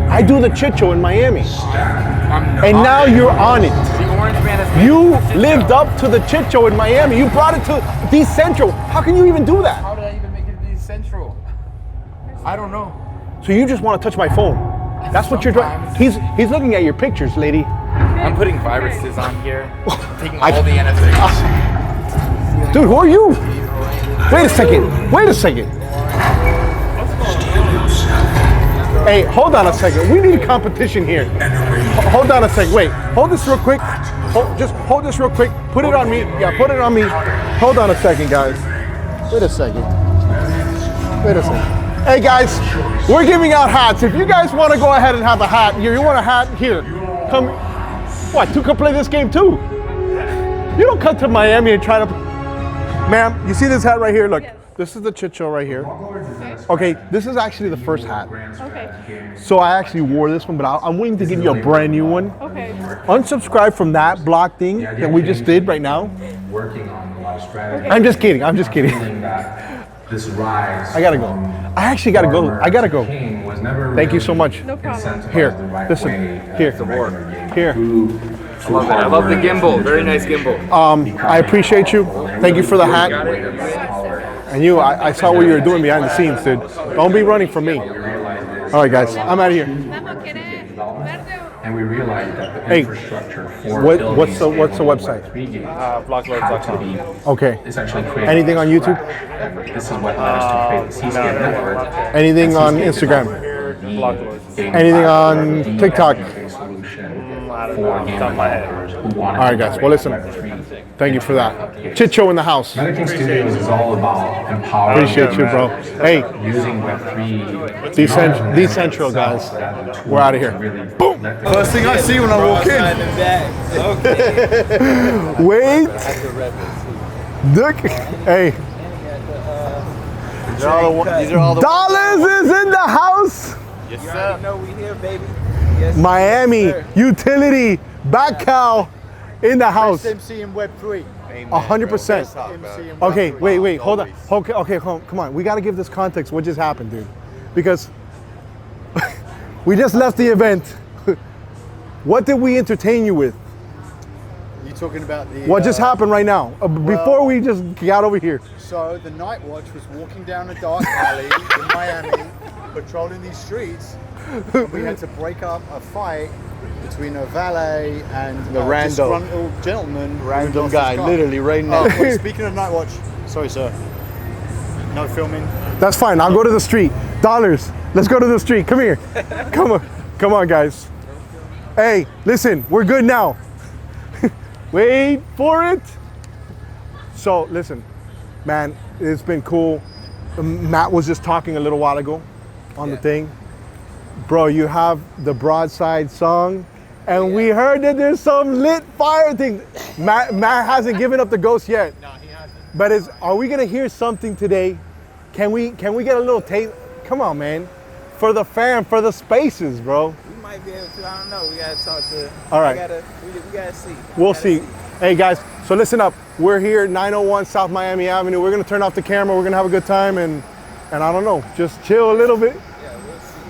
I do the Chit Show in Miami. And now you're on it. The orange man is You lived up to the Chit Show in Miami. You brought it to Dcentral. How can you even do that? How did I even make it Dcentral? I don't know. So you just want to touch my phone. That's what you're doing. He's looking at your pictures, lady. I'm putting viruses on here. Taking all the NFTs. Dude, who are you? Wait a second. Hey, hold on a second. We need a competition here. Hold on a second. Wait. Hold this real quick. Just hold this real quick. Put it on me. Yeah, put it on me. Hold on a second, guys. Wait a second. Hey, guys, we're giving out hats. If you guys want to go ahead and have a hat, you want a hat? Here. Come. What? You can play this game too. You don't come to Miami and try to. Ma'am, you see this hat right here? Look, this is the Chit Show right here. Okay, this is actually the first hat. Okay. So I actually wore this one, but I'm waiting to give you a brand new one. Okay. Unsubscribe from that block thing that we just did right now. Working on a lot of strategy. I'm just kidding. I'm just kidding. This rise. I gotta go. I actually gotta go. I gotta go. Thank you so much. No problem. Here, listen. Here. Here. I love it. I love the gimbal. Very nice gimbal. I appreciate you. Thank you for the hat. And you, I saw what you were doing behind the scenes, dude. Don't be running from me. All right, guys, I'm out of here. And we realized that the Hey, infrastructure for what's the website? Blockloads.com. Okay. Essentially created Anything on YouTube? This is what led us to create the C-Scan network. Anything on Instagram? Anything on TikTok? All right, guys. Well, listen. Thank you for that. Chit Show in the house. Medical Studios is all about empowering. Appreciate you, bro. Hey, using Web3. Dcentral, guys. We're out of here. Boom. First thing I see when I walk in. Wait. Look. Hey. These are all the Dollars is in the house. Yes, sir. know we here, baby. Miami utility back cow in the house. MC in Web3. 100%. Okay, wait, hold on. Okay, come on. We got to give this context. What just happened, dude? Because we just left the event. What did we entertain you with? You talking about the? What just happened right now? Before we just got over here. So the Night Watch was walking down a dark alley in Miami, patrolling these streets. And we had to break up a fight between a valet and The a rando. disgruntled gentleman. who Random lost guy, his car. literally right now. Oh, wait, speaking of Night Watch, sorry, sir. No filming. That's fine. I'll go to the street. Dollars. Let's go to the street. Come here. Come on, guys. Hey, listen. We're good now. Wait for it. So listen, man. It's been cool. Matt was just talking a little while ago on the thing. Bro, you have the Broadside song, and we heard that there's some lit fire thing. Matt hasn't given up the ghost yet. No, he hasn't. But are we gonna hear something today? Can we get a little taste? Come on, man. For the fam, for the spaces, bro. We might be able to. I don't know. We gotta talk to. All right. We gotta see. We'll see. Hey guys, so listen up. We're here at 901 South Miami Avenue. We're gonna turn off the camera. We're gonna have a good time and I don't know, just chill a little bit.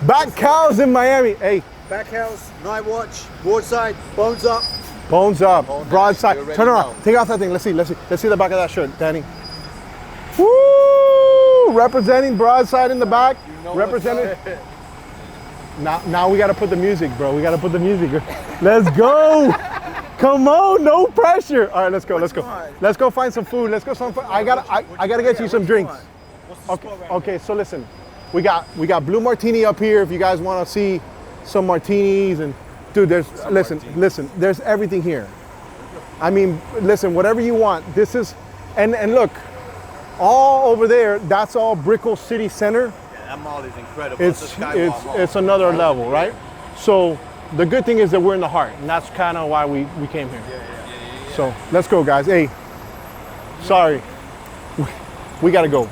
Back cows in Miami. Hey. Back house, Night Watch, Broadside, bones up. Bones up, Broadside. Turn around. Take off that thing. Let's see the back of that shirt, Danny. Woo! Representing Broadside in the back. Representing. Now we got to put the music, bro. We got to put the music. Let's go. Come on, no pressure. All right, let's go. Let's go find some food. Let's go some food. I gotta get you some drinks. Okay. So listen, we got Blue Martini up here. If you guys want to see some martinis and dude, listen. There's everything here. I mean, listen, whatever you want. This is, and look, all over there. That's all Brickell City Center. That mall is incredible. It's another level, right? So the good thing is that we're in the heart, and that's kind of why we came here. Yeah. So let's go, guys. Hey, sorry, we gotta go.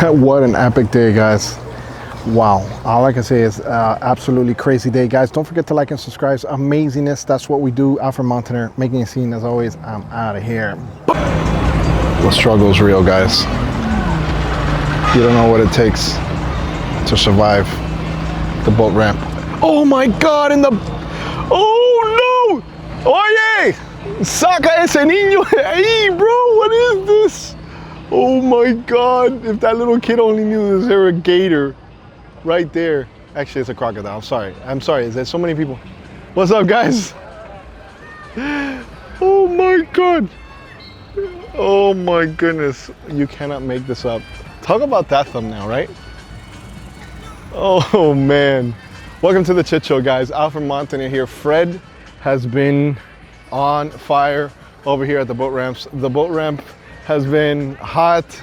What an epic day, guys. Wow. All I can say is absolutely crazy day, guys. Don't forget to like and subscribe. Amazingness. That's what we do. Alfred Montaner, making a scene as always. I'm out of here. The struggle's real, guys. You don't know what it takes to survive the boat ramp. Oh my God, oh no! Oye! Saca ese niño de ahí, bro! What is this? Oh my God, if that little kid only knew there was a gator right there. Actually, it's a crocodile. I'm sorry. There's so many people. What's up, guys? Oh my God. Oh my goodness. You cannot make this up. Talk about that thumbnail, right? Oh man. Welcome to the Chit Show, guys. Alfred Montaner here. Fred has been on fire over here at the boat ramps. The boat ramp has been hot.